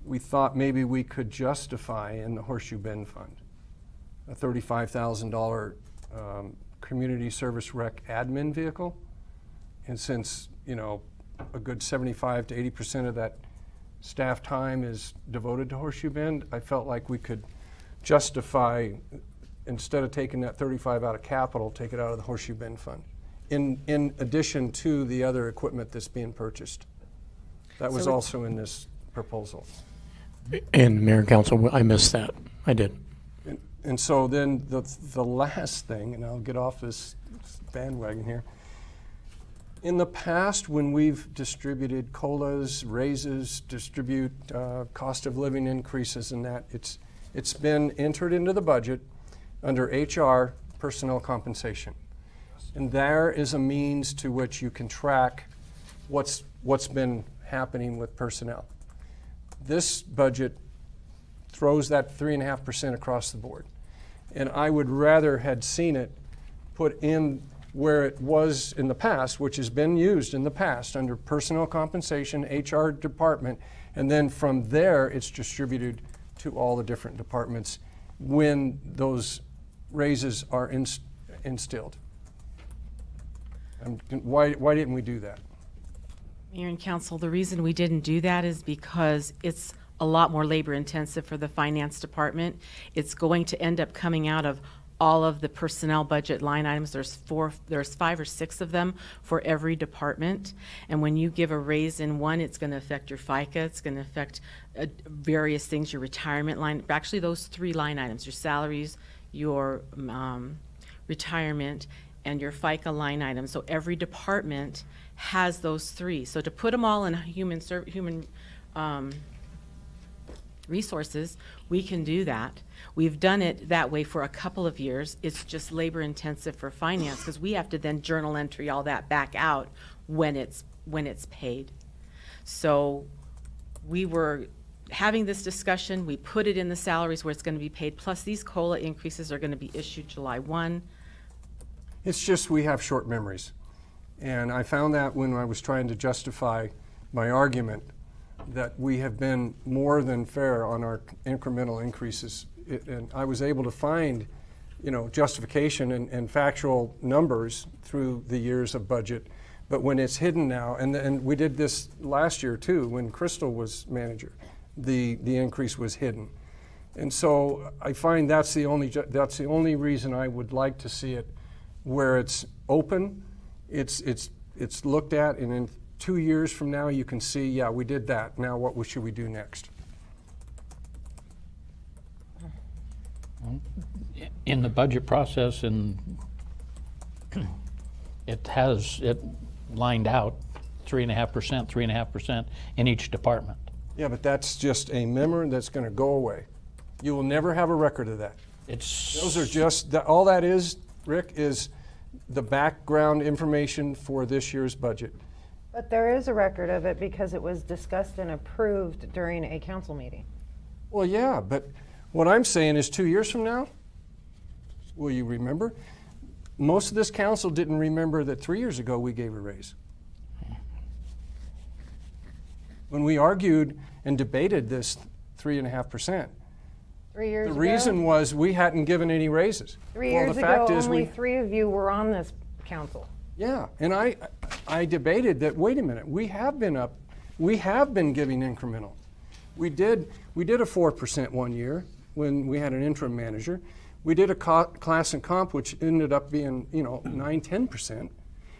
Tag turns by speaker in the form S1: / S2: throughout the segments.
S1: we thought maybe we could justify in the Horseshoe Bend Fund a $35,000 community service rec admin vehicle. And since, you know, a good 75 to 80% of that staff time is devoted to Horseshoe Bend, I felt like we could justify, instead of taking that 35 out of capital, take it out of the Horseshoe Bend Fund, in addition to the other equipment that's being purchased. That was also in this proposal.
S2: And Mayor and Council, I missed that. I did.
S1: And so then the last thing, and I'll get off this bandwagon here. In the past, when we've distributed COLAs, raises, distribute cost of living increases and that, it's been entered into the budget under HR personnel compensation. And there is a means to which you can track what's been happening with personnel. This budget throws that 3.5% across the board. And I would rather had seen it put in where it was in the past, which has been used in the past under personnel compensation, HR department, and then from there it's distributed to all the different departments when those raises are instilled. Why didn't we do that?
S3: Mayor and Council, the reason we didn't do that is because it's a lot more labor intensive for the finance department. It's going to end up coming out of all of the personnel budget line items. There's 5 or 6 of them for every department. And when you give a raise in one, it's going to affect your FICA. It's going to affect various things, your retirement line. Actually, those 3 line items, your salaries, your retirement, and your FICA line item. So every department has those 3. So to put them all in human resources, we can do that. We've done it that way for a couple of years. It's just labor intensive for finance because we have to then journal entry all that back out when it's paid. So we were having this discussion. We put it in the salaries where it's going to be paid. Plus these COLA increases are going to be issued July 1.
S1: It's just we have short memories. And I found that when I was trying to justify my argument that we have been more than fair on our incremental increases. And I was able to find, you know, justification and factual numbers through the years of budget. But when it's hidden now, and we did this last year too, when Crystal was manager, the increase was hidden. And so I find that's the only reason I would like to see it where it's open, it's looked at, and in 2 years from now you can see, yeah, we did that. Now what should we do next?
S4: In the budget process, and it lined out 3.5% in each department.
S1: Yeah, but that's just a memory that's going to go away. You will never have a record of that. Those are just, all that is, Rick, is the background information for this year's budget.
S5: But there is a record of it because it was discussed and approved during a council meeting.
S1: Well, yeah, but what I'm saying is 2 years from now, will you remember? Most of this council didn't remember that 3 years ago we gave a raise. When we argued and debated this 3.5%,
S5: 3 years
S1: the
S5: ago?
S1: reason was we hadn't given any raises.
S5: 3 years
S1: well, the
S5: ago,
S1: fact is
S5: only 3 of you were on this council.
S1: Yeah, and I debated that, wait a minute, we have been giving incremental. We did a 4% 1 year when we had an interim manager. We did a class and comp, which ended up being, 9-10%.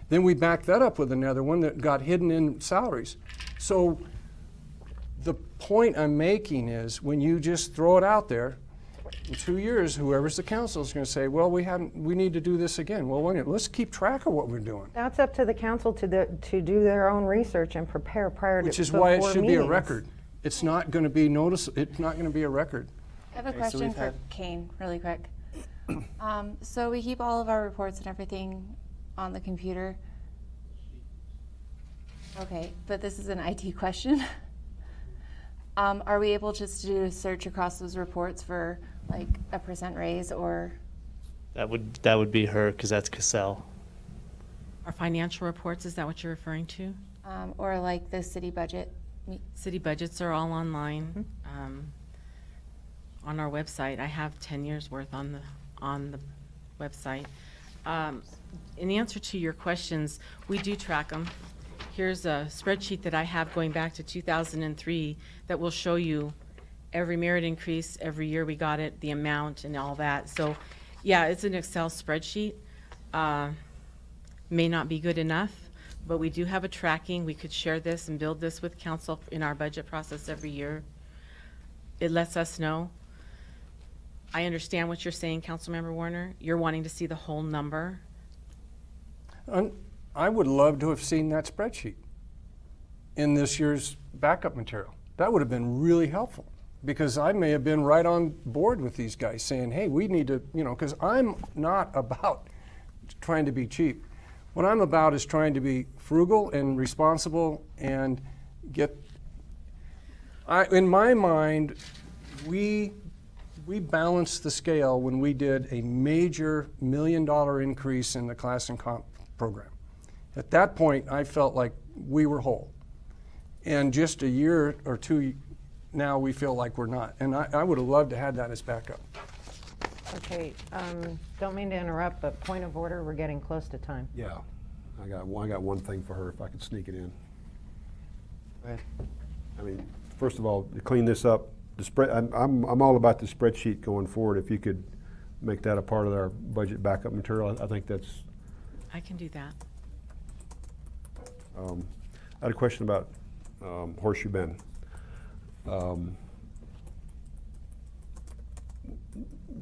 S1: Then we backed that up with another one that got hidden in salaries. So the point I'm making is when you just throw it out there, in 2 years, whoever's the council is going to say, well, we need to do this again. Well, wait a minute, let's keep track of what we're doing.
S5: That's up to the council to do their own research and prepare prior to
S1: Which is why it should be a
S5: meetings.
S1: record. It's not going to be it's not going to be a record.
S6: I have a question for Kane, really quick. So we keep all of our reports and everything on the computer. Okay, but this is an IT question. Are we able just to do a search across those reports for like a % raise or?
S7: That would be her, because that's Cassell.
S3: Our financial reports, is that what you're referring to?
S6: Or like the city budget?
S3: City budgets are all online, on our website. I have 10 years worth on the website. In answer to your questions, we do track them. Here's a spreadsheet that I have going back to 2003 that will show you every merit increase, every year we got it, the amount and all that. So, yeah, it's an Excel spreadsheet. May not be good enough, but we do have a tracking. We could share this and build this with council in our budget process every year. It lets us know. I understand what you're saying, Councilmember Warner. You're wanting to see the whole number.
S1: I would love to have seen that spreadsheet in this year's backup material. That would have been really helpful, because I may have been right on board with these guys saying, hey, we need to, because I'm not about trying to be cheap. What I'm about is trying to be frugal and responsible and in my mind, we balanced the scale when we did a major $1 million increase in the class and comp program. At that point, I felt like we were whole. And just a year or two now, we feel like we're not. And I would have loved to have that as backup.
S5: Okay, don't mean to interrupt, but point of order, we're getting close to time.
S8: Yeah, I got one thing for her, if I could sneak it in.
S9: Go ahead.
S8: I mean, first of all, to clean this up, I'm all about the spreadsheet going forward. If you could make that a part of our budget backup material, I think that's.
S3: I can do that.
S8: I had a question about Horseshoe Bend.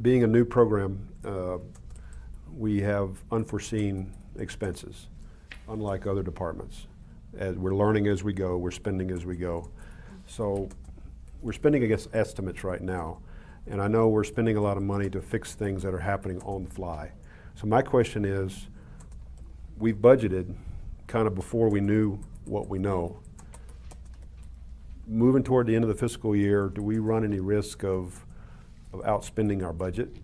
S8: Being a new program, we have unforeseen expenses, unlike other departments. As we're learning as we go, we're spending as we go. So we're spending against estimates right now, and I know we're spending a lot of money to fix things that are happening on the fly. So my question is, we've budgeted kind of before we knew what we know. Moving toward the end of the fiscal year, do we run any risk of outspending our budget?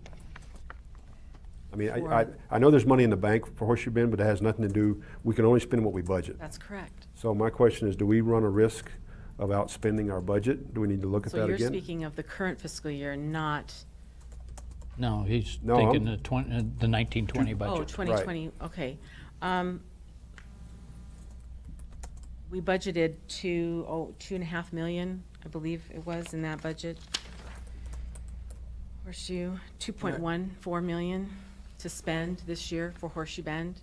S8: I mean, I know there's money in the bank for Horseshoe Bend, but it has nothing to do, we can only spend what we budget.
S3: That's correct.
S8: So my question is, do we run a risk of outspending our budget? Do we need to look at
S3: So
S8: that
S3: you're
S8: again?
S3: speaking of the current fiscal year, not,
S4: No, he's
S8: No,
S4: thinking the 1920 budget.
S3: oh, 2020, okay. We budgeted 2.5 million, I believe it was in that budget. Horseshoe, 2.14 million to spend this year for Horseshoe Bend.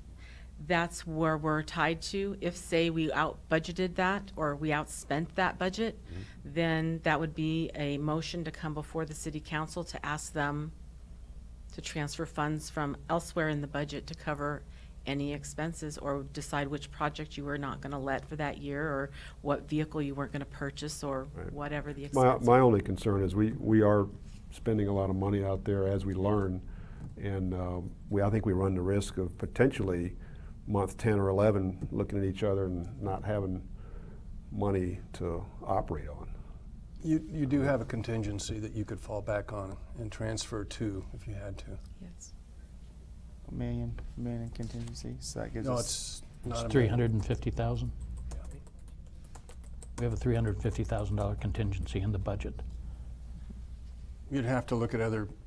S3: That's where we're tied to. If, say, we out-budgeted that or we outspent that budget, then that would be a motion to come before the city council to ask them to transfer funds from elsewhere in the budget to cover any expenses, or decide which project you were not going to let for that year, or what vehicle you weren't going to purchase, or
S8: Right.
S3: whatever the expense.
S8: My only concern is we are spending a lot of money out there as we learn, and I think we run the risk of potentially month 10 or 11 looking at each other and not having money to operate on.
S1: You do have a contingency that you could fall back on and transfer to if you had to.
S3: Yes.
S9: $1 million in contingency, so that gives
S1: No,
S9: us.
S1: it's not
S4: It's
S1: a million.
S4: 350,000. We have a $350,000 contingency in the budget.
S1: You'd have to look at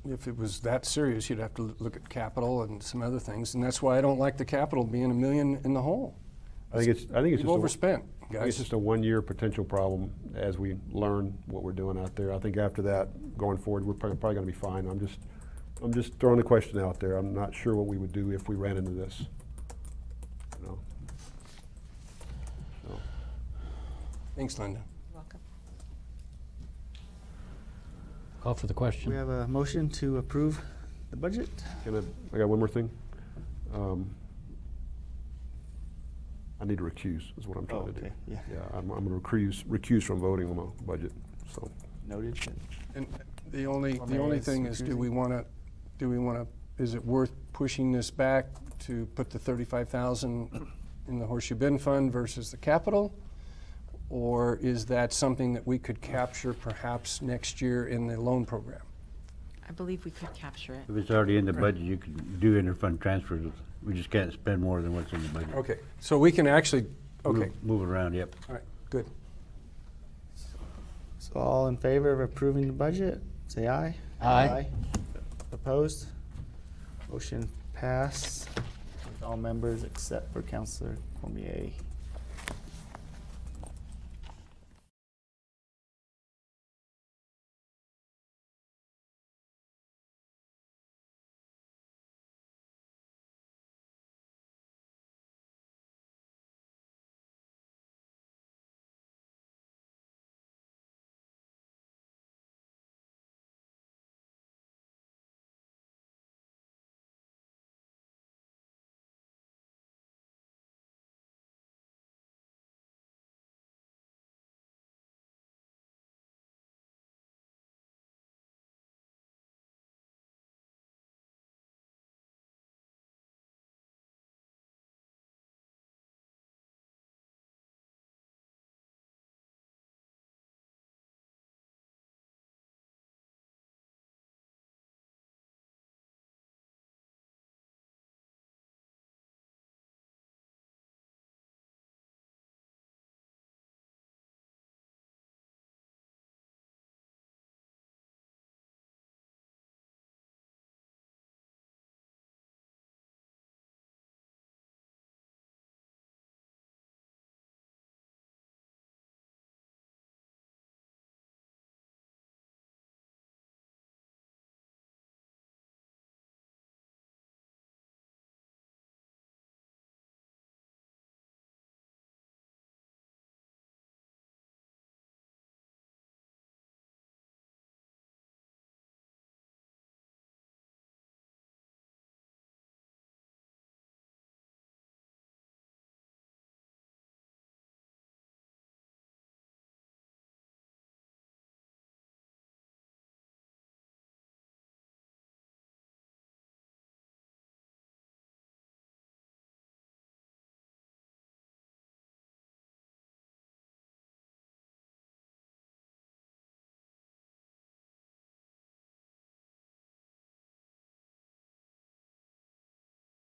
S1: if it was that serious, you'd have to look at capital and some other things, and that's why I don't like the capital being $1 million in the hole.
S8: I think it's
S1: We've
S8: just
S1: overspent,
S8: I think it's
S1: guys.
S8: just a one-year potential problem as we learn what we're doing out there. I think after that, going forward, we're probably going to be fine. I'm just throwing the question out there. I'm not sure what we would do if we ran into this. You know? So,
S1: Thanks, Linda.
S3: Welcome.
S4: Call for the question.
S9: We have a motion to approve the budget.
S8: I got one more thing. I need to recuse, is what I'm trying to do.
S9: Okay, yeah.
S8: Yeah, I'm going to recuse from voting on the budget, so.
S9: Noted.
S1: And the only
S9: Mayor's
S1: thing is, do we
S9: recusing.
S1: want to, is it worth pushing this back to put the 35,000 in the Horseshoe Bend Fund versus the capital? Or is that something that we could capture perhaps next year in the loan program?
S3: I believe we could capture it.
S10: If it's already in the budget, you can do interfund transfers. We just can't spend more than what's in the budget.
S1: Okay, so we can actually, okay,
S10: Move it around, yep.
S1: all right, good.
S9: So all in favor of approving the budget, say aye.
S4: Aye.
S9: Opposed? Motion passed with all members except for Counselor Cormier.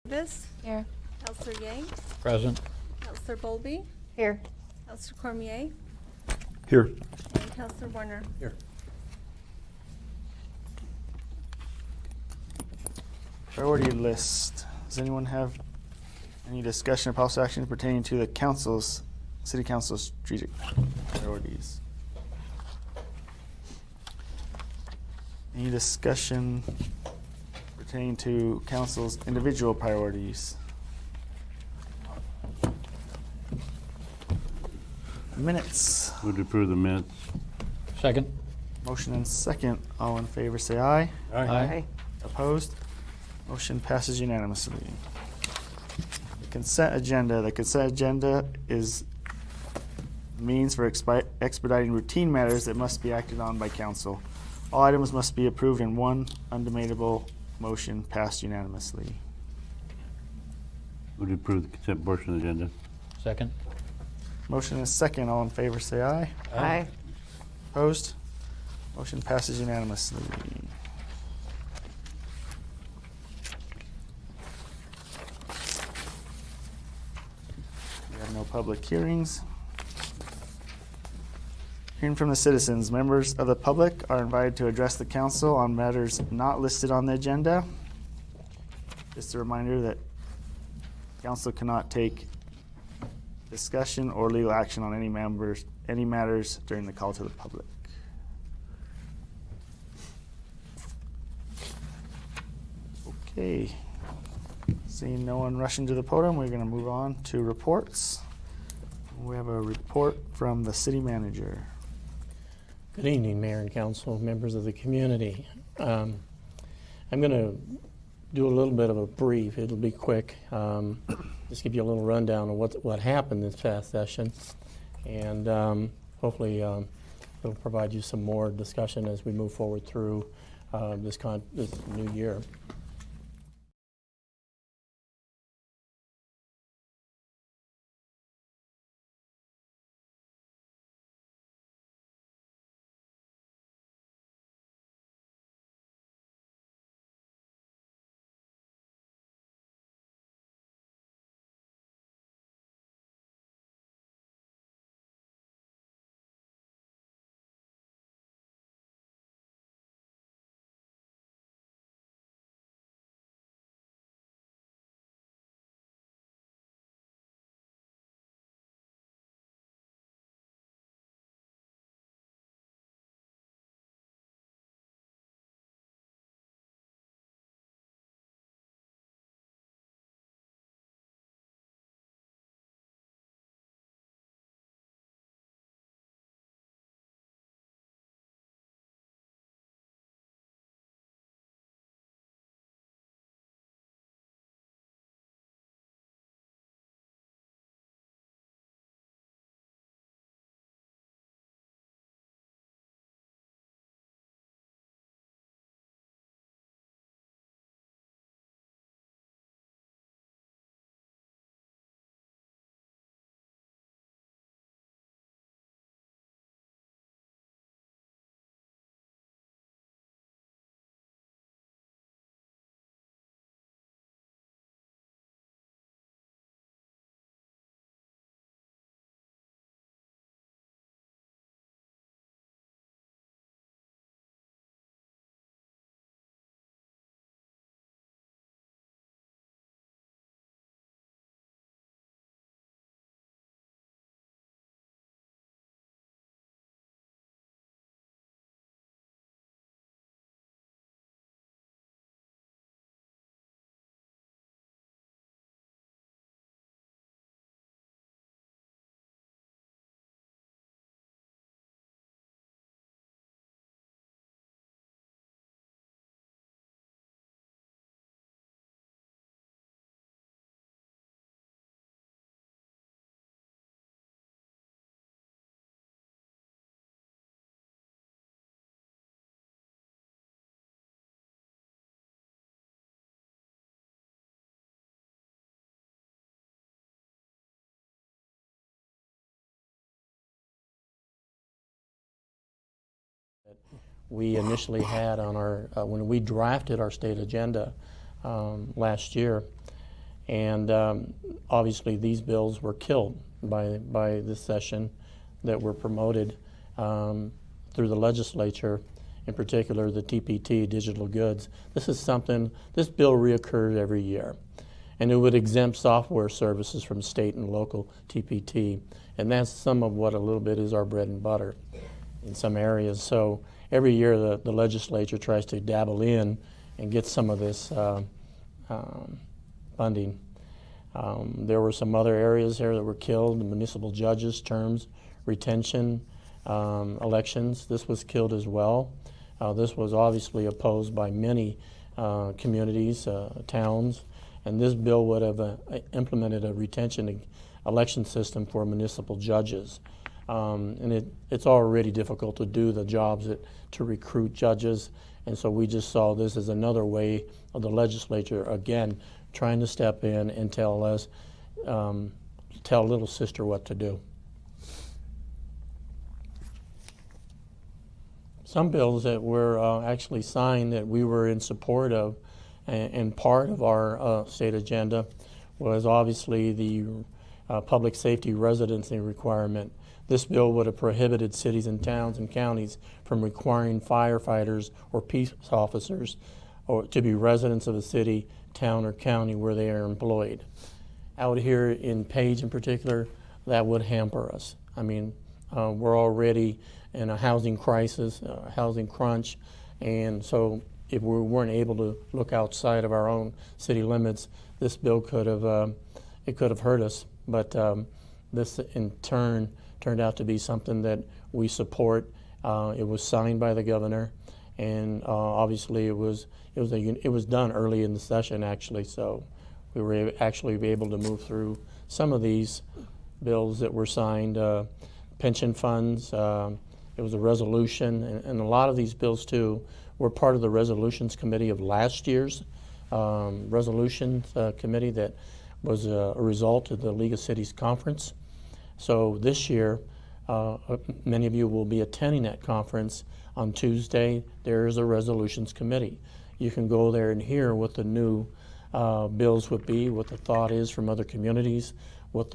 S11: Davis,
S6: Here.
S11: Counselor Yang,
S4: Present.
S11: Counselor Bowlby,
S5: Here.
S11: Counselor Cormier,
S8: Here.
S11: and Counselor Warner.
S1: Here.
S9: Priority list. Does anyone have any discussion or possible action pertaining to the council's, city council's strategic priorities? Any discussion pertaining to council's individual priorities? Minutes.
S10: Would approve the minutes.
S4: Second.
S9: Motion and second. All in favor, say aye.
S4: Aye.
S9: Opposed? Motion passes unanimously. The consent agenda. The consent agenda is means for expediting routine matters that must be acted on by council. All items must be approved in one undebatable motion passed unanimously.
S10: Would approve the consent portion of the agenda.
S4: Second.
S9: Motion and second. All in favor, say aye.
S5: Aye.
S9: Opposed? Motion passes unanimously. We have no public hearings. Hearing from the citizens, members of the public are invited to address the council on matters not listed on the agenda. Just a reminder that council cannot take discussion or legal action on any matters during the call to the public. Okay. Seeing no one rushing to the podium, we're going to move on to reports. We have a report from the city manager.
S2: Good evening, Mayor and Council, members of the community. I'm going to do a little bit of a brief. It'll be quick. Just give you a little rundown of what happened this past session, and hopefully it'll provide you some more discussion as we move forward through this new year. we initially had on our, when we drafted our state agenda last year. And obviously these bills were killed by this session that were promoted through the legislature, in particular the TPT, digital goods. This bill reoccurs every year. And it would exempt software services from state and local TPT. And that's some of what a little bit is our bread and butter in some areas. So every year the legislature tries to dabble in and get some of this funding. There were some other areas here that were killed: the municipal judges' terms, retention, elections. This was killed as well. This was obviously opposed by many communities, towns, and this bill would have implemented a retention election system for municipal judges. And it's already difficult to do the jobs to recruit judges, and so we just saw this as another way of the legislature, again, trying to step in and tell little sister what to do. Some bills that were actually signed that we were in support of, and part of our state agenda was obviously the public safety residency requirement. This bill would have prohibited cities and towns and counties from requiring firefighters or peace officers or to be residents of a city, town, or county where they are employed. Out here in Page in particular, that would hamper us. I mean, we're already in a housing crisis, housing crunch, and so if we weren't able to look outside of our own city limits, this bill could have hurt us. But this in turn turned out to be something that we support. It was signed by the governor, and obviously it was done early in the session actually. So we were actually able to move through some of these bills that were signed. Pension funds. It was a resolution, and a lot of these bills too were part of the resolutions committee of last year's resolutions committee that was a result of the League of Cities conference. So this year, many of you will be attending that conference on Tuesday. There is a resolutions committee. You can go there and hear what the new bills would be, what the thought is from other communities, where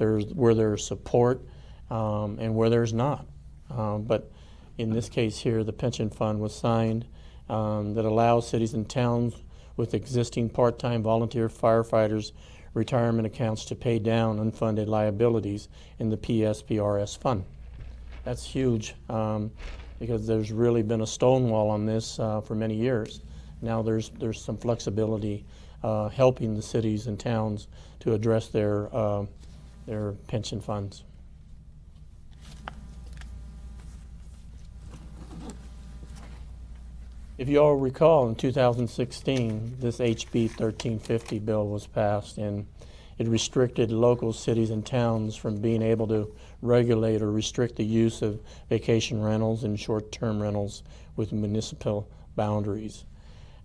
S2: there's support and where there's not. But in this case here, the pension fund was signed that allows cities and towns with existing part-time volunteer firefighters retirement accounts to pay down unfunded liabilities in the PSPRS fund. That's huge because there's really been a stonewall on this for many years. Now there's some flexibility helping the cities and towns to address their pension funds. If you all recall, in 2016, this HB 1350 bill was passed, and it restricted local cities and towns from being able to regulate or restrict the use of vacation rentals and short-term rentals with municipal boundaries.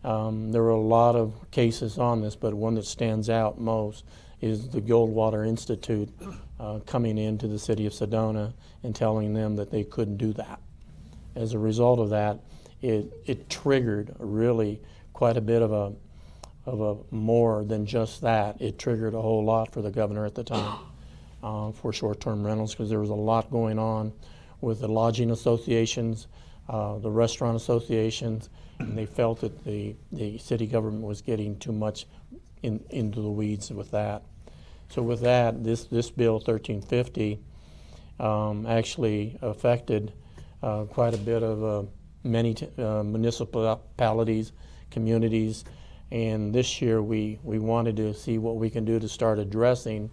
S2: There were a lot of cases on this, but one that stands out most is the Goldwater Institute coming into the city of Sedona and telling them that they couldn't do that. As a result of that, it triggered really quite a bit of a more than just that. It triggered a whole lot for the governor at the time for short-term rentals, because there was a lot going on with the lodging associations, the restaurant associations, and they felt that the city government was getting too much into the weeds with that. So with that, this bill 1350 actually affected quite a bit of many municipalities, communities, and this year we wanted to see what we can do to start addressing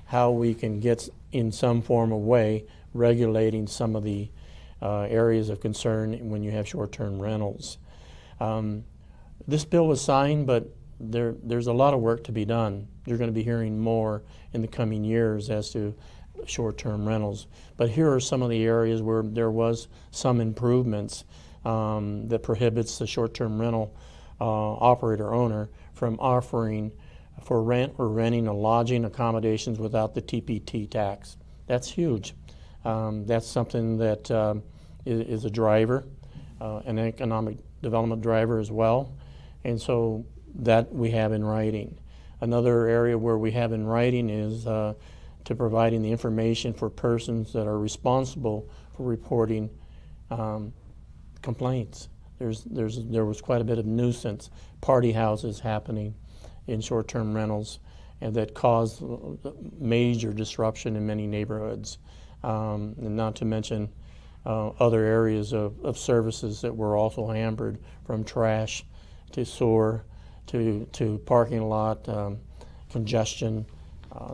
S2: how we can get in some form of way regulating some of the areas of concern when you have short-term rentals. This bill was signed, but there's a lot of work to be done. You're going to be hearing more in the coming years as to short-term rentals. But here are some of the areas where there was some improvements that prohibits the short-term rental operator owner from offering for rent or renting a lodging accommodations without the TPT tax. That's huge. That's something that is a driver. an economic development driver as well. And so that we have in writing. Another area where we have in writing is to providing the information for persons that are responsible for reporting complaints. There was quite a bit of nuisance, party houses happening in short-term rentals, and that caused major disruption in many neighborhoods. And not to mention other areas of services that were also hampered, from trash to sewer to parking lot congestion,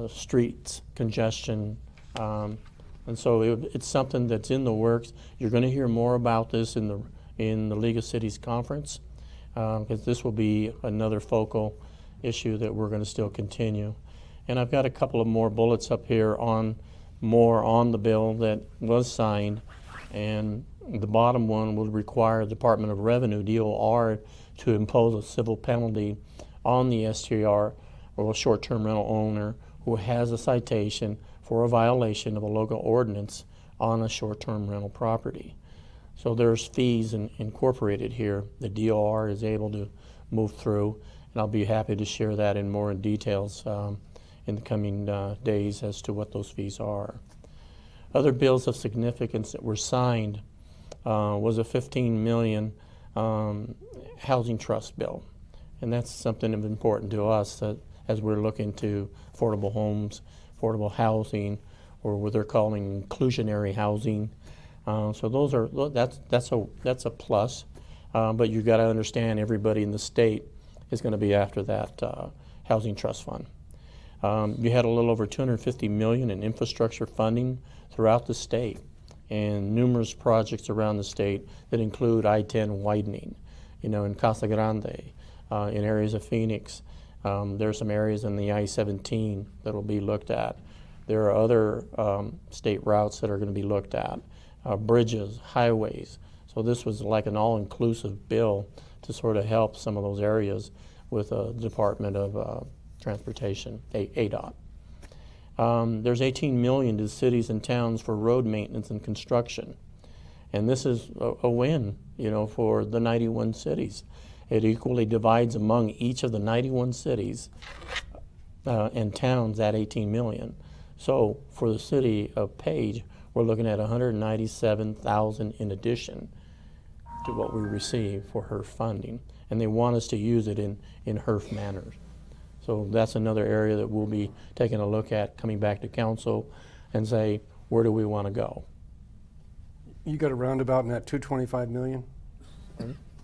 S2: streets congestion. And so it's something that's in the works. You're going to hear more about this in the League of Cities Conference, because this will be another focal issue that we're going to still continue. And I've got a couple of more bullets up here on the bill that was signed, and the bottom one will require the Department of Revenue, DOR, to impose a civil penalty on the STR or a short-term rental owner who has a citation for a violation of a local ordinance on a short-term rental property. So there's fees incorporated here. The DOR is able to move through, and I'll be happy to share that in more details in the coming days as to what those fees are. Other bills of significance that were signed was a $15 million housing trust bill, and that's something of important to us that as we're looking to affordable homes, affordable housing, or what they're calling inclusionary housing. So that's a plus, but you got to understand everybody in the state is going to be after that housing trust fund. You had a little over $250 million in infrastructure funding throughout the state, and numerous projects around the state that include I-10 widening, in Casa Grande, in areas of Phoenix. There are some areas in the I-17 that will be looked at. There are other state routes that are going to be looked at, bridges, highways. So this was like an all-inclusive bill to sort of help some of those areas with the Department of Transportation, Adot. There's $18 million to cities and towns for road maintenance and construction. And this is a win, for the 91 cities. It equally divides among each of the 91 cities and towns that $18 million. So for the city of Page, we're looking at $197,000 in addition to what we receive for HERF funding. And they want us to use it in HERF manners. So that's another area that we'll be taking a look at, coming back to council and say, where do we want to go?
S1: You got a roundabout in that 225 million?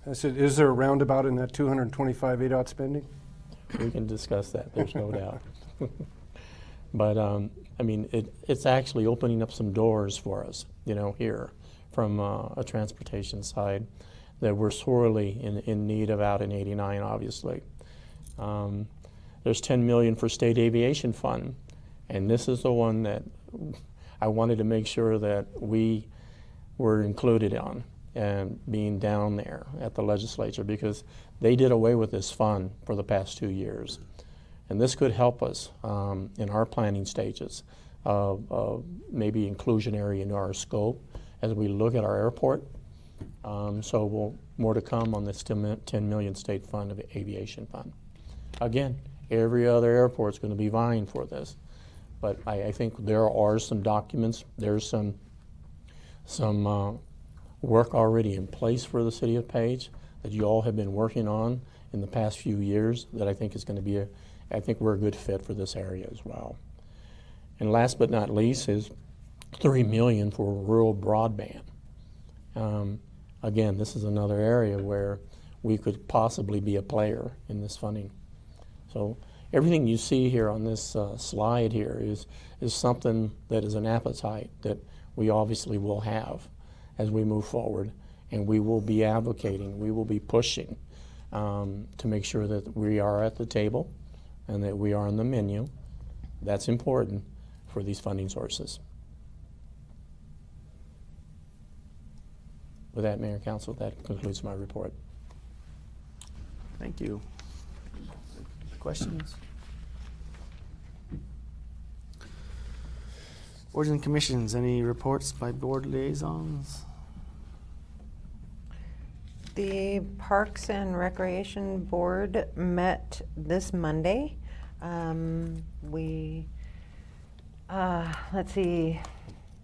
S1: I said, is there a roundabout in that 225 ADOT spending?
S2: We can discuss that, there's no doubt. But it's actually opening up some doors for us, here from a transportation side that we're sorely in need of out in 89, obviously. There's $10 million for state aviation fund, and this is the one that I wanted to make sure that we were included on and being down there at the legislature, because they did away with this fund for the past 2 years. And this could help us in our planning stages of maybe inclusionary in our scope as we look at our airport. So more to come on this $10 million state fund of aviation fund. Again, every other airport's going to be vying for this. But I think there are some documents, there's some work already in place for the city of Page that you all have been working on in the past few years that I think is going to be I think we're a good fit for this area as well. And last but not least is $3 million for rural broadband. Again, this is another area where we could possibly be a player in this funding. So everything you see here on this slide here is something that is an appetite that we obviously will have as we move forward, and we will be advocating, we will be pushing to make sure that we are at the table and that we are on the menu. That's important for these funding sources. With that, Mayor and Council, that concludes my report.
S9: Thank you. Questions? Boards and commissions, any reports by board liaisons?
S5: The Parks and Recreation Board met this Monday. Let's see,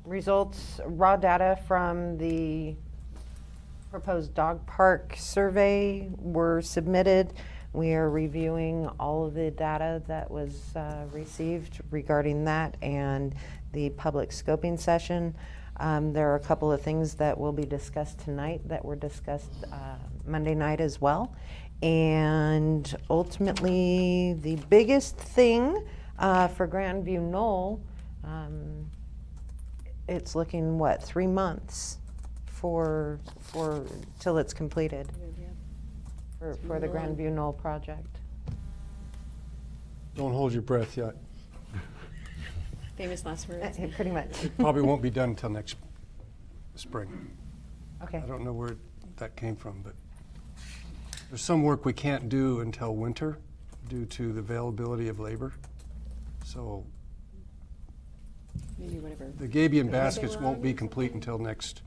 S5: results, raw data from the proposed dog park survey were submitted. We are reviewing all of the data that was received regarding that and the public scoping session. There are a couple of things that will be discussed tonight that were discussed Monday night as well. And ultimately, the biggest thing for Grandview Knoll, it's looking, what, 3 months for till it's completed for the Grandview Knoll project.
S1: Don't hold your breath yet.
S11: Famous last words.
S5: Pretty much.
S1: Probably won't be done until next spring.
S5: Okay.
S1: I don't know where that came from, but there's some work we can't do until winter due to the availability of labor. So
S11: Maybe whatever.
S1: the gabion baskets won't be complete until next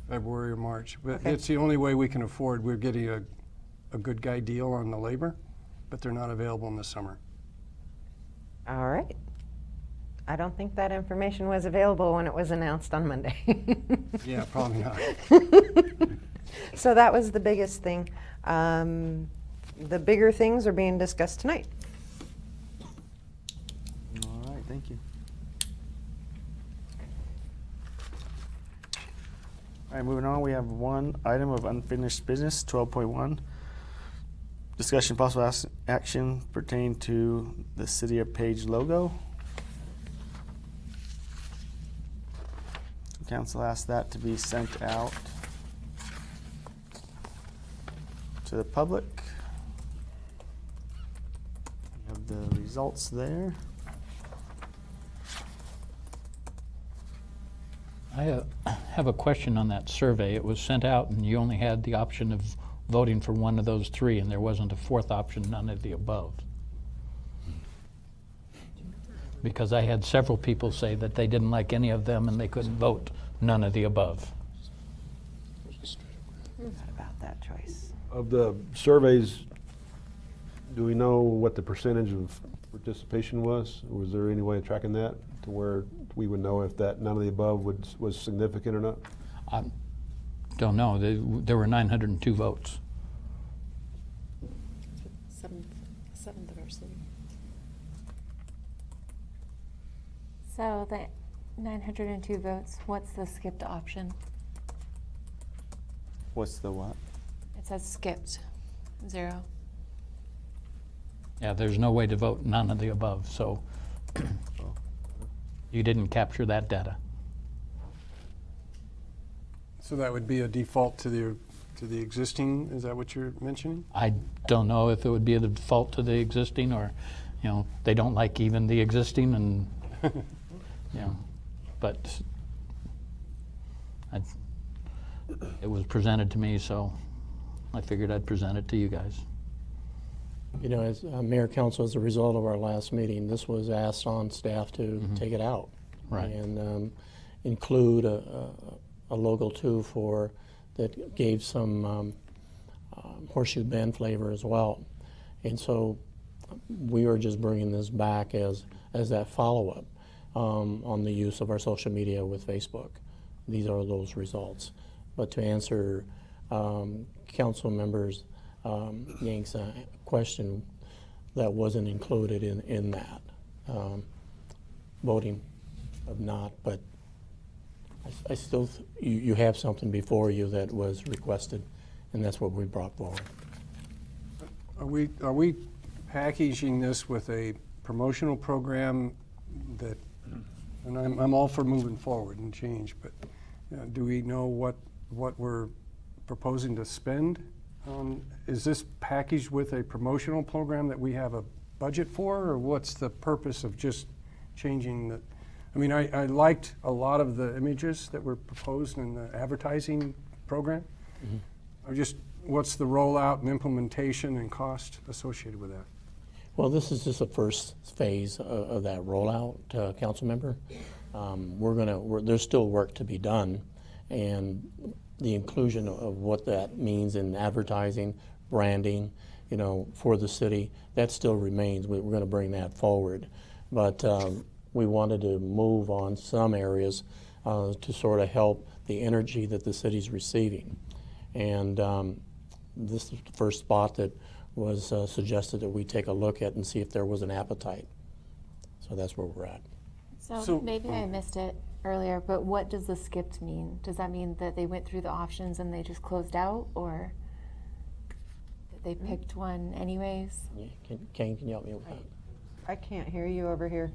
S1: February or March. But
S5: Okay.
S1: it's the only way we can afford. We're getting a good guy deal on the labor, but they're not available in the summer.
S5: All right. I don't think that information was available when it was announced on Monday.
S1: Yeah, probably not.
S5: So that was the biggest thing. The bigger things are being discussed tonight.
S9: All right, thank you. All right, moving on, we have one item of unfinished business, 12.1. Discussion possible action pertaining to the City of Page logo. Council asked that to be sent out to the public. We have the results there.
S4: I have a question on that survey. It was sent out and you only had the option of voting for one of those three, and there wasn't a fourth option, none of the above. Because I had several people say that they didn't like any of them and they couldn't vote none of the above.
S5: Not about that choice.
S8: Of the surveys, do we know what the percentage of participation was? Was there any way of tracking that to where we would know if that none of the above was significant or not?
S4: I don't know. There were 902 votes.
S11: Seventh of our city.
S6: So the 902 votes, what's the skipped option?
S9: What's the what?
S6: It says skipped, 0.
S4: Yeah, there's no way to vote none of the above, so you didn't capture that data.
S1: So that would be a default to the existing, is that what you're mentioning?
S4: I don't know if it would be a default to the existing, or, you know, they don't like even the existing, and, you know, but it was presented to me, so I figured I'd present it to you guys.
S2: You know, as Mayor Council, as a result of our last meeting, this was asked on staff to take it out.
S4: Right.
S2: And include a logo too that gave some Horseshoe Bend flavor as well. And so we are just bringing this back as that follow-up on the use of our social media with Facebook. These are those results. But to answer council members Yank's question, that wasn't included in that voting of not, but I still, you have something before you that was requested, and that's what we brought forward.
S1: Are we packaging this with a promotional program that, and I'm all for moving forward and change, but do we know what we're proposing to spend? Is this packaged with a promotional program that we have a budget for, or what's the purpose of just changing the? I mean, I liked a lot of the images that were proposed in the advertising program. Or just what's the rollout and implementation and cost associated with that?
S2: Well, this is just the first phase of that rollout, council member. There's still work to be done, and the inclusion of what that means in advertising, branding, for the city, that still remains. We're going to bring that forward. But we wanted to move on some areas to sort of help the energy that the city's receiving. And this is the first spot that was suggested that we take a look at and see if there was an appetite. So that's where we're at.
S6: So maybe I missed it earlier, but what does the skipped mean? Does that mean that they went through the options and they just closed out, or that they picked one anyways?
S2: Kane, can you help me with that?
S5: I can't hear you over here.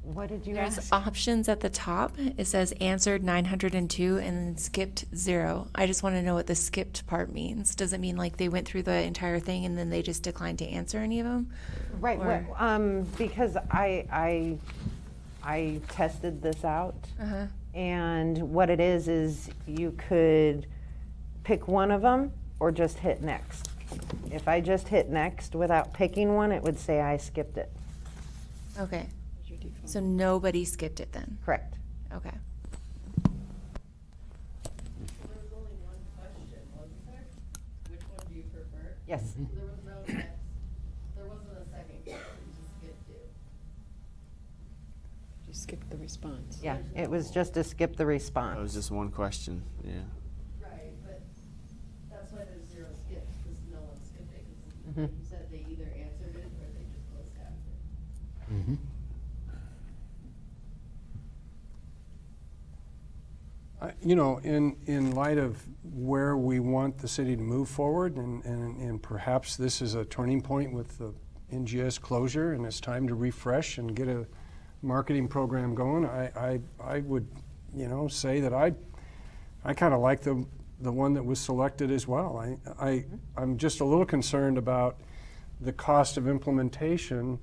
S5: What did you
S6: There's
S5: ask?
S6: options at the top. It says answered 902 and then skipped 0. I just want to know what the skipped part means. Does it mean like they went through the entire thing and then they just declined to answer any of them?
S5: Right,
S6: Or-
S5: because I tested this out, and what it is you could pick one of them or just hit next. If I just hit next without picking one, it would say I skipped it.
S6: Okay. So nobody skipped it then?
S5: Correct.
S6: Okay.
S12: There was only one question, wasn't there? Which one do you prefer?
S5: Yes.
S12: There was no next, there wasn't a second question, you just skipped it.
S11: You skipped the response.
S5: Yeah, it was just to skip the
S9: That was
S5: response.
S9: just one question, yeah.
S12: Right, but that's why there's 0 skips, because no one skipped it, because
S5: Mhm.
S12: you said they either answered it or they just closed after.
S1: In light of where we want the city to move forward, and perhaps this is a turning point with the NGS closure, and it's time to refresh and get a marketing program going, I would, say that I kind of like the one that was selected as well. I'm just a little concerned about the cost of implementation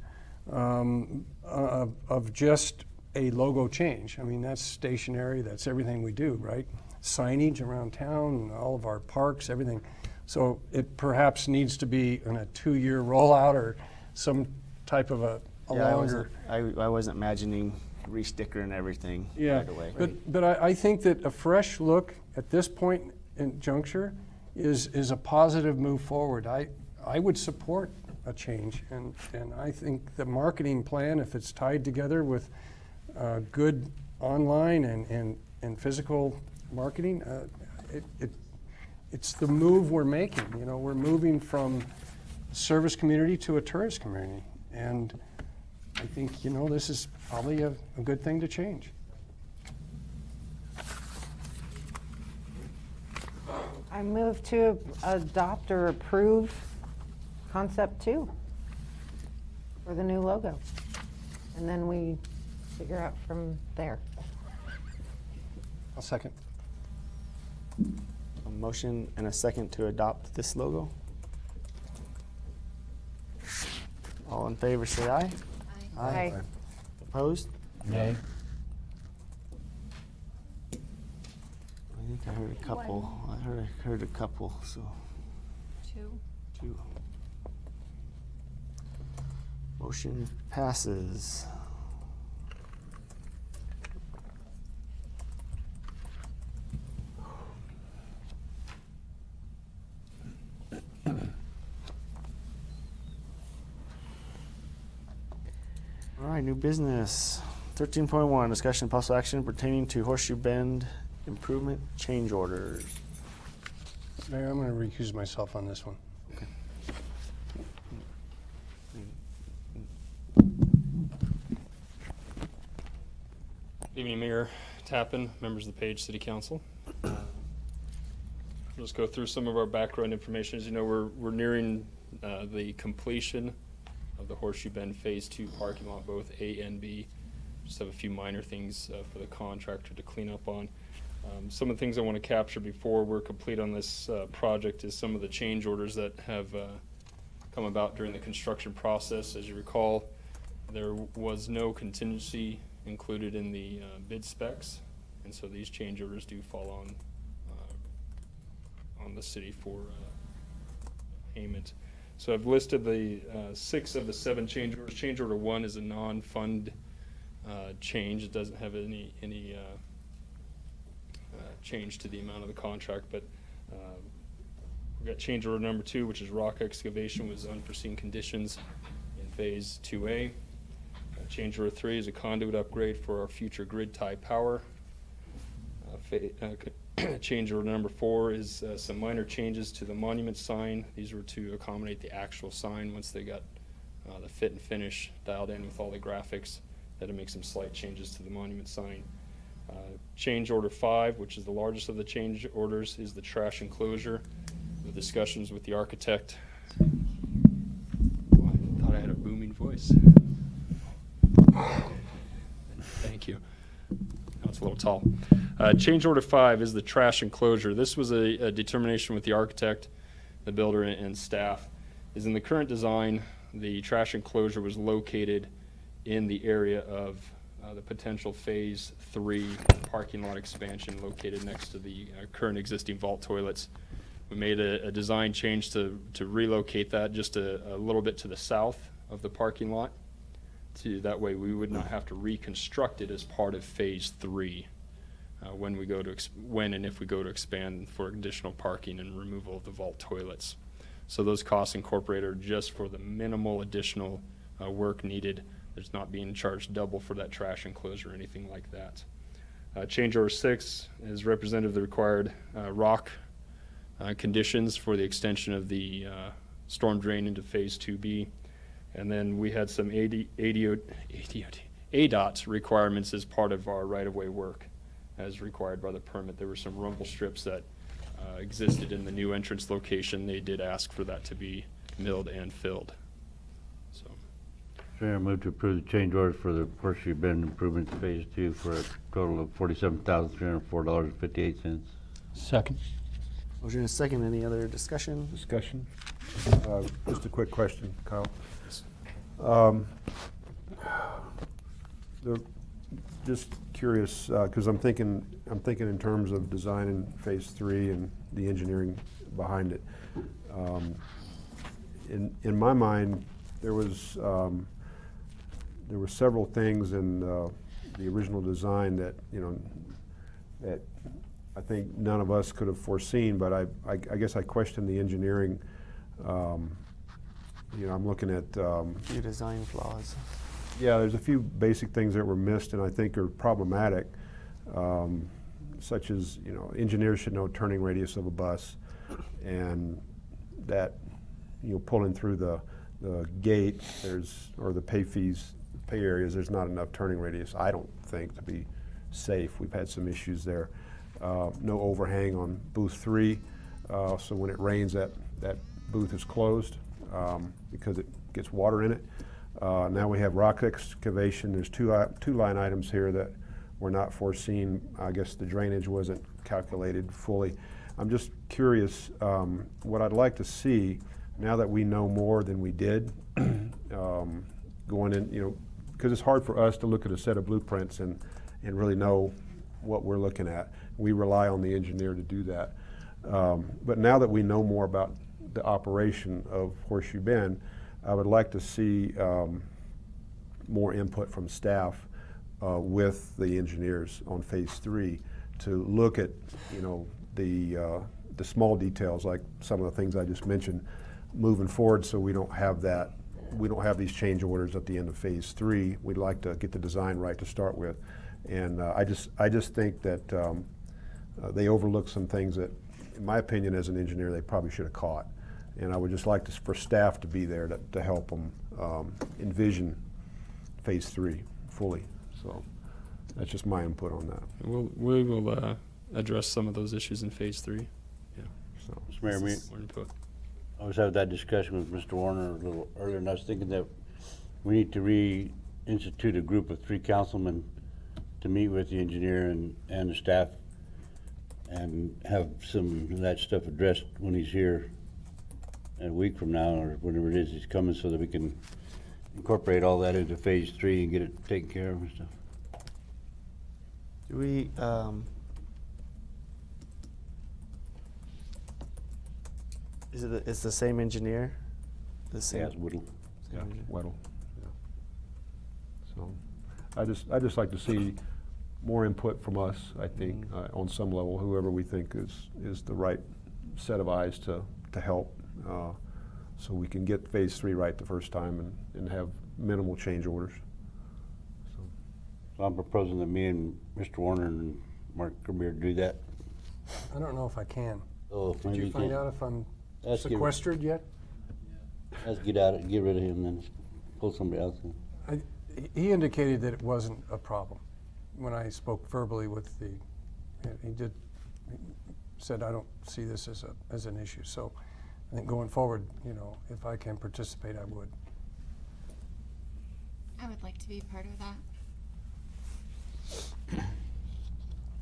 S1: of just a logo change. I mean, that's stationary, that's everything we do, right? Signage around town, all of our parks, everything. So it perhaps needs to be in a 2-year rollout or some type of a longer.
S9: I wasn't imagining re-stickering everything
S1: Yeah,
S9: right away.
S1: but I think that a fresh look at this point in juncture is a positive move forward. I would support a change, and I think the marketing plan, if it's tied together with good online and physical marketing, it's the move we're making. We're moving from service community to a tourist community, and I think this is probably a good thing to change.
S5: I move to adopt or approve concept 2 for the new logo. And then we figure out from there.
S1: I'll second.
S9: A motion and a second to adopt this logo. All in favor, say aye.
S5: Aye.
S9: Opposed?
S10: Nay.
S9: I think I heard a couple. I heard a couple, so
S6: 2.
S9: 2. Motion passes. All right, new business. 13.1, discussion and possible action pertaining to Horseshoe Bend improvement change orders.
S1: Mayor, I'm going to recuse myself on this one.
S13: Good evening, Mayor Tappan, members of the Page City Council. We'll just go through some of our background information. As you know, we're nearing the completion of the Horseshoe Bend Phase 2 parking lot, both A and B. Just have a few minor things for the contractor to clean up on. Some of the things I want to capture before we're complete on this project is some of the change orders that have come about during the construction process. As you recall, there was no contingency included in the bid specs, and so these change orders do fall on the city for payment. So I've listed the 6 of the 7 change orders. Change order 1 is a non-fund change. It doesn't have any change to the amount of the contract, but we've got change order number 2, which is rock excavation with unforeseen conditions in phase 2A. Change order 3 is a conduit upgrade for our future grid tie power. Change order number 4 is some minor changes to the monument sign. These were to accommodate the actual sign once they got the fit and finish dialed in with all the graphics. Had to make some slight changes to the monument sign. Change order 5, which is the largest of the change orders, is the trash enclosure. The discussions with the architect. Oh, I thought I had a booming voice. Thank you. Now it's a little tall. Change order 5 is the trash enclosure. This was a determination with the architect, the builder, and staff. Is in the current design, the trash enclosure was located in the area of the potential phase 3 parking lot expansion located next to the current existing vault toilets. We made a design change to relocate that just a little bit to the south of the parking lot. That way we would not have to reconstruct it as part of phase 3 when and if we go to expand for additional parking and removal of the vault toilets. So those costs incorporated are just for the minimal additional work needed. There's not being charged double for that trash enclosure or anything like that. Change order 6 is representative of the required rock conditions for the extension of the storm drain into phase 2B. And then we had some Adot requirements as part of our right-of-way work as required by the permit. There were some rumble strips that existed in the new entrance location. They did ask for that to be milled and filled. So,
S10: Chair, I move to approve the change orders for the Horseshoe Bend Improvements Phase 2 for a total of $47,304.58.
S4: Second.
S9: Motion and a second. Any other discussion?
S8: Discussion? Just a quick question, Kyle. Just curious, because I'm thinking in terms of design in phase 3 and the engineering behind it. In my mind, there were several things in the original design that that I think none of us could have foreseen. But I guess I question the engineering. I'm looking at
S9: Few design flaws.
S8: yeah, there's a few basic things that were missed and I think are problematic, such as, engineers should know turning radius of a bus, and that, pulling through the gate, or the pay areas, there's not enough turning radius, I don't think, to be safe. We've had some issues there. No overhang on booth 3, so when it rains, that booth is closed because it gets water in it. Now we have rock excavation. There's two line items here that were not foreseen. I guess the drainage wasn't calculated fully. I'm just curious, what I'd like to see, now that we know more than we did, going in, because it's hard for us to look at a set of blueprints and really know what we're looking at. We rely on the engineer to do that. But now that we know more about the operation of Horseshoe Bend, I would like to see more input from staff with the engineers on phase 3 to look at, the small details, like some of the things I just mentioned, moving forward, so we don't have that. We don't have these change orders at the end of phase 3. We'd like to get the design right to start with, and I just think that they overlooked some things that, in my opinion, as an engineer, they probably should have caught. And I would just like for staff to be there to help them envision phase 3 fully. So that's just my input on that.
S13: we will address some of those issues in phase 3. Yeah.
S8: So,
S10: Mr. Mayor,
S13: More input.
S10: I was having that discussion with Mr. Warner a little earlier, and I was thinking that we need to reinstitute a group of 3 councilmen to meet with the engineer and the staff and have some of that stuff addressed when he's here a week from now, or whenever it is he's coming, so that we can incorporate all that into phase 3 and get it taken care of and stuff.
S9: Do we, it's the same engineer? The same?
S10: Yeah, it's Whittle.
S8: yeah, Weddle. Yeah. So I just like to see more input from us, I think, on some level, whoever we think is the right set of eyes to help, so we can get phase 3 right the first time and have minimal change orders.
S10: So I'm proposing that me and Mr. Warner and Mark Cormier do that.
S1: I don't know if I can.
S10: Oh,
S1: Did
S10: maybe
S1: you
S10: you
S1: find
S10: can't.
S1: out if I'm
S10: Let's get-
S1: sequestered yet?
S10: Let's get rid of him, then pull somebody else in.
S1: He indicated that it wasn't a problem when I spoke verbally with he said, I don't see this as an issue. So I think going forward, if I can participate, I would.
S6: I would like to be part of that.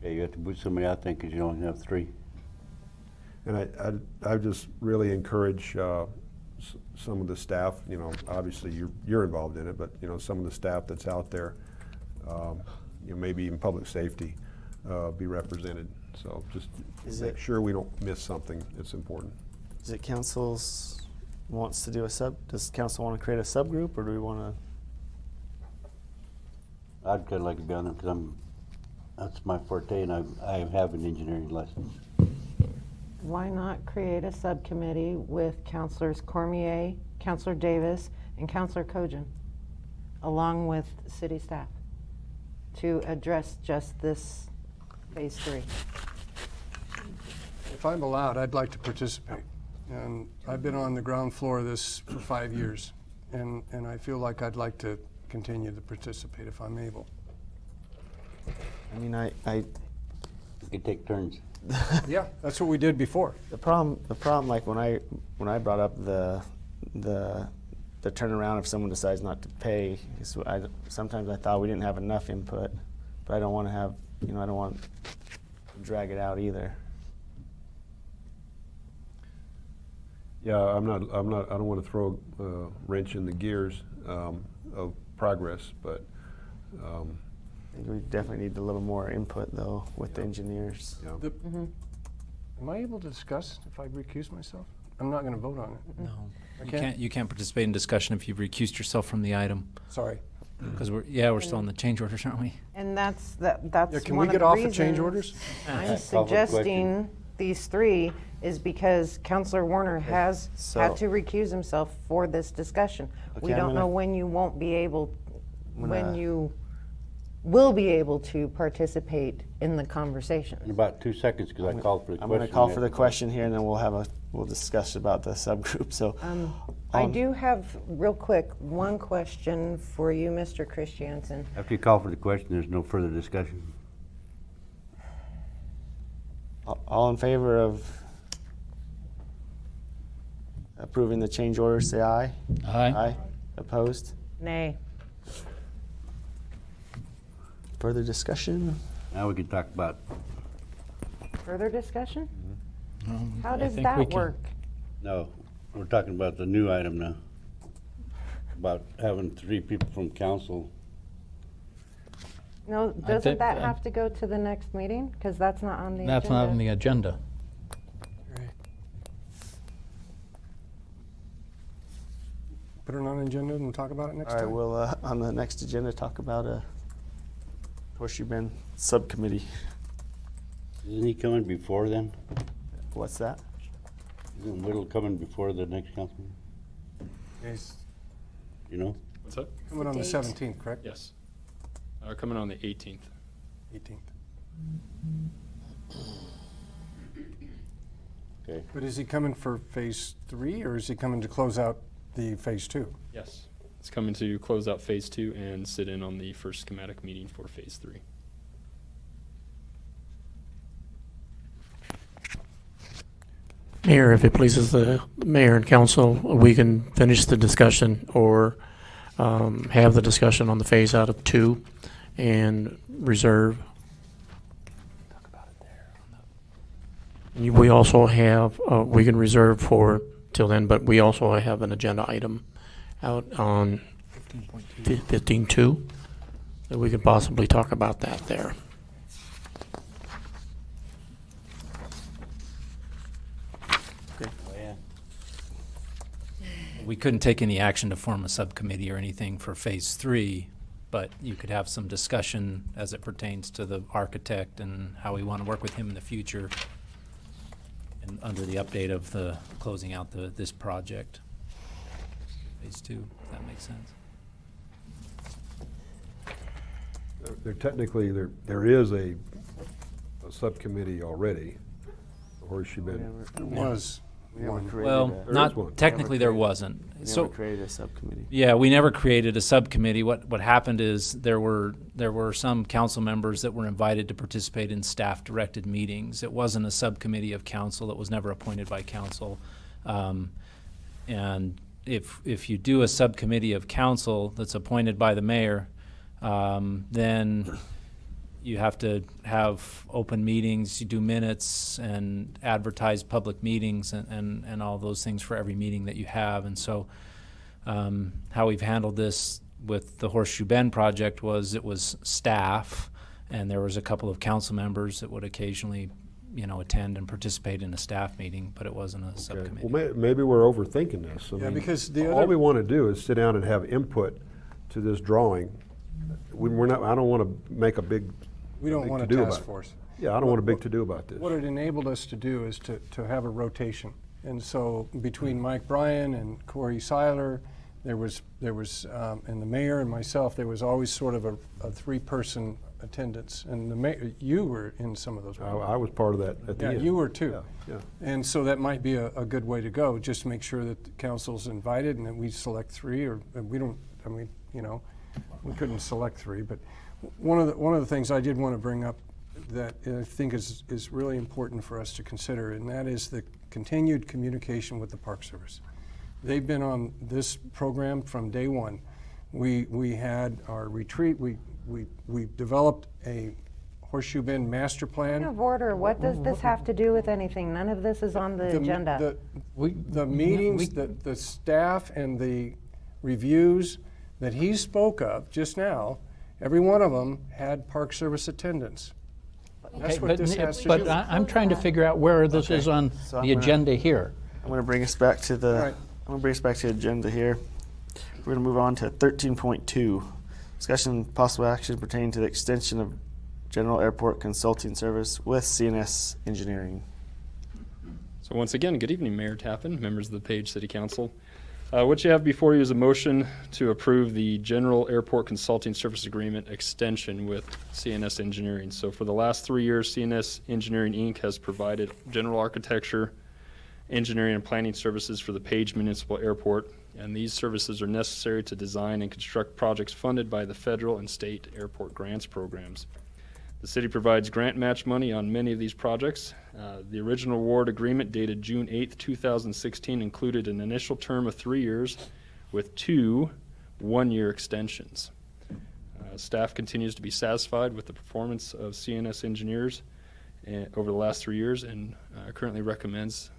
S10: Yeah, you have to put somebody out there because you only have 3.
S8: And I just really encourage some of the staff, obviously you're involved in it, but some of the staff that's out there, maybe even public safety, be represented. So just make sure we don't miss something that's important.
S9: Is it council's wants to do does council want to create a subgroup, or do we want
S10: I'd kind of like to be on there because that's my forte, and I have an engineering license.
S5: Why not create a subcommittee with Councilors Cormier, Councilor Davis, and Councilor Kojin, along with city staff, to address just this phase 3?
S1: If I'm allowed, I'd like to participate. And I've been on the ground floor of this for 5 years, and I feel like I'd like to continue to participate if I'm able.
S9: I mean,
S10: We could take turns.
S1: Yeah, that's what we did before.
S9: the problem, like when I brought up the turnaround if someone decides not to pay, is sometimes I thought we didn't have enough input, but I don't want to have, I don't want to drag it out either.
S8: Yeah, I don't want to throw a wrench in the gears of progress, but
S9: I think we definitely need a little more input though with the engineers.
S8: yeah.
S1: Am I able to discuss if I recuse myself? I'm not going to vote on it.
S14: No,
S1: I
S14: you
S1: can't?
S14: can't. You can't participate in discussion if you've recused yourself from the item.
S1: Sorry.
S14: Because we're still on the change orders, aren't we?
S5: And that's
S1: Yeah, can we
S5: one of
S1: get
S5: the
S1: off the change
S5: reasons
S1: orders?
S5: I'm
S10: Call for the
S5: suggesting these 3 is because Councilor Warner has
S9: So-
S5: had to recuse himself for this discussion. We
S9: Okay, I'm
S5: don't know
S9: gonna-
S5: when you won't be able,
S9: I'm
S5: when
S9: gonna-
S5: you will be able to participate in the
S10: In
S5: conversation.
S10: about 2 seconds, because I called for the
S9: I'm
S10: question.
S9: going to call for the question here, and then we'll discuss about the subgroup. So,
S5: I do have, real quick, one question for you, Mr. Christiansen.
S10: After you call for the question, there's no further discussion.
S9: all in favor of approving the change order, say aye.
S4: Aye.
S9: Opposed?
S5: Nay.
S9: Further discussion?
S10: Now we can talk about,
S5: Further discussion? How
S4: I
S5: does
S4: think we
S5: that
S4: can-
S5: work?
S10: no, we're talking about the new item now. About having 3 people from council.
S5: No,
S4: think
S5: doesn't that
S4: that-
S5: have to go to the next meeting? Because that's not on the agenda.
S4: That's not on the agenda.
S1: Put it on the agenda and we'll talk about it next
S9: All right,
S1: time.
S9: we'll, on the next agenda, talk about a Horseshoe Bend subcommittee.
S10: Isn't he coming before then?
S9: What's that?
S10: Isn't Whittle coming before the next council meeting?
S1: He's
S10: You know?
S13: What's that?
S1: coming on the
S11: date?
S1: 17th, correct?
S13: Yes. Coming on the 18th.
S1: 18th.
S10: Okay.
S1: But is he coming for phase 3 or is he coming to close out the phase 2?
S13: Yes. It's coming to close out phase 2 and sit in on the first schematic meeting for phase 3.
S2: Mayor, if it pleases the mayor and council, we can finish the discussion or have the discussion on the phase out of 2 and reserve. We also have, we can reserve for till then, but we also have an agenda item out on 15.2 that we could possibly talk about that there.
S10: Oh, yeah.
S14: We couldn't take any action to form a subcommittee or anything for phase 3 but you could have some discussion as it pertains to the architect and how we want to work with him in the future and under the update of the closing out this project. Phase 2, if that makes sense.
S8: There is a subcommittee already, the Horseshoe Bend.
S1: It was
S9: We haven't
S1: one.
S9: created
S14: Well,
S9: a-
S8: is
S14: not
S8: one.
S14: technically there
S9: Never
S14: wasn't.
S9: we
S14: So,
S9: never created a subcommittee.
S14: yeah, we never created a subcommittee. What happened is there were some council members that were invited to participate in staff-directed meetings. It wasn't a subcommittee of council. It was never appointed by council. And if you do a subcommittee of council that's appointed by the mayor, then you have to have open meetings, you do minutes and advertise public meetings and all those things for every meeting that you have. And so how we've handled this with the Horseshoe Bend project was it was staff, and there was a couple of council members that would occasionally, attend and participate in a staff meeting, but it wasn't a
S8: Okay.
S14: subcommittee.
S8: Well, maybe we're overthinking this. I
S1: Yeah,
S8: mean,
S1: because the
S8: all
S1: other-
S8: we want to do is sit down and have input to this drawing. We're not. I don't want to make a big.
S1: We don't
S8: big
S1: want a
S8: to-do
S1: task
S8: about it.
S1: force.
S8: Yeah, I don't want a big to-do about this.
S1: What it enabled us to do is to have a rotation. And so between Mike Bryan and Corey Seiler, there was and the mayor and myself, there was always sort of a three-person attendance. And the mayor, you were in some of those.
S8: I was part of that at the
S1: Yeah,
S8: end.
S1: you were too.
S8: Yeah.
S1: And so that might be a good way to go, just make sure that the council's invited and that we select three, or we don't, we couldn't select three. But one of the things I did want to bring up that I think is really important for us to consider, and that is the continued communication with the Park Service. They've been on this program from day one. We had our retreat, we developed a Horseshoe Bend master
S5: Point
S1: plan.
S5: of order, what does this have to do with anything? None of this is on the agenda.
S1: The meetings, the staff and the reviews that he spoke of just now, every one of them had Park Service attendance. That's what this has to do.
S4: But I'm trying to figure out where this is on
S9: So I'm
S4: the
S9: gonna-
S4: agenda here.
S9: I'm going to bring us back to the.
S1: Right.
S9: I'm going to bring us back to the agenda here. We're going to move on to 13.2, discussion and possible action pertaining to the extension of General Airport Consulting Service with CNS Engineering.
S13: So once again, good evening, Mayor Tappan, members of the Page City Council. What you have before you is a motion to approve the General Airport Consulting Service Agreement extension with CNS Engineering. So for the last 3 years, CNS Engineering, Inc. has provided general architecture, engineering, and planning services for the Page Municipal Airport, and these services are necessary to design and construct projects funded by the federal and state airport grants programs. The city provides grant match money on many of these projects. The original award agreement dated June 8th, 2016 included an initial term of 3 years with 2 one-year extensions. Staff continues to be satisfied with the performance of CNS engineers over the last 3 years and currently recommends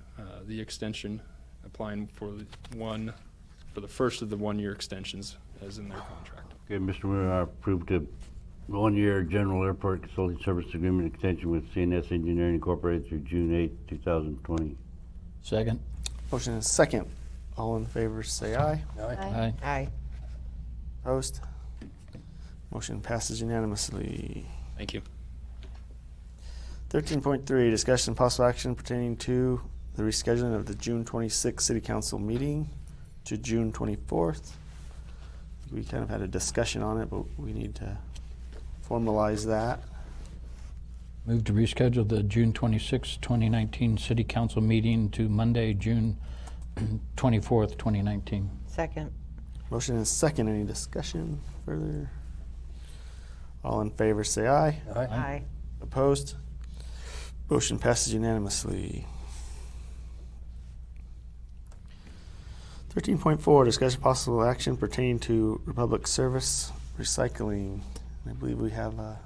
S13: the extension applying for the first of the one-year extensions as in their contract.
S10: Okay, Mr. Mayor, I approve the 1-year General Airport Consulting Service Agreement extension with CNS Engineering Incorporated through June 8, 2020.
S4: Second?
S9: Motion is second. All in favor say aye.
S4: Aye.
S5: Aye.
S9: Opposed? Motion passes unanimously.
S13: Thank you.
S9: 13.3, discussion and possible action pertaining to the rescheduling of the June 26th City Council meeting to June 24th. We kind of had a discussion on it, but we need to formalize that.
S4: Move to reschedule the June 26, 2019 City Council meeting to Monday, June 24th, 2019.
S5: Second.
S9: Motion is second. Any discussion further? All in favor say aye.
S5: Aye.
S9: Opposed? Motion passes unanimously. 13.4, discussion possible action pertaining to Republic Service Recycling. I believe we have a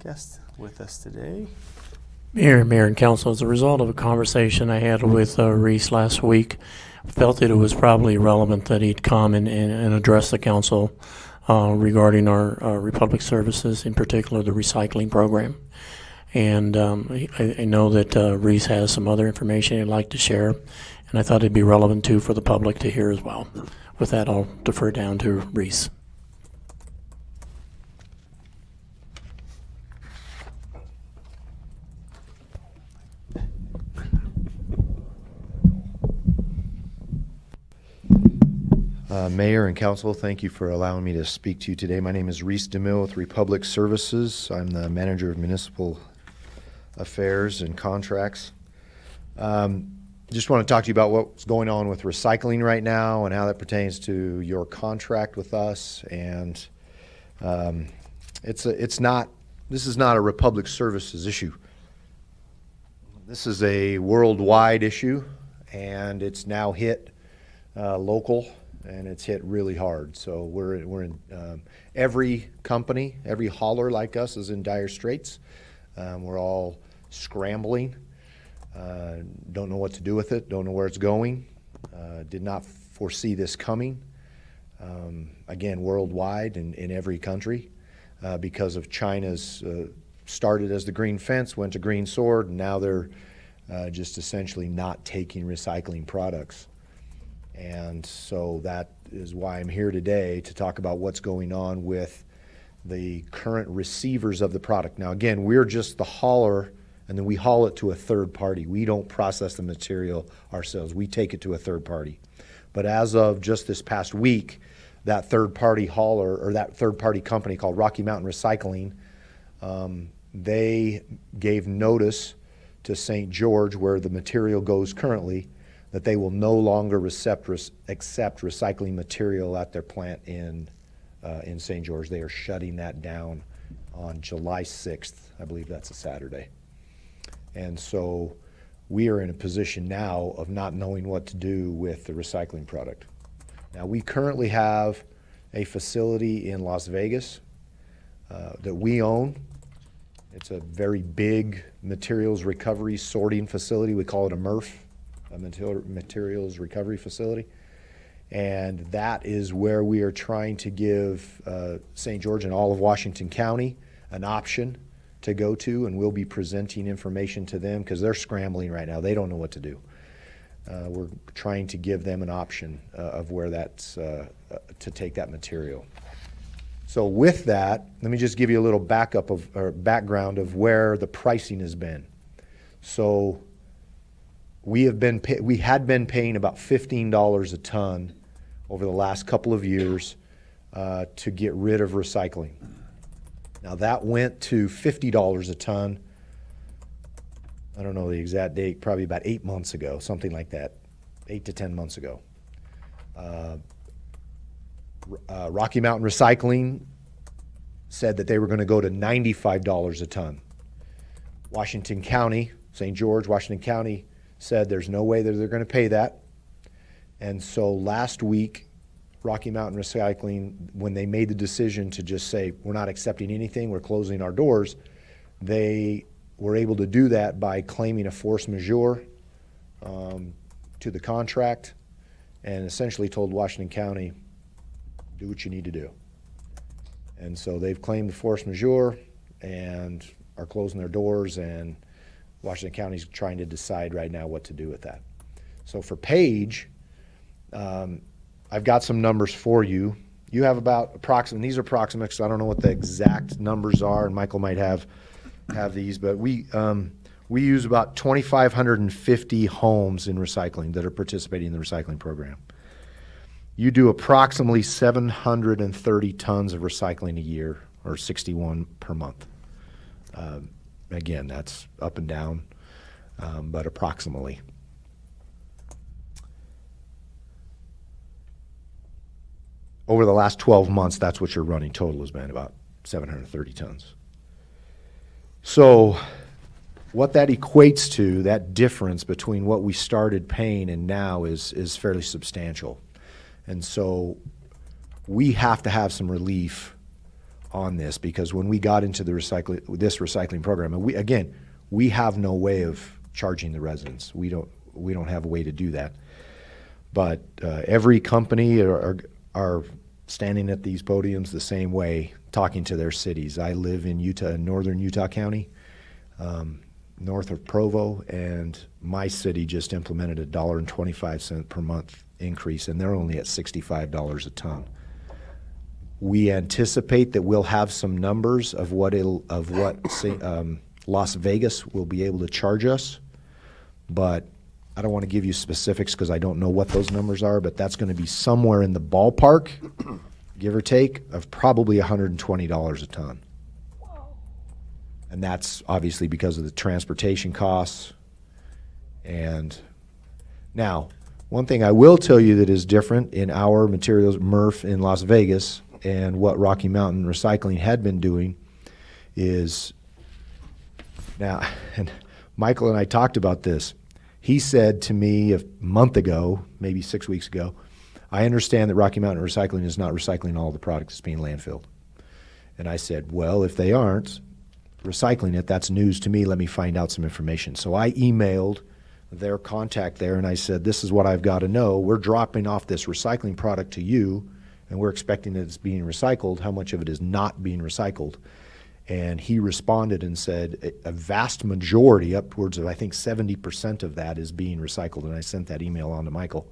S9: guest with us today.
S2: Mayor and Council, as a result of a conversation I had with Reese last week, felt that it was probably relevant that he'd come and address the council regarding our Republic Services, in particular the recycling program. And I know that Reese has some other information he'd like to share, and I thought it'd be relevant too for the public to hear as well. With that, I'll defer down to Reese.
S15: Mayor and Council, thank you for allowing me to speak to you today. My name is Reese DeMille with Republic Services. I'm the Manager of Municipal Affairs and Contracts. Just want to talk to you about what's going on with recycling right now and how that pertains to your contract with us. And this is not a Republic Services issue. This is a worldwide issue, and it's now hit local, and it's hit really hard. So we're in every company, every hauler like us is in dire straits. We're all scrambling. Don't know what to do with it, don't know where it's going. Did not foresee this coming. Again, worldwide in every country because of China's started as the green fence, went to green sword, and now they're just essentially not taking recycling products. And so that is why I'm here today to talk about what's going on with the current receivers of the product. Now, again, we're just the hauler, and then we haul it to a third party. We don't process the material ourselves. We take it to a third party. But as of just this past week, that third party hauler, or that third party company called Rocky Mountain Recycling, they gave notice to St. George, where the material goes currently, that they will no longer accept recycling material at their plant in St. George. They are shutting that down on July 6th. I believe that's a Saturday. And so we are in a position now of not knowing what to do with the recycling product. Now, we currently have a facility in Las Vegas that we own. It's a very big materials recovery sorting facility. We call it a MRF, a materials recovery facility. And that is where we are trying to give St. George and all of Washington County an option to go to, and we'll be presenting information to them because they're scrambling right now. They don't know what to do. We're trying to give them an option of where that's to take that material. So with that, let me just give you a little background of where the pricing has been. So we had been paying about $15 a ton over the last couple of years to get rid of recycling. Now that went to $50 a ton. I don't know the exact date, probably about 8 months ago, something like that, 8 to 10 months ago. Rocky Mountain Recycling said that they were going to go to $95 a ton. Washington County, St. George, Washington County said there's no way that they're going to pay that. And so last week, Rocky Mountain Recycling, when they made the decision to just say, we're not accepting anything, we're closing our doors, they were able to do that by claiming a force majeure to the contract, and essentially told Washington County, do what you need to do. And so they've claimed the force majeure and are closing their doors, and Washington County's trying to decide right now what to do with that. So for Page, I've got some numbers for you. You have about approximate, these are approximate, so I don't know what the exact numbers are, and Michael might have these, but we use about 2,550 homes in recycling that are participating in the recycling program. You do approximately 730 tons of recycling a year, or 61 per month. Again, that's up and down, but approximately. Over the last 12 months, that's what your running total has been, about 730 tons. So what that equates to, that difference between what we started paying and now is fairly substantial. And so we have to have some relief on this, because when we got into this recycling program, and we have no way of charging the residents. We don't have a way to do that. But every company are standing at these podiums the same way, talking to their cities. I live in Utah, in northern Utah County, north of Provo, and my city just implemented a $1.25 per month increase, and they're only at $65 a ton. We anticipate that we'll have some numbers of what Las Vegas will be able to charge us, but I don't want to give you specifics because I don't know what those numbers are, but that's going to be somewhere in the ballpark, give or take, of probably $120 a ton. And that's obviously because of the transportation costs. And now, one thing I will tell you that is different in our materials, MRF in Las Vegas, and what Rocky Mountain Recycling had been doing is, now, and Michael and I talked about this. He said to me a month ago, maybe 6 weeks ago, I understand that Rocky Mountain Recycling is not recycling all the product that's being landfilled. And I said, well, if they aren't recycling it, that's news to me. Let me find out some information. So I emailed their contact there and I said, this is what I've got to know. We're dropping off this recycling product to you and we're expecting that it's being recycled. How much of it is not being recycled? And he responded and said a vast majority, upwards of I think 70% of that is being recycled. And I sent that email on to Michael.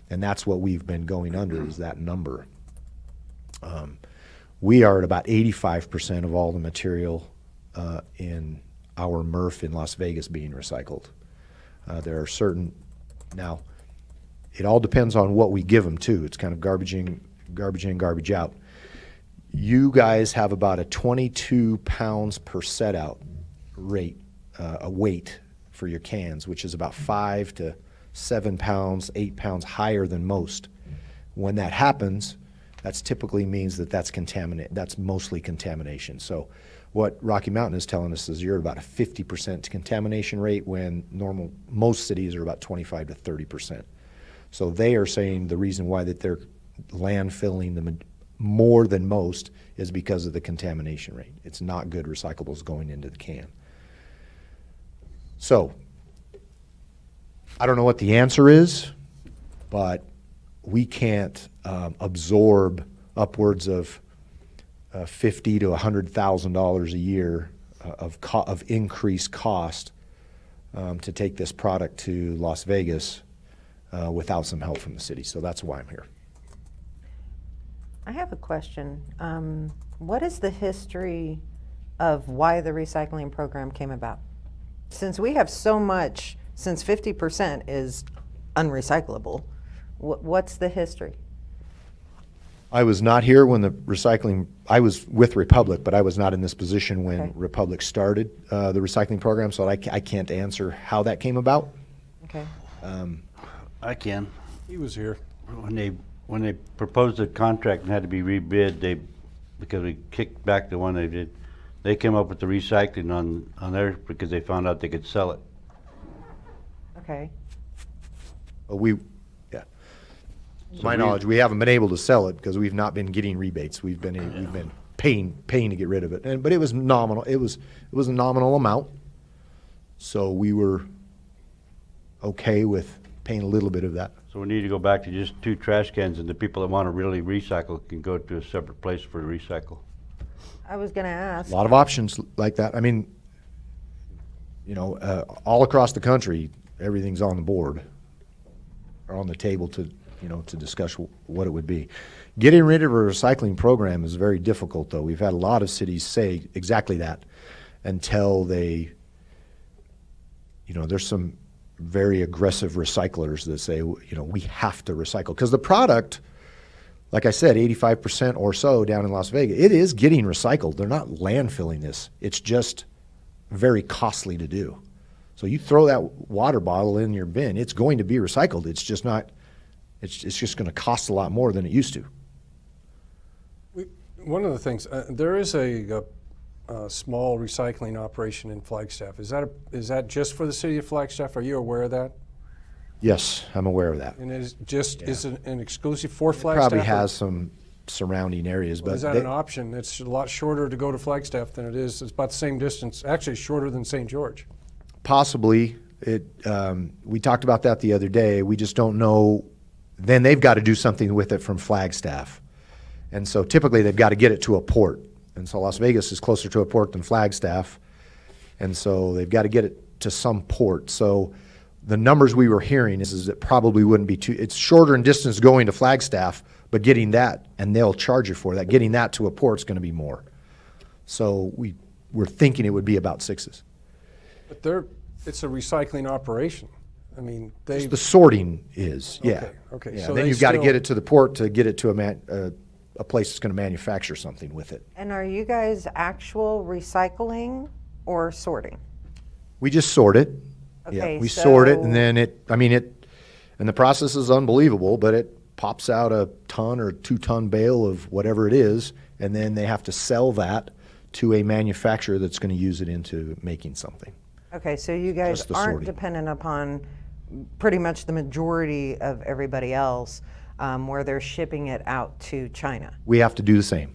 S15: And that's what we've been going under, is that number. We are at about 85% of all the material in our MRF in Las Vegas being recycled. There are certain, now, it all depends on what we give them too. It's kind of garbage in, garbage out. You guys have about a 22 pounds per set out rate, a weight for your cans, which is about 5 to 7 pounds, 8 pounds higher than most. When that happens, that typically means that that's mostly contamination. So what Rocky Mountain is telling us is you're at about a 50% contamination rate when most cities are about 25 to 30%. So they are saying the reason why that they're landfilling them more than most is because of the contamination rate. It's not good recyclables going into the can. So I don't know what the answer is, but we can't absorb upwards of $50,000 to $100,000 a year of increased cost to take this product to Las Vegas without some help from the city. So that's why I'm here.
S5: I have a question. What is the history of why the recycling program came about? Since we have so much, since 50% is unrecyclable, what's the history?
S15: I was not here when the recycling, I was with Republic, but I was not in this position when Republic started the recycling program, so I can't answer how that came about.
S5: Okay.
S10: I can.
S1: He was here.
S10: When they proposed the contract and had to be rebid, because we kicked back the one they did, they came up with the recycling on theirs because they found out they could sell it.
S5: Okay.
S15: To my knowledge, we haven't been able to sell it because we've not been getting rebates. We've been paying to get rid of it, but it was nominal. It was a nominal amount, so we were okay with paying a little bit of that.
S10: So we need to go back to just 2 trash cans, and the people that want to really recycle can go to a separate place for the recycle.
S5: I was going to ask.
S15: A lot of options like that. I mean, all across the country, everything's on the board or on the table to discuss what it would be. Getting rid of a recycling program is very difficult, though. We've had a lot of cities say exactly that until they, there's some very aggressive recyclers that say, we have to recycle. Because the product, like I said, 85% or so down in Las Vegas, it is getting recycled. They're not landfilling this. It's just very costly to do. So you throw that water bottle in your bin, it's going to be recycled. It's just not, it's just going to cost a lot more than it used to.
S1: One of the things, there is a small recycling operation in Flagstaff. Is that just for the city of Flagstaff? Are you aware of that?
S15: Yes, I'm aware of that.
S1: And is it an exclusive for Flagstaff?
S15: Probably has some surrounding areas, but
S1: is that an option? It's a lot shorter to go to Flagstaff than it is. It's about the same distance. Actually, shorter than St. George.
S15: Possibly. We talked about that the other day. We just don't know. Then they've got to do something with it from Flagstaff, and so typically they've got to get it to a port. And so Las Vegas is closer to a port than Flagstaff, and so they've got to get it to some port. So the numbers we were hearing is it probably wouldn't be too. It's shorter in distance going to Flagstaff, but getting that, and they'll charge you for that. Getting that to a port is going to be more. So we're thinking it would be about 6s.
S1: But it's a recycling operation. I mean, they.
S15: The sorting is, yeah.
S1: Okay,
S15: Yeah,
S1: so
S15: then
S1: they
S15: you've got to
S1: still-
S15: get it to the port to get it to a place that's going to manufacture something with it.
S5: And are you guys actual recycling or sorting?
S15: We just sort it.
S5: Okay,
S15: Yeah, we sort it,
S5: so-
S15: and then and the process is unbelievable, but it pops out a ton or 2-ton bale of whatever it is, and then they have to sell that to a manufacturer that's going to use it into making something.
S5: Okay, so you guys
S15: Just the
S5: aren't
S15: sorting.
S5: dependent upon pretty much the majority of everybody else, where they're shipping it out to China.
S15: We have to do the same.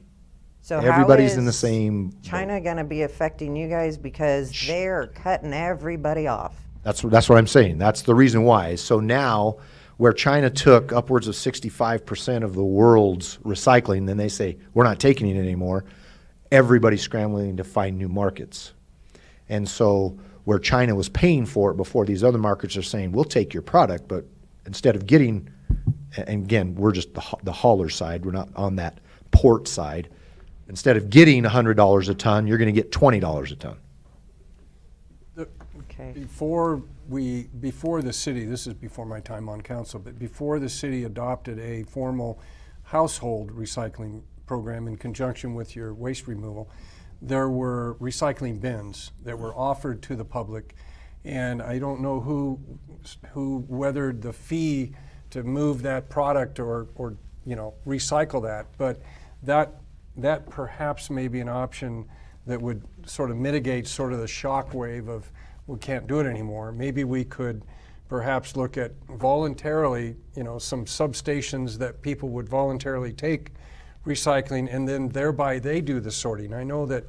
S5: So how
S15: Everybody's in the
S5: is
S15: same boat.
S5: China gonna be affecting you guys because they're cutting everybody off?
S15: That's what I'm saying. That's the reason why. So now, where China took upwards of 65% of the world's recycling, then they say, we're not taking it anymore. Everybody's scrambling to find new markets. And so where China was paying for it before, these other markets are saying, we'll take your product, but instead of getting, and again, we're just the hauler side, we're not on that port side. Instead of getting $100 a ton, you're going to get $20 a ton.
S5: Okay.
S1: Before the city, this is before my time on council, but before the city adopted a formal household recycling program in conjunction with your waste removal, there were recycling bins that were offered to the public. And I don't know who weathered the fee to move that product or recycle that, but that perhaps may be an option that would sort of mitigate sort of the shock wave of we can't do it anymore. Maybe we could perhaps look at voluntarily, some substations that people would voluntarily take recycling, and then thereby they do the sorting. I know that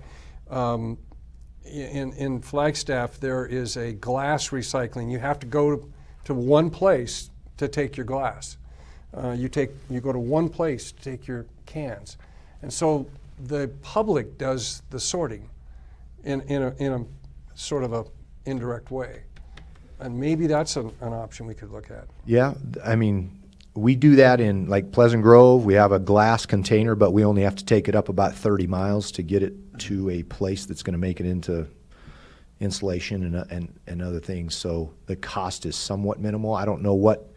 S1: in Flagstaff there is a glass recycling. You have to go to one place to take your glass. You go to one place to take your cans, and so the public does the sorting in a sort of a indirect way, and maybe that's an option we could look at.
S15: Yeah, I mean, we do that in like Pleasant Grove. We have a glass container, but we only have to take it up about 30 miles to get it to a place that's going to make it into insulation and other things. So the cost is somewhat minimal. I don't know what,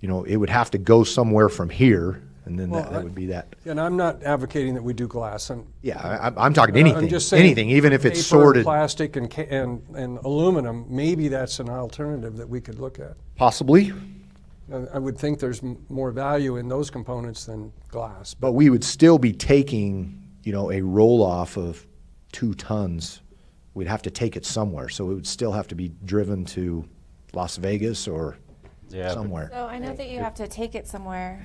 S15: it would have to go somewhere from here, and then that would be that.
S1: And I'm not advocating that we do glass.
S15: Yeah, I'm talking anything.
S1: I'm just saying,
S15: anything, even if it's
S1: paper,
S15: sorted.
S1: plastic, and aluminum. Maybe that's an alternative that we could look at.
S15: Possibly,
S1: I would think there's more value in those components than glass.
S15: but we would still be taking, a roll-off of 2 tons. We'd have to take it somewhere, so it would still have to be driven to Las Vegas or somewhere.
S6: So I know that you have to take it somewhere,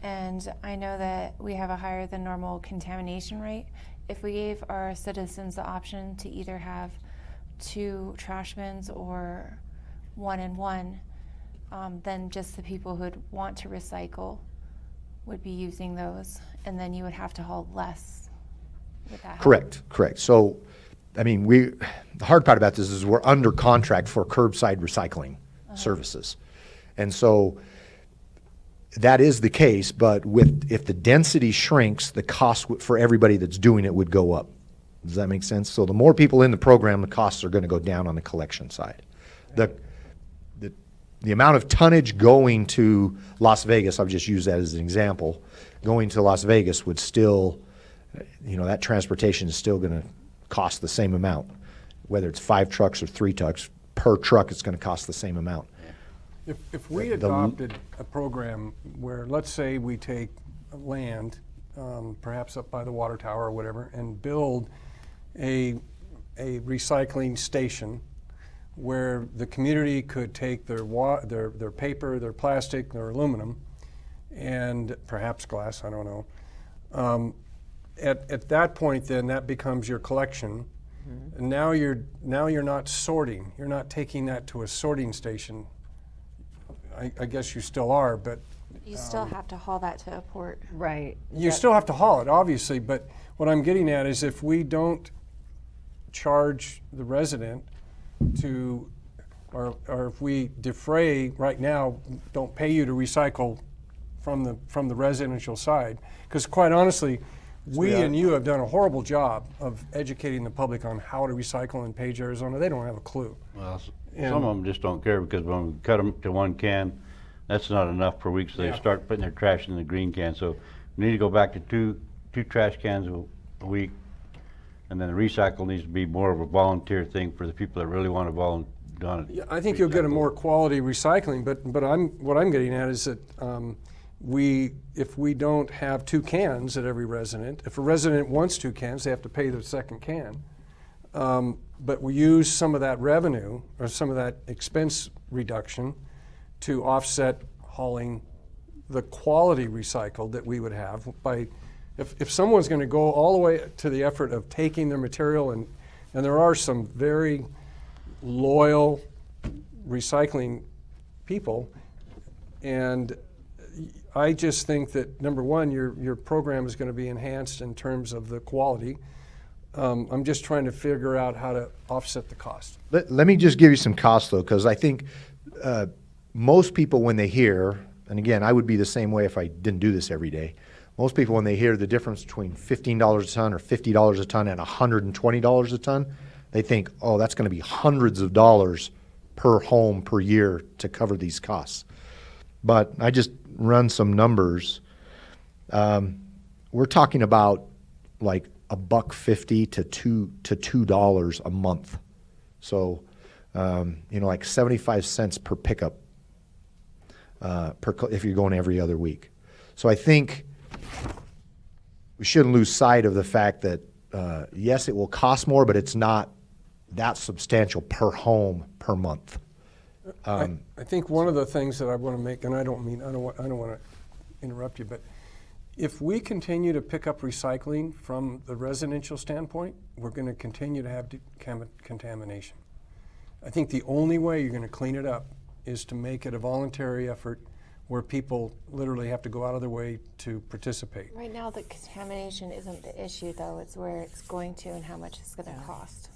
S6: and I know that we have a higher than normal contamination rate. If we gave our citizens the option to either have 2 trash bins or 1 and 1, then just the people who'd want to recycle would be using those, and then you would have to haul less. Would that help?
S15: Correct. So, I mean, the hard part about this is we're under contract for curbside recycling services. And so that is the case, but if the density shrinks, the cost for everybody that's doing it would go up. Does that make sense? So the more people in the program, the costs are going to go down on the collection side. The amount of tonnage going to Las Vegas, I'll just use that as an example, going to Las Vegas would still, that transportation is still going to cost the same amount. Whether it's 5 trucks or 3 trucks, per truck it's going to cost the same amount.
S1: If we adopted a program where, let's say, we take land, perhaps up by the water tower or whatever, and build a recycling station where the community could take their paper, their plastic, their aluminum, and perhaps glass, I don't know. At that point, then, that becomes your collection. And now you're not sorting. You're not taking that to a sorting station. I guess you still are, but
S6: You still have to haul that to a port.
S5: Right.
S1: you still have to haul it, obviously. But what I'm getting at is if we don't charge the resident to, or if we defray right now, don't pay you to recycle from the residential side, because quite honestly, we and you have done a horrible job of educating the public on how to recycle in Page, Arizona. They don't have a clue.
S10: Well,
S1: And-
S10: Some of them just don't care because when we cut them to one can, that's not enough per week, so they
S1: Yeah.
S10: start putting their trash in the green can. So we need to go back to two trash cans a week. And then the recycle needs to be more of a volunteer thing for the people that really want to volunteer on it.
S1: Yeah, I think you'll get a more quality recycling, but what I'm getting at is that if we don't have 2 cans at every resident, if a resident wants 2 cans, they have to pay the second can. But we use some of that revenue or some of that expense reduction to offset hauling the quality recycled that we would have by, if someone's going to go all the way to the effort of taking their material, and there are some very loyal recycling people, and I just think that, number one, your program is going to be enhanced in terms of the quality. I'm just trying to figure out how to offset the cost.
S15: Let me just give you some costs, though, because I think most people, when they hear, and again, I would be the same way if I didn't do this every day, most people, when they hear the difference between $15 a ton or $50 a ton and $120 a ton, they think, oh, that's going to be hundreds of dollars per home per year to cover these costs. But I just run some numbers. We're talking about like $1.50 to $2 a month. So, like 75 cents per pickup if you're going every other week. So I think we shouldn't lose sight of the fact that, yes, it will cost more, but it's not that substantial per home per month.
S1: I think one of the things that I want to make, and I don't want to interrupt you, but if we continue to pick up recycling from the residential standpoint, we're going to continue to have contamination. I think the only way you're going to clean it up is to make it a voluntary effort where people literally have to go out of their way to participate.
S6: Right now, the contamination isn't the issue, though. It's where it's going to and how much it's going to cost.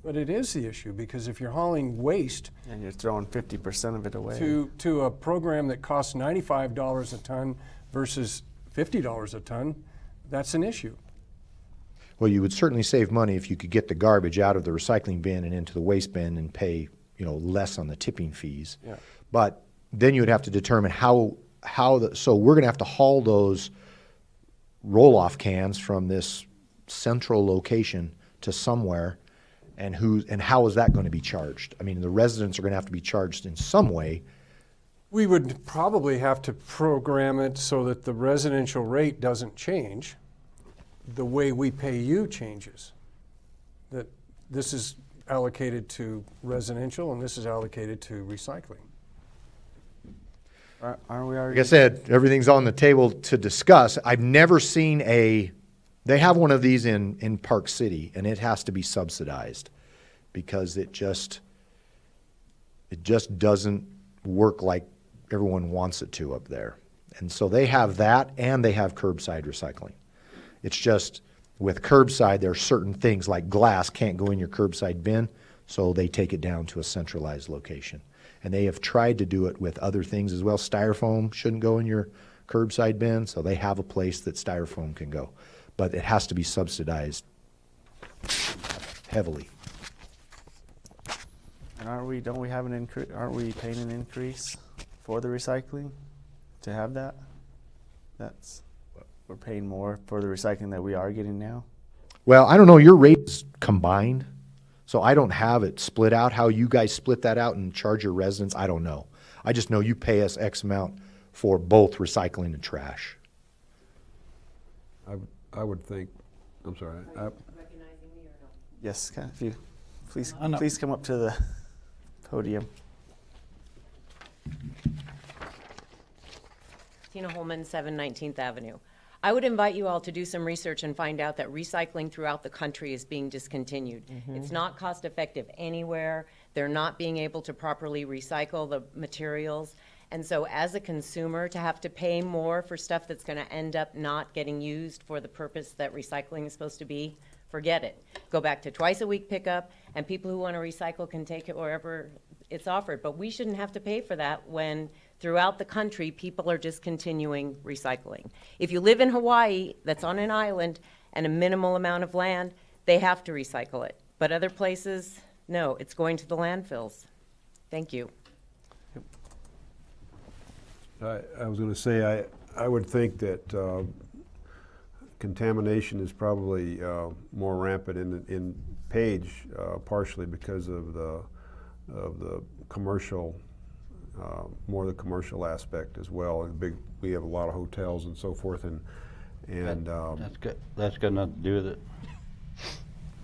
S1: But it is the issue, because if you're hauling waste
S9: And you're throwing 50% of it away.
S1: to a program that costs $95 a ton versus $50 a ton, that's an issue.
S15: Well, you would certainly save money if you could get the garbage out of the recycling bin and into the waste bin and pay, less on the tipping fees.
S1: Yeah.
S15: But then you would have to determine so we're going to have to haul those roll-off cans from this central location to somewhere, and how is that going to be charged? I mean, the residents are going to have to be charged in some way.
S1: We would probably have to program it so that the residential rate doesn't change. The way we pay you changes. That this is allocated to residential and this is allocated to recycling.
S9: Aren't we already?
S15: Like I said, everything's on the table to discuss. I've never seen they have one of these in Park City, and it has to be subsidized because it just doesn't work like everyone wants it to up there. And so they have that, and they have curbside recycling. It's just with curbside, there are certain things like glass can't go in your curbside bin, so they take it down to a centralized location. And they have tried to do it with other things as well. Styrofoam shouldn't go in your curbside bin, so they have a place that styrofoam can go. But it has to be subsidized heavily.
S9: And aren't we paying an increase for the recycling to have that? We're paying more for the recycling that we are getting now?
S15: Well, I don't know, your rate is combined, so I don't have it split out. How you guys split that out and charge your residents, I don't know. I just know you pay us X amount for both recycling and trash.
S8: I would think, I'm sorry.
S9: Yes, if you please
S4: I know.
S9: please come up to the podium.
S16: Tina Holman, 7 19th Avenue. I would invite you all to do some research and find out that recycling throughout the country is being discontinued. It's not cost effective anywhere. They're not being able to properly recycle the materials. And so as a consumer, to have to pay more for stuff that's going to end up not getting used for the purpose that recycling is supposed to be, forget it. Go back to twice a week pickup, and people who want to recycle can take it wherever it's offered. But we shouldn't have to pay for that when throughout the country, people are just continuing recycling. If you live in Hawaii, that's on an island, and a minimal amount of land, they have to recycle it. But other places, no, it's going to the landfills. Thank you.
S8: I was going to say, I would think that contamination is probably more rampant in Page, partially because of the commercial, more the commercial aspect as well. We have a lot of hotels and so forth, and
S10: That's got nothing to do with it.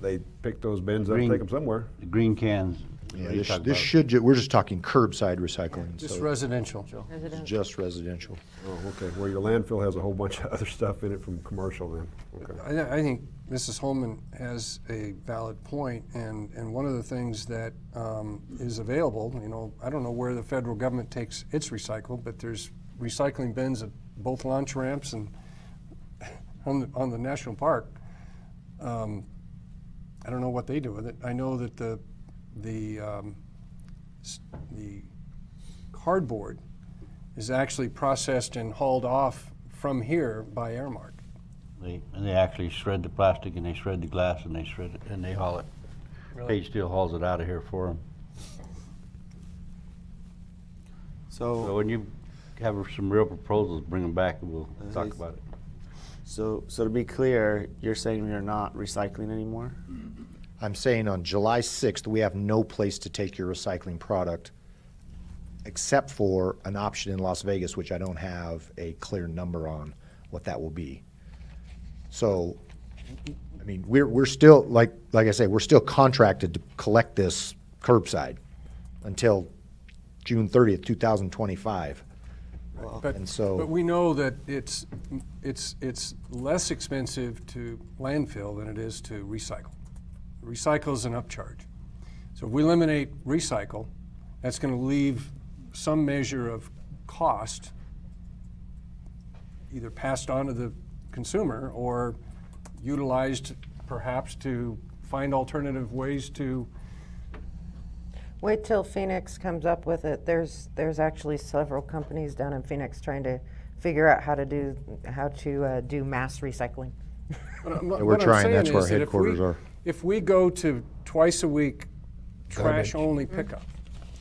S8: they pick those bins up and take them somewhere.
S10: The green cans.
S15: Yeah,
S10: what you
S15: this,
S10: talk
S15: this
S10: about.
S15: should, we're just talking curbside recycling.
S1: Just
S15: so
S1: residential.
S15: it's just residential.
S8: Oh, okay. Well, your landfill has a whole bunch of other stuff in it from commercial then. Okay.
S1: I think Mrs. Holman has a valid point, and one of the things that is available, I don't know where the federal government takes its recycle, but there's recycling bins at both launch ramps and on the national park. I don't know what they do with it. I know that the cardboard is actually processed and hauled off from here by Airmark.
S10: They actually shred the plastic and they shred the glass and they shred it and they haul it.
S1: Really?
S10: Page Steel hauls it out of here for them. So
S9: So,
S10: when you have some real proposals, bring them back and we'll talk about it.
S9: so to be clear, you're saying you're not recycling anymore?
S15: I'm saying on July 6th, we have no place to take your recycling product except for an option in Las Vegas, which I don't have a clear number on what that will be. So, I mean, we're still, like I say, we're still contracted to collect this curbside until June 30th, 2025.
S1: But,
S15: And so-
S1: but we know that it's less expensive to landfill than it is to recycle. Recycle is an upcharge. So if we eliminate recycle, that's going to leave some measure of cost either passed on to the consumer or utilized perhaps to find alternative ways to.
S5: Wait till Phoenix comes up with it. There's actually several companies down in Phoenix trying to figure out how to do mass recycling.
S15: We're trying, that's where our headquarters are.
S1: If we go to twice a week trash-only pickup,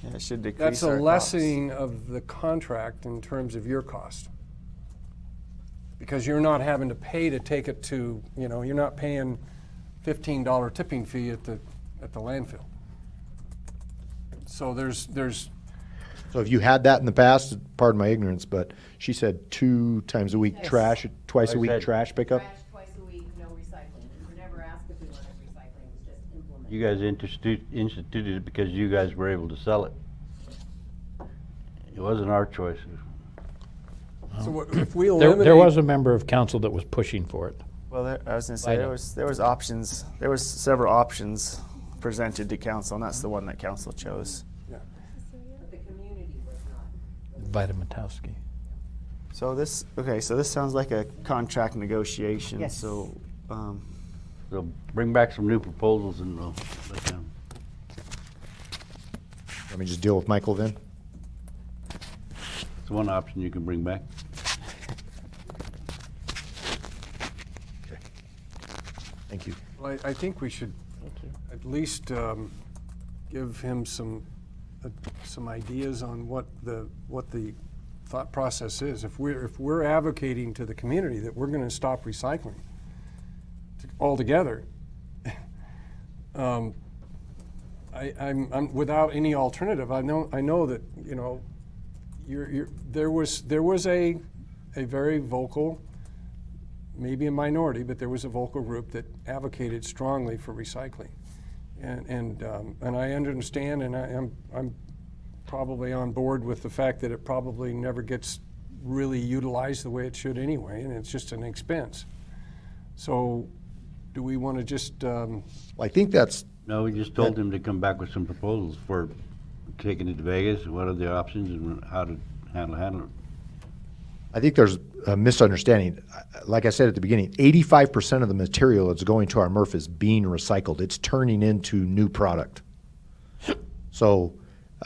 S9: Yeah, it should decrease
S1: that's a
S9: our costs.
S1: lessening of the contract in terms of your cost. Because you're not having to pay to take it to, you're not paying $15 tipping fee at the landfill. So there's
S15: So if you had that in the past, pardon my ignorance, but she said 2 times a week trash, twice a week
S10: said-
S15: trash pickup?
S16: Twice a week, no recycling. We were never asked if we wanted recycling, it was just implemented.
S10: You guys instituted it because you guys were able to sell it. It wasn't our choice.
S1: So if we
S4: There
S1: eliminate.
S4: was a member of council that was pushing for it.
S9: Well, I was gonna say,
S4: Item.
S9: there was options, there was several options presented to council, and that's the one that council chose.
S16: But the community was not.
S4: Vitamitowski.
S9: So this sounds like a contract negotiation,
S5: Yes.
S9: so,
S10: So bring back some new proposals and we'll let them.
S15: Let me just deal with Michael then.
S10: It's one option you can bring back.
S15: Thank you.
S1: Well, I think we should at least give him some ideas on what the thought process is. If we're advocating to the community that we're going to stop recycling altogether, I'm without any alternative. I know that there was a very vocal, maybe a minority, but there was a vocal group that advocated strongly for recycling, and I understand, and I'm probably on board with the fact that it probably never gets really utilized the way it should anyway, and it's just an expense. So, do we want to just?
S15: I think that's,
S10: No, we just told him to come back with some proposals for taking it to Vegas, and what are the options and how to handle it.
S15: I think there's a misunderstanding. Like I said at the beginning, 85% of the material that's going to our MRF is being recycled. It's turning into new product. So,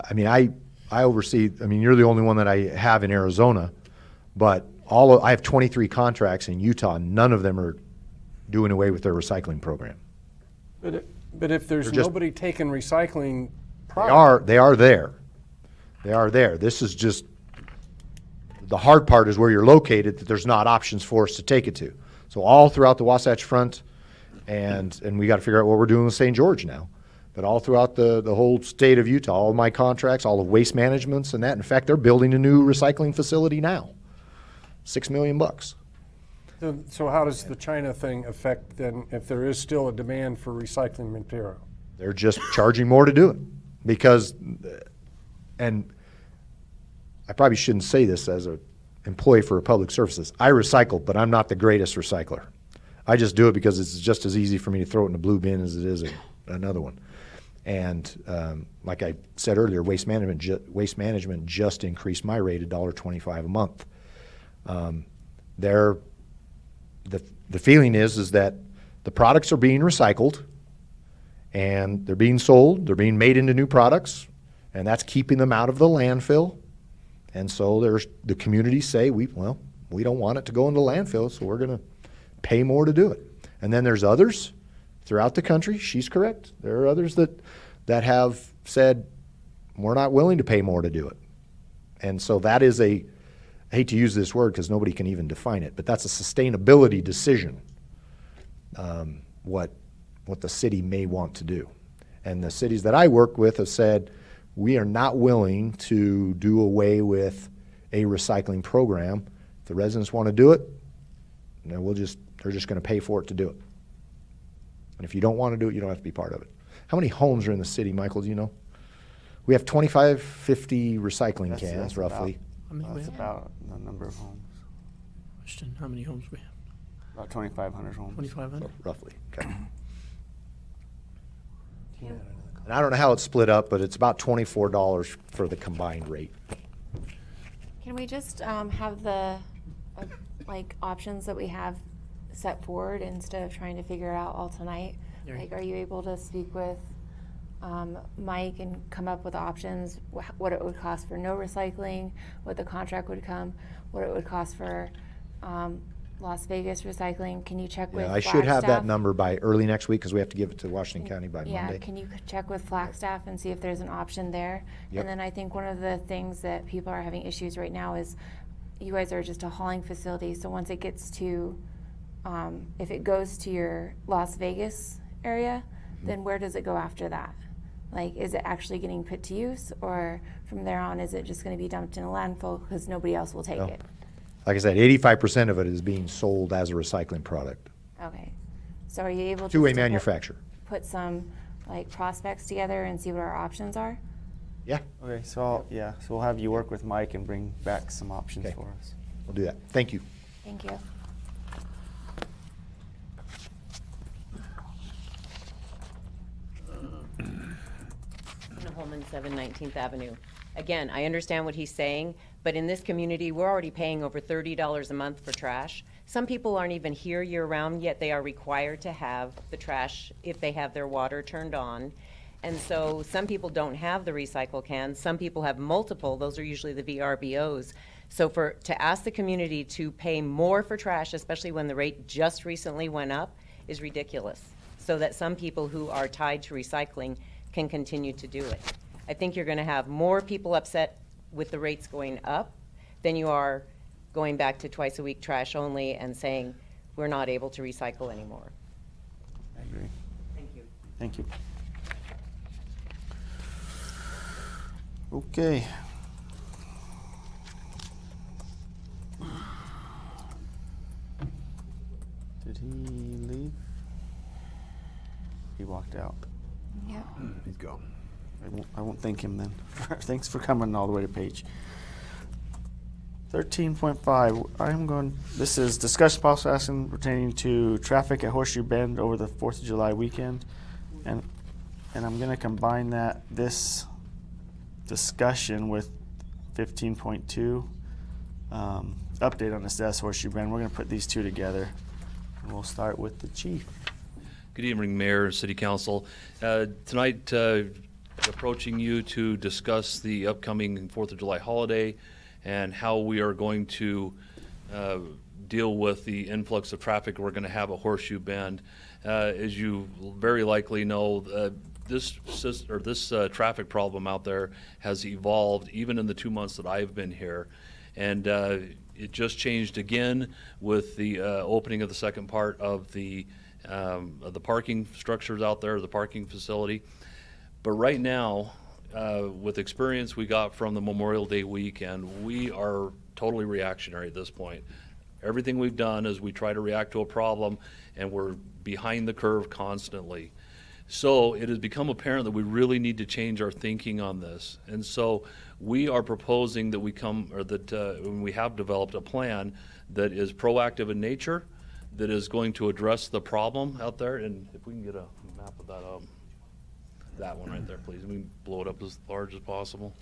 S15: I mean, I oversee, you're the only one that I have in Arizona, but I have 23 contracts in Utah. None of them are doing away with their recycling program.
S1: But if there's
S15: They're just-
S1: nobody taking recycling product,
S15: They are there. They are there. This is just, the hard part is where you're located, that there's not options for us to take it to. So all throughout the Wasatch Front, and we got to figure out what we're doing with St. George now. But all throughout the whole state of Utah, all of my contracts, all of Waste Management's and that. In fact, they're building a new recycling facility now. $6 million.
S1: So how does the China thing affect then, if there is still a demand for recycling material?
S15: They're just charging more to do it because, and I probably shouldn't say this as an employee for public services. I recycle, but I'm not the greatest recycler. I just do it because it's just as easy for me to throw it in the blue bin as it is another one. And like I said earlier, Waste Management just increased my rate $1.25 a month. The feeling is that the products are being recycled and they're being sold, they're being made into new products, and that's keeping them out of the landfill. And so the communities say, we don't want it to go into landfill, so we're going to pay more to do it. And then there's others throughout the country, she's correct. There are others that have said, we're not willing to pay more to do it. And so that is I hate to use this word because nobody can even define it, but that's a sustainability decision, what the city may want to do. And the cities that I work with have said, we are not willing to do away with a recycling program. If the residents want to do it, then they're just going to pay for it to do it. And if you don't want to do it, you don't have to be part of it. How many homes are in the city, Michael, do you know? We have 25, 50 recycling cans, roughly.
S9: That's about the number of homes.
S2: Question, how many homes we have?
S9: About 2,500 homes.
S2: 2,500?
S15: Roughly, okay. And I don't know how it's split up, but it's about $24 for the combined rate.
S6: Can we just have the options that we have set forward instead of trying to figure it out all tonight?
S2: Yeah.
S6: Like, are you able to speak with Mike and come up with options, what it would cost for no recycling, what the contract would come, what it would cost for Las Vegas recycling? Can you check with
S15: I
S6: Flagstaff?
S15: should have that number by early next week because we have to give it to Washington County by Monday.
S6: Yeah, can you check with Flagstaff and see if there's an option there?
S15: Yep.
S6: And then I think one of the things that people are having issues right now is you guys are just a hauling facility, so once it gets to, if it goes to your Las Vegas area, then where does it go after that? Like, is it actually getting put to use, or from there on, is it just going to be dumped in a landfill because nobody else will take
S15: No.
S6: it?
S15: Like I said, 85% of it is being sold as a recycling product.
S6: Okay. So are you able to
S15: Two-way manufacture.
S6: put some prospects together and see what our options are?
S15: Yeah,
S9: Okay, so we'll have you work with Mike and bring back some options
S15: Okay.
S9: for us.
S15: we'll do that. Thank you.
S6: Thank you.
S16: Holman, 7 19th Avenue. Again, I understand what he's saying, but in this community, we're already paying over $30 a month for trash. Some people aren't even here year-round, yet they are required to have the trash if they have their water turned on. And so some people don't have the recycle cans. Some people have multiple. Those are usually the VRBOs. So to ask the community to pay more for trash, especially when the rate just recently went up, is ridiculous. So that some people who are tied to recycling can continue to do it. I think you're going to have more people upset with the rates going up than you are going back to twice a week trash only and saying we're not able to recycle anymore.
S9: I agree.
S16: Thank you.
S9: Thank you. Okay. Did he leave? He walked out.
S6: Yep.
S8: He's gone.
S9: I won't thank him then. Thanks for coming all the way to page 13.5. This is discuss possible action pertaining to traffic at Horseshoe Bend over the 4th of July weekend. And I'm going to combine this discussion with 15.2, update on the status of Horseshoe Bend. We're going to put these two together. And we'll start with the chief.
S13: Good evening, Mayor and City Council. Tonight, approaching you to discuss the upcoming 4th of July holiday and how we are going to deal with the influx of traffic we're going to have at Horseshoe Bend. As you very likely know,
S17: this traffic problem out there has evolved even in the 2 months that I've been here. And it just changed again with the opening of the second part of the parking structures out there, the parking facility. But right now, with experience we got from the Memorial Day weekend, we are totally reactionary at this point. Everything we've done is we try to react to a problem, and we're behind the curve constantly. So it has become apparent that we really need to change our thinking on this. And so we are proposing that we have developed a plan that is proactive in nature, that is going to address the problem out there. And if we can get a map of that up, that one right there, please. We can blow it up as large as possible.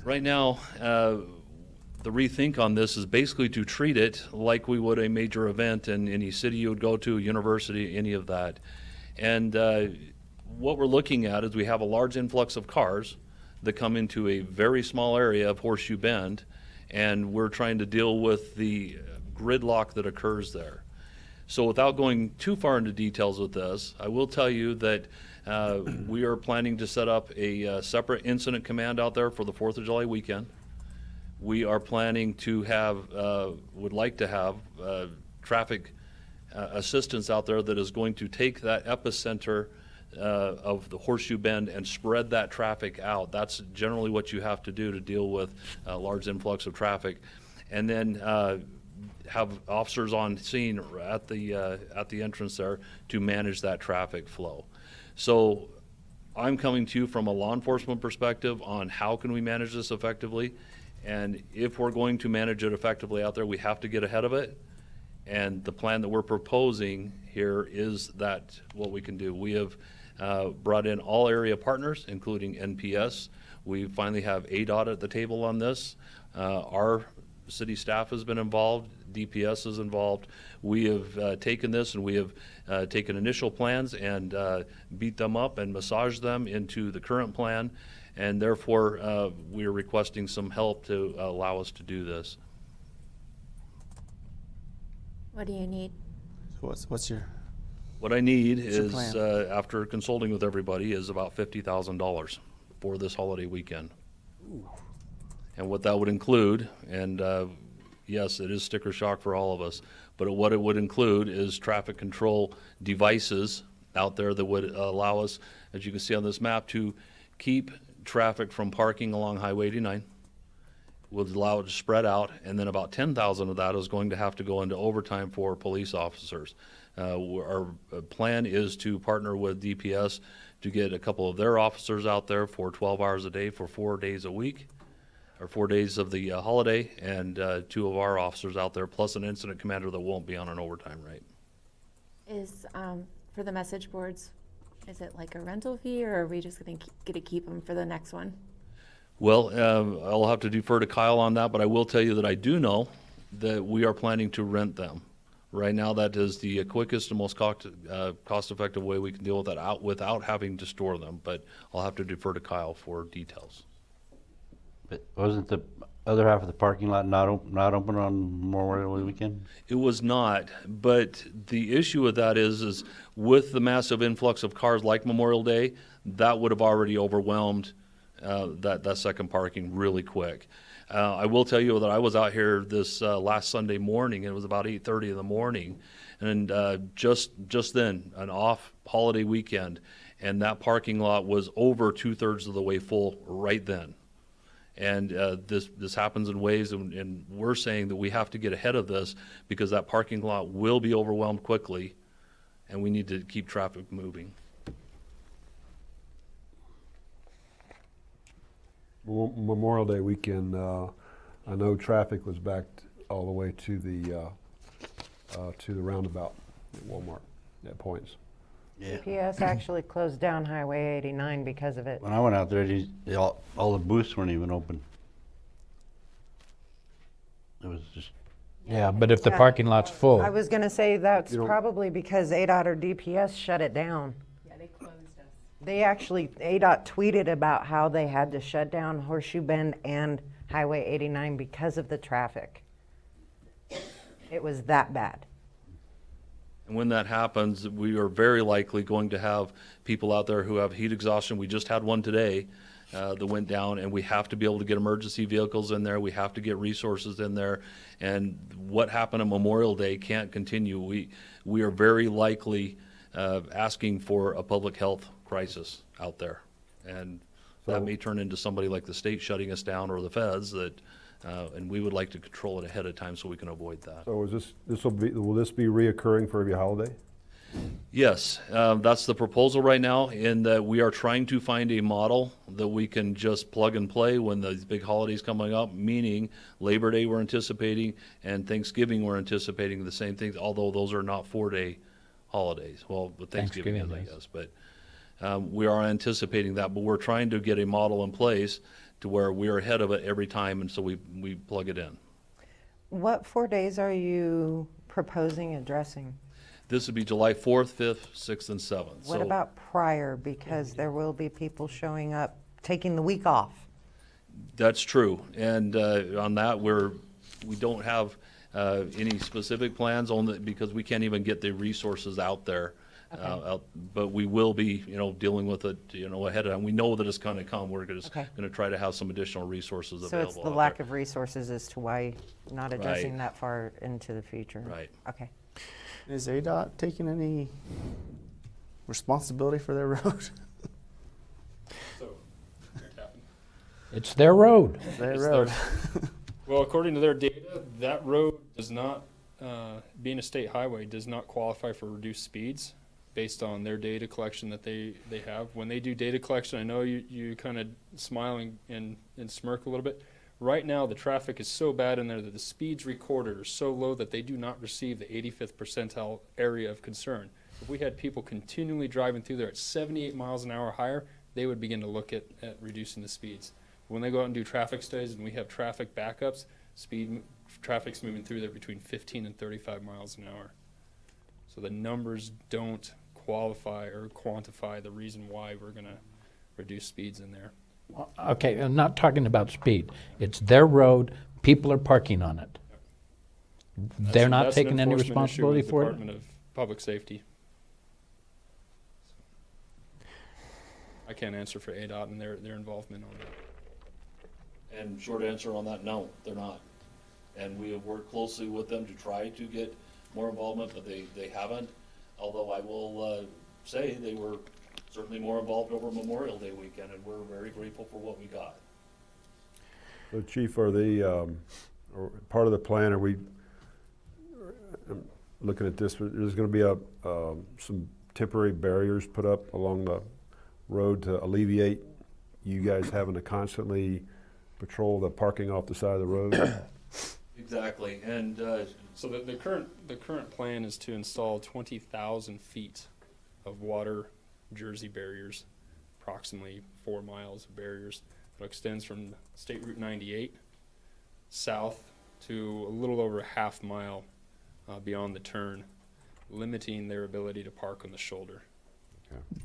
S17: Right now, the rethink on this is basically to treat it like we would a major event in any city you would go to, university, any of that. And what we're looking at is we have a large influx of cars that come into a very small area of Horseshoe Bend, and we're trying to deal with the gridlock that occurs there. So without going too far into details with this, I will tell you that we are planning to set up a separate incident command out there for the 4th of July weekend. We are planning to have, would like to have traffic assistance out there that is going to take that epicenter of the Horseshoe Bend and spread that traffic out. That's generally what you have to do to deal with a large influx of traffic. And then have officers on scene at the entrance there to manage that traffic flow. So I'm coming to you from a law enforcement perspective on how can we manage this effectively. And if we're going to manage it effectively out there, we have to get ahead of it. And the plan that we're proposing here is that what we can do. We have brought in all area partners, including NPS. We finally have Adot at the table on this. Our city staff has been involved. DPS is involved. We have taken this and we have taken initial plans and beat them up and massaged them into the current plan. And therefore, we are requesting some help to allow us to do this.
S6: What do you need?
S9: What's your?
S17: What I need
S9: What's your
S17: is,
S9: plan?
S17: after consulting with everybody, is about $50,000 for this holiday weekend. And what that would include, and yes, it is sticker shock for all of us, but what it would include is traffic control devices out there that would allow us, as you can see on this map, to keep traffic from parking along Highway 89, would allow it to spread out, and then about 10,000 of that is going to have to go into overtime for police officers. Our plan is to partner with DPS to get a couple of their officers out there for 12 hours a day for 4 days a week, or 4 days of the holiday, and 2 of our officers out there, plus an incident commander that won't be on an overtime rate.
S6: Is, for the message boards, is it like a rental fee, or are we just going to get to keep them for the next one?
S17: Well, I'll have to defer to Kyle on that, but I will tell you that I do know that we are planning to rent them. Right now, that is the quickest and most cost-effective way we can deal with that without having to store them, but I'll have to defer to Kyle for details.
S10: But wasn't the other half of the parking lot not open on Memorial Day weekend?
S17: It was not, but the issue with that is with the massive influx of cars like Memorial Day, that would have already overwhelmed that second parking really quick. I will tell you that I was out here this last Sunday morning, and it was about 8:30 in the morning, and just then, an off holiday weekend, and that parking lot was over 2/3 of the way full right then. And this happens in waves, and we're saying that we have to get ahead of this because that parking lot will be overwhelmed quickly, and we need to keep traffic moving.
S8: Memorial Day weekend, I know traffic was backed all the way to the roundabout at Walmart at points.
S10: Yeah.
S5: DPS actually closed down Highway 89 because of it.
S10: When I went out there, all the booths weren't even open. It was just.
S4: Yeah, but if the
S5: Yeah.
S4: parking lot's full,
S5: I was gonna say that's
S8: You don't-
S5: probably because ADOT or DPS shut it down.
S16: Yeah, they closed us.
S5: They actually, ADOT tweeted about how they had to shut down Horseshoe Bend and Highway 89 because of the traffic. It was that bad.
S17: And when that happens, we are very likely going to have people out there who have heat exhaustion. We just had one today that went down, and we have to be able to get emergency vehicles in there. We have to get resources in there. And what happened on Memorial Day can't continue. We are very likely asking for a public health crisis out there. And that may turn into somebody like the state shutting us down or the feds that, and we would like to control it ahead of time so we can avoid that.
S8: So will this be reoccurring for every holiday?
S17: Yes, that's the proposal right now, in that we are trying to find a model that we can just plug and play when these big holidays coming up, meaning Labor Day we're anticipating and Thanksgiving we're anticipating the same things, although those are not 4-day holidays. Well, but Thanksgiving is, I guess. But we are anticipating that, but we're trying to get a model in place to where we are ahead of it every time, and so we plug it in.
S5: What 4 days are you proposing addressing?
S17: This would be July 4th, 5th, 6th, and 7th.
S5: What
S17: So
S5: about prior? Because there will be people showing up, taking the week off.
S17: that's true. And on that, we don't have any specific plans on that because we can't even get the resources out there.
S5: Okay.
S17: But we will be, dealing with it, ahead of time. We know that it's going to come. We're just
S5: Okay.
S17: going to try to have some additional resources
S5: So
S17: available.
S5: it's the
S17: out
S5: lack
S17: there.
S5: of resources as to why not addressing
S17: Right.
S5: that far into the future.
S17: Right.
S5: Okay.
S9: Is ADOT taking any responsibility for their road?
S13: So, Mayor Tappan.
S4: It's their road.
S9: Their
S13: It's
S9: road.
S13: Well, according to their data, that road does not, being a state highway, does not qualify for reduced speeds based on their data collection that they have. When they do data collection, I know you kind of smile and smirk a little bit. Right now, the traffic is so bad in there that the speeds recorded are so low that they do not receive the 85th percentile area of concern. If we had people continually driving through there at 78 miles an hour higher, they would begin to look at reducing the speeds. When they go out and do traffic studies and we have traffic backups, traffic's moving through there between 15 and 35 miles an hour. So the numbers don't qualify or quantify the reason why we're going to reduce speeds in there.
S4: Okay, I'm not talking about speed. It's their road, people are parking on it. They're not
S13: That's an
S4: taking any
S13: enforcement issue
S4: responsibility
S13: with
S4: for it?
S13: Department of Public Safety. I can't answer for ADOT and their involvement on that.
S17: And short answer on that, no, they're not. And we have worked closely with them to try to get more involvement, but they haven't. Although I will say they were certainly more involved over Memorial Day weekend, and we're very grateful for what we got.
S8: So Chief, are they, or part of the plan, are we, looking at this, there's going to be some temporary barriers put up along the road to alleviate you guys having to constantly patrol the parking off the side of the road?
S17: Exactly, and
S13: So the current plan is to install 20,000 feet of water Jersey barriers, approximately 4 miles of barriers. It extends from State Route 98 south to a little over a half mile beyond the turn, limiting their ability to park on the shoulder.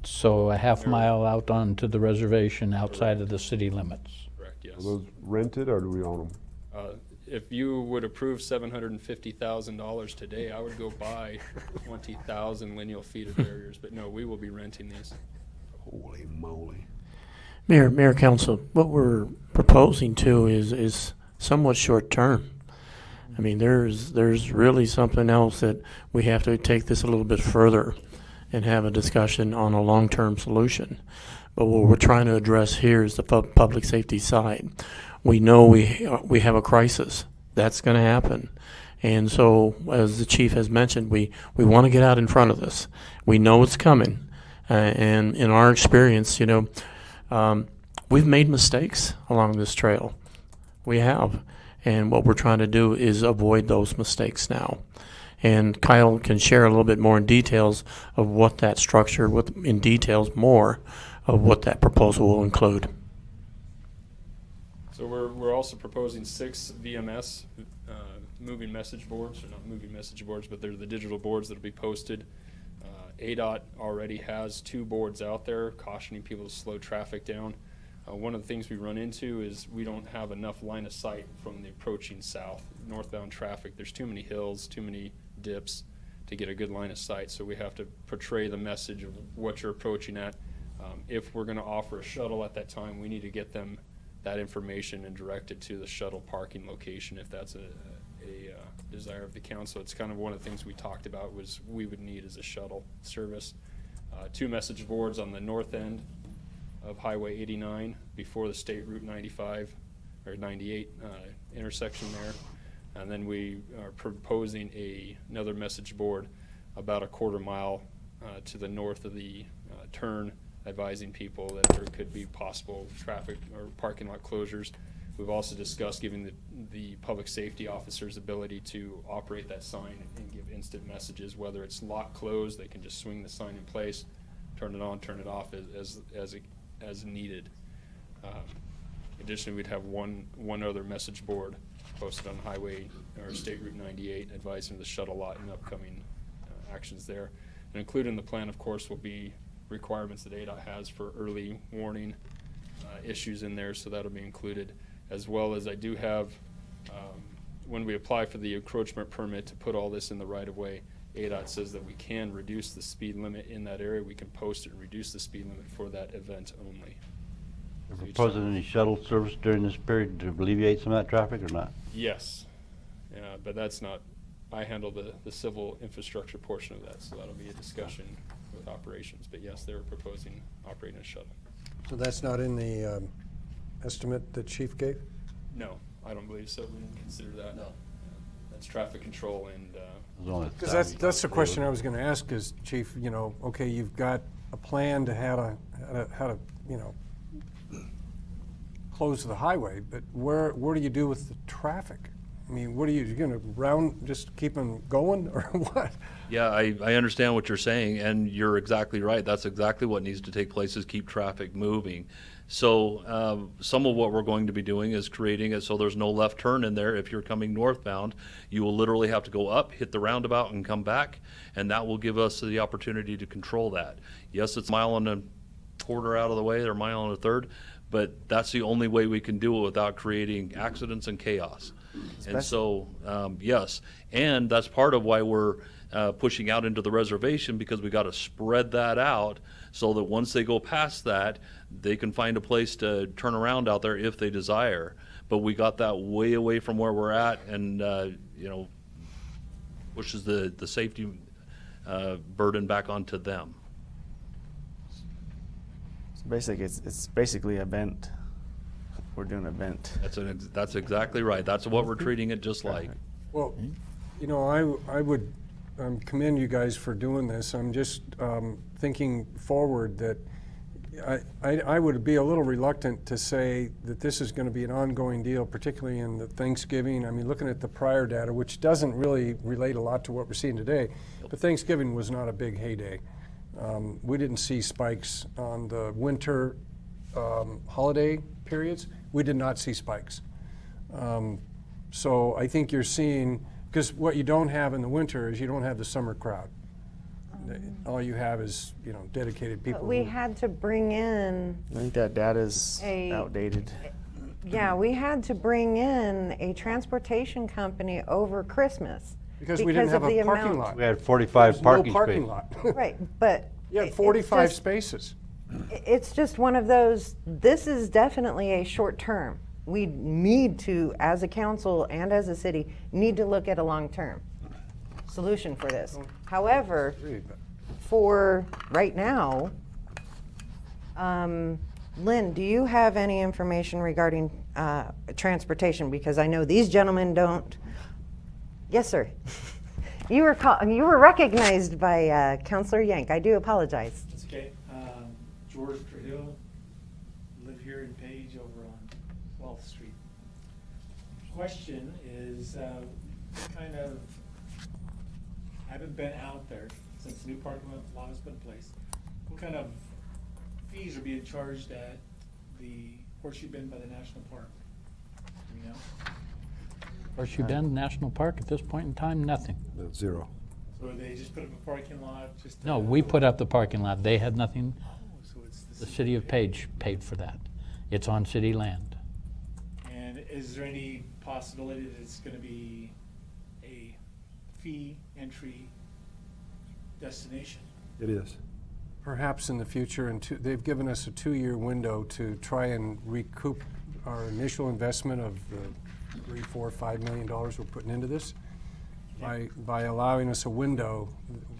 S4: So a half mile out onto the reservation outside of the city limits.
S13: Correct, yes.
S8: Are those rented or do we own them?
S13: If you would approve $750,000 today, I would go buy 20,000 lineal feet of barriers. But no, we will be renting these.
S8: Holy moly.
S2: Mayor, Council, what we're proposing too is somewhat short term. I mean, there's really something else that we have to take this a little bit further and have a discussion on a long-term solution. But what we're trying to address here is the public safety side. We know we have a crisis. That's going to happen. And so, as the chief has mentioned, we want to get out in front of this. We know it's coming. And in our experience, we've made mistakes along this trail. We have. And what we're trying to do is avoid those mistakes now. And Kyle can share a little bit more in details of what that structure, in details more of what that proposal will include.
S13: So we're also proposing 6 VMS moving message boards, or not moving message boards, but they're the digital boards that will be posted. ADOT already has 2 boards out there cautioning people to slow traffic down. One of the things we run into is we don't have enough line of sight from the approaching south, northbound traffic. There's too many hills, too many dips to to get a good line of sight. So we have to portray the message of what you're approaching at. If we're going to offer a shuttle at that time, we need to get them that information and direct it to the shuttle parking location if that's a desire of the council. It's kind of one of the things we talked about was we would need as a shuttle service. 2 message boards on the north end of Highway 89 before the State Route 95 or 98 intersection there. And then we are proposing another message board about a quarter mile to the north of the turn, advising people that there could be possible traffic or parking lot closures. We've also discussed giving the public safety officers ability to operate that sign and give instant messages, whether it's lock closed, they can just swing the sign in place, turn it on, turn it off as needed. Additionally, we'd have one other message board posted on Highway or State Route 98 advising the shuttle lot and upcoming actions there. And included in the plan, of course, will be requirements that ADOT has for early warning issues in there, so that'll be included, as well as I do have, when we apply for the encroachment permit to put all this in the right-of-way, ADOT says that we can reduce the speed limit in that area. We can post it and reduce the speed limit for that event only.
S10: Are you proposing any shuttle service during this period to alleviate some of that traffic or not?
S13: Yes, but that's not, I handle the civil infrastructure portion of that, so that'll be a discussion with operations. But yes, they're proposing operating a shuttle.
S1: So that's not in the estimate that Chief gave?
S13: No, I don't believe so. We didn't consider that. No. That's traffic control and.
S1: Because that's the question I was going to ask is, Chief, you know, okay, you've got a plan to how to you know, close the highway, but what do you do with the traffic? I mean, what are you going to just keep them going or what?
S17: Yeah, I understand what you're saying, and you're exactly right. That's exactly what needs to take place is keep traffic moving. So some of what we're going to be doing is creating it so there's no left turn in there. If you're coming northbound, you will literally have to go up, hit the roundabout, and come back, and that will give us the opportunity to control that. Yes, it's a mile and a quarter out of the way, or a mile and a third, but that's the only way we can do it without creating accidents and chaos. And so, yes, and that's part of why we're pushing out into the reservation, because we got to spread that out so that once they go past that, they can find a place to turn around out there if they desire. But we got that way away from where we're at, and you know, pushes the safety burden back onto them.
S9: So it's basically a vent. We're doing a vent.
S17: That's exactly right. That's what we're treating it just like.
S1: Well, you know, I would commend you guys for doing this. I'm just thinking forward that I would be a little reluctant to say that this is going to be an ongoing deal, particularly in the Thanksgiving. I mean, looking at the prior data, which doesn't really relate a lot to what we're seeing today, but Thanksgiving was not a big heyday. We didn't see spikes on the winter holiday periods. We did not see spikes. So I think you're seeing, because what you don't have in the winter is you don't have the summer crowd. All you have is, you know, dedicated people.
S5: But we had to bring in.
S9: I think that data's outdated.
S5: Yeah, we had to bring in a transportation company over Christmas.
S1: Because we didn't have a parking lot.
S10: We had 45 parking
S1: no parking
S10: spaces.
S1: lot.
S5: Right, but.
S1: You had 45 spaces.
S5: It's just one of those, this is definitely a short term. We need to, as a council and as a city, need to look at a long-term solution for this. However, for right now, Lynn, do you have any information regarding transportation? Because I know these gentlemen don't. Yes, sir. You were recognized by Councilor Yank. I do apologize.
S18: That's okay. George Trujillo, live here in Page over on 12th Street. Question is, kind of, haven't been out there since the new parking lot has been in place. What kind of fees are being charged at the Horseshoe Bend by the National Park? Do we know?
S4: Horseshoe Bend National Park at this point in time, nothing.
S8: Zero.
S18: So they just put up a parking lot? Just
S4: No, we put up the parking lot. They had nothing.
S18: So it's
S4: The city of Page paid for that. It's on city land.
S18: And is there any possibility that it's going to be a fee entry destination.
S8: It is.
S1: Perhaps in the future, and they've given us a 2-year window to try and recoup our initial investment of the $3, $4, $5 million we're putting into this by allowing us a window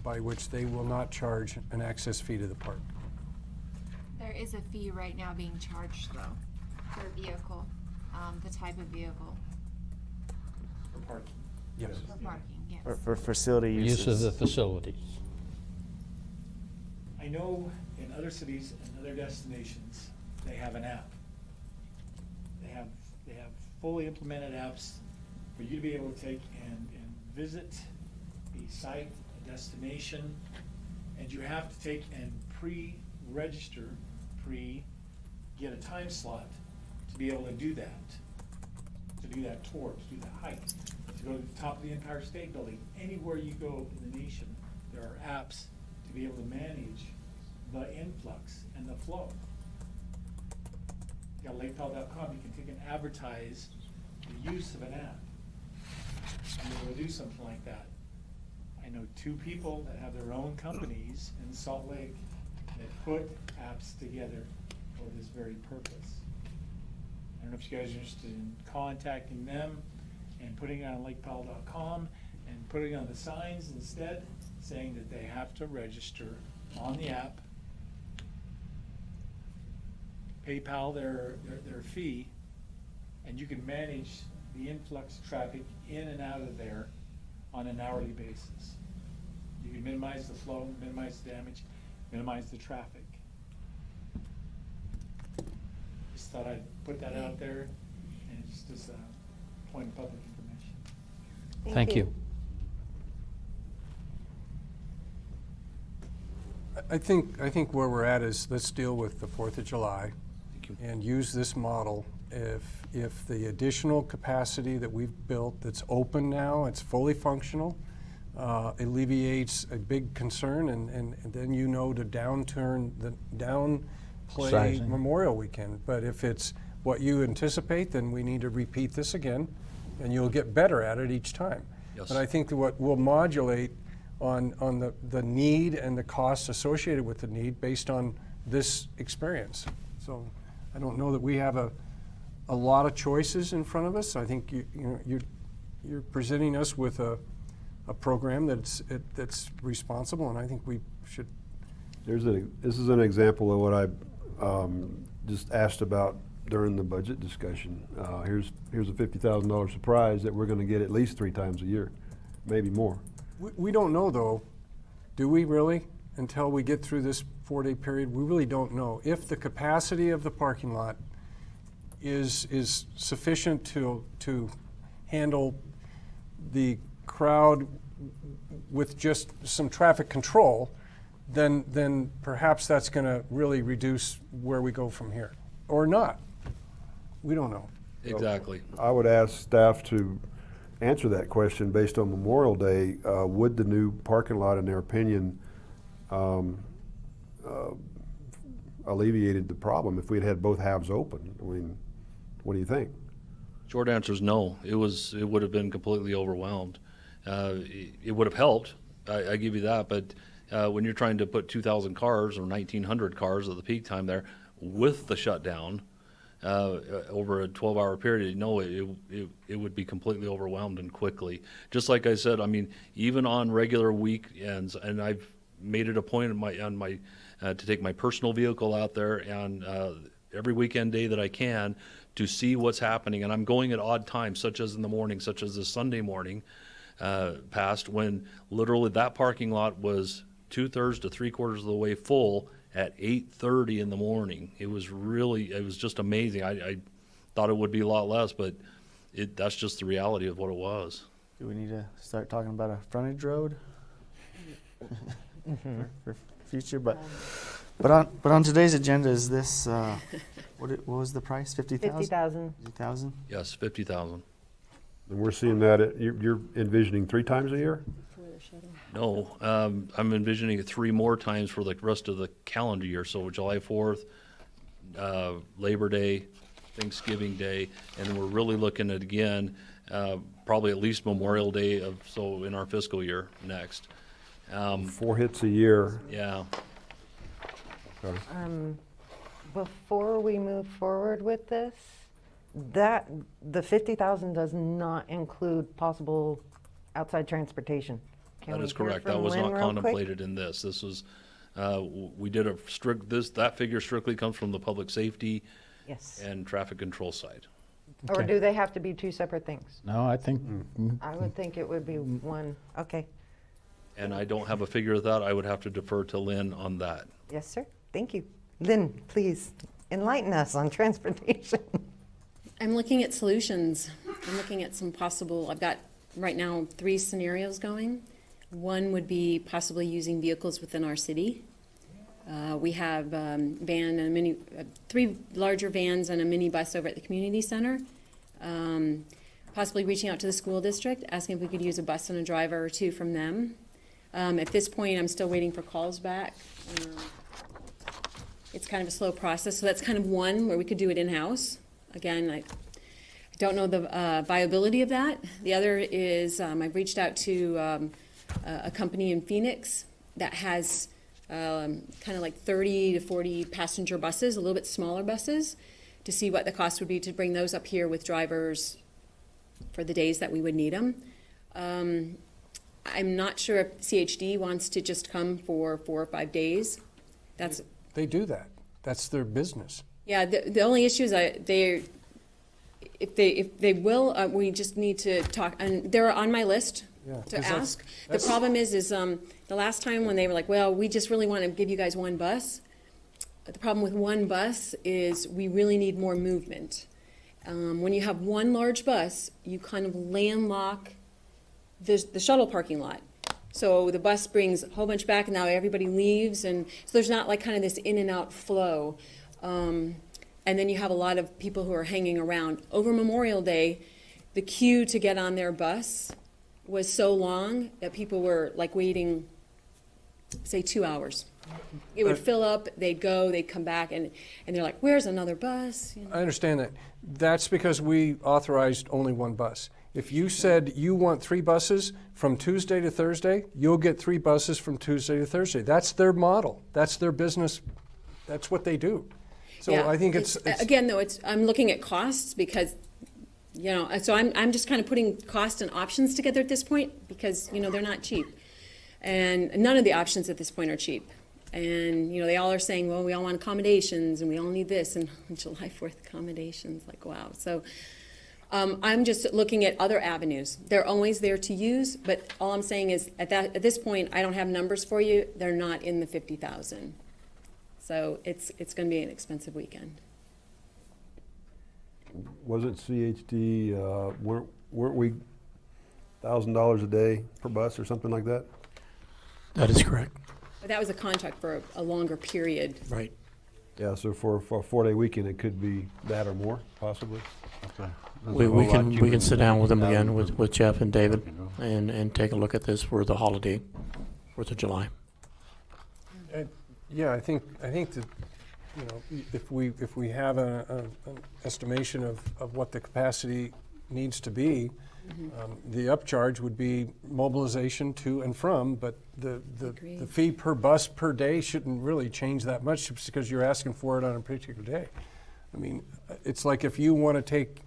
S1: by which they will not charge an access fee to the park.
S19: There is a fee right now being charged though, for a vehicle, the type of vehicle,
S18: For parking.
S1: Yes.
S19: for parking, yes.
S9: For facility uses.
S4: Use of the facilities.
S18: I know in other cities and other destinations, they have an app. They have fully implemented apps for you to be able to take and visit a site, a destination, and you have to take and pre-register, get a time slot to be able to do that tour, to do that hike, to go to the top of the Empire State Building. Anywhere you go in the nation, there are apps to be able to manage the influx and the flow. You got lakepowell.com, you can take and advertise the use of an app. And be able to do something like that. I know 2 people that have their own companies in Salt Lake that put apps together for this very purpose. I don't know if you guys are interested in contacting them and putting it on lakepowell.com and putting it on the signs instead, saying that they have to register on the app, PayPal their fee, and you can manage the influx traffic in and out of there on an hourly basis. You can minimize the flow, minimize the damage, minimize the traffic. Just thought I'd put that out there, and it's just a point of public information.
S4: Thank you.
S1: I think where we're at is let's deal with the 4th of July and use this model. If the additional capacity that we've built that's open now, it's fully functional, alleviates a big concern, and then to downplay
S4: Sizing.
S1: Memorial Weekend. But if it's what you anticipate, then we need to repeat this again, and you'll get better at it each time.
S17: Yes.
S1: But I think that what will modulate on the need and the costs associated with the need based on this experience. So I don't know that we have a lot of choices in front of us. I think you're presenting us with a program that's responsible, and I think we should.
S8: This is an example of what I just asked about during the budget discussion. Here's a $50,000 surprise that we're going to get at least 3 times a year, maybe more.
S1: We don't know, though, do we really? Until we get through this 4-day period, we really don't know if the capacity of the parking lot is sufficient to handle the crowd with just some traffic control. Then perhaps that's going to really reduce where we go from here, or not. We don't know.
S17: Exactly.
S8: I would ask staff to answer that question based on Memorial Day. Would the new parking lot, in their opinion, alleviated the problem if we'd had both halves open? I mean, what do you think?
S17: Short answer is no. It would have been completely overwhelmed. It would have helped, I give you that, but when you're trying to put 2,000 cars or 1,900 cars at the peak time there with the shutdown over a 12-hour period, no, it would be completely overwhelmed and quickly. Just like I said, I mean, even on regular weekends, and I've made it a point to take my personal vehicle out there and every weekend day that I can to see what's happening. And I'm going at odd times, such as in the morning, such as this Sunday morning past, when literally that parking lot was 2/3 to 3/4 of the way full at 8:30 in the morning. It was just amazing. I thought it would be a lot less, but that's just the reality of what it was.
S9: Do we need to start talking about a frontage road for future? But on today's agenda is this. What was the price? 50,000.
S5: 50,000.
S9: 50,000.
S17: Yes, 50,000.
S8: And we're seeing that you're envisioning 3 times a year?
S17: No, I'm envisioning it 3 more times for the rest of the calendar year. So July 4th, Labor Day, Thanksgiving Day, and we're really looking at, again, probably at least Memorial Day in our fiscal year next.
S8: 4 hits a year.
S17: Yeah.
S8: Sorry.
S5: Before we move forward with this, that, the 50,000 does not include possible outside transportation. Can
S17: That
S5: we
S17: is
S5: hear
S17: correct. That
S5: from
S17: was
S5: Lynn
S17: not
S5: real quick?
S17: contemplated in this. This was, we did a strict, that figure strictly comes from the public safety
S5: Yes.
S17: and traffic control side.
S5: Or
S4: Okay.
S5: do they have to be two separate things?
S4: No, I think,
S5: I would think it would be one. Okay.
S17: And I don't have a figure of that. I would have to defer to Lynn on that.
S5: Yes, sir. Thank you. Lynn, please enlighten us on transportation.
S11: I'm looking at solutions. I'm looking at some possible, I've got right now 3 scenarios going. One would be possibly using vehicles within our city. We have van and a mini, 3 larger vans and a minibus over at the community center. Possibly reaching out to the school district, asking if we could use a bus and a driver or 2 from them. At this point, I'm still waiting for calls back. It's kind of a slow process, so that's kind of one where we could do it in-house. Again, I don't know the viability of that. The other is I've reached out to a company in Phoenix that has kind of like 30 to 40 passenger buses, a little bit smaller buses, to see what the cost would be to bring those up here with drivers for the days that we would need them. I'm not sure if CHD wants to just come for 4 or 5 days. That's,
S1: They do that. That's their business.
S11: yeah, the only issue is if they will, we just need to talk, and they're on my list
S1: Yeah,
S11: to
S1: 'cause that's-
S11: ask. The
S1: that's-
S11: problem is the last time when they were like, well, we just really want to give you guys one bus. The problem with one bus is we really need more movement. When you have one large bus, you kind of landlock the shuttle parking lot. So the bus brings a whole bunch back, and now everybody leaves, and so there's not like kind of this in and out flow. And then you have a lot of people who are hanging around. Over Memorial Day, the queue to get on their bus was so long that people were like waiting, say, 2 hours. It would fill up, they'd go, they'd come back, and they're like, where's another bus? You know?
S1: I understand that. That's because we authorized only one bus. If you said you want 3 buses from Tuesday to Thursday, you'll get 3 buses from Tuesday to Thursday. That's their model. That's their business. That's what they do. So
S11: Yeah,
S1: I think it's
S11: again, though, I'm looking at costs because, you know, so I'm just kind of putting cost and options together at this point because, you know, they're not cheap. And none of the options at this point are cheap. And, you know, they all are saying, well, we all want accommodations and we all need this, and July 4th accommodations, like, wow. So I'm just looking at other avenues. They're always there to use, but all I'm saying is at this point, I don't have numbers for you. They're not in the 50,000. So it's going to be an expensive weekend.
S8: Wasn't CHD, weren't we $1,000 a day per bus or something like that?
S2: That is correct.
S11: But that was a contract for a longer period.
S2: Right.
S8: Yeah, so for a 4-day weekend, it could be that or more, possibly.
S10: Okay.
S2: We can sit down with them again, with Jeff and David, and take a look at this for the holiday, 4th of July.
S1: yeah. I think that, you know, if we have an estimation of what the capacity needs to be, the upcharge would be mobilization to and from, but the
S11: Agreed.
S1: fee per bus per day shouldn't really change that much just because you're asking for it on a particular day. I mean, it's like if you want to take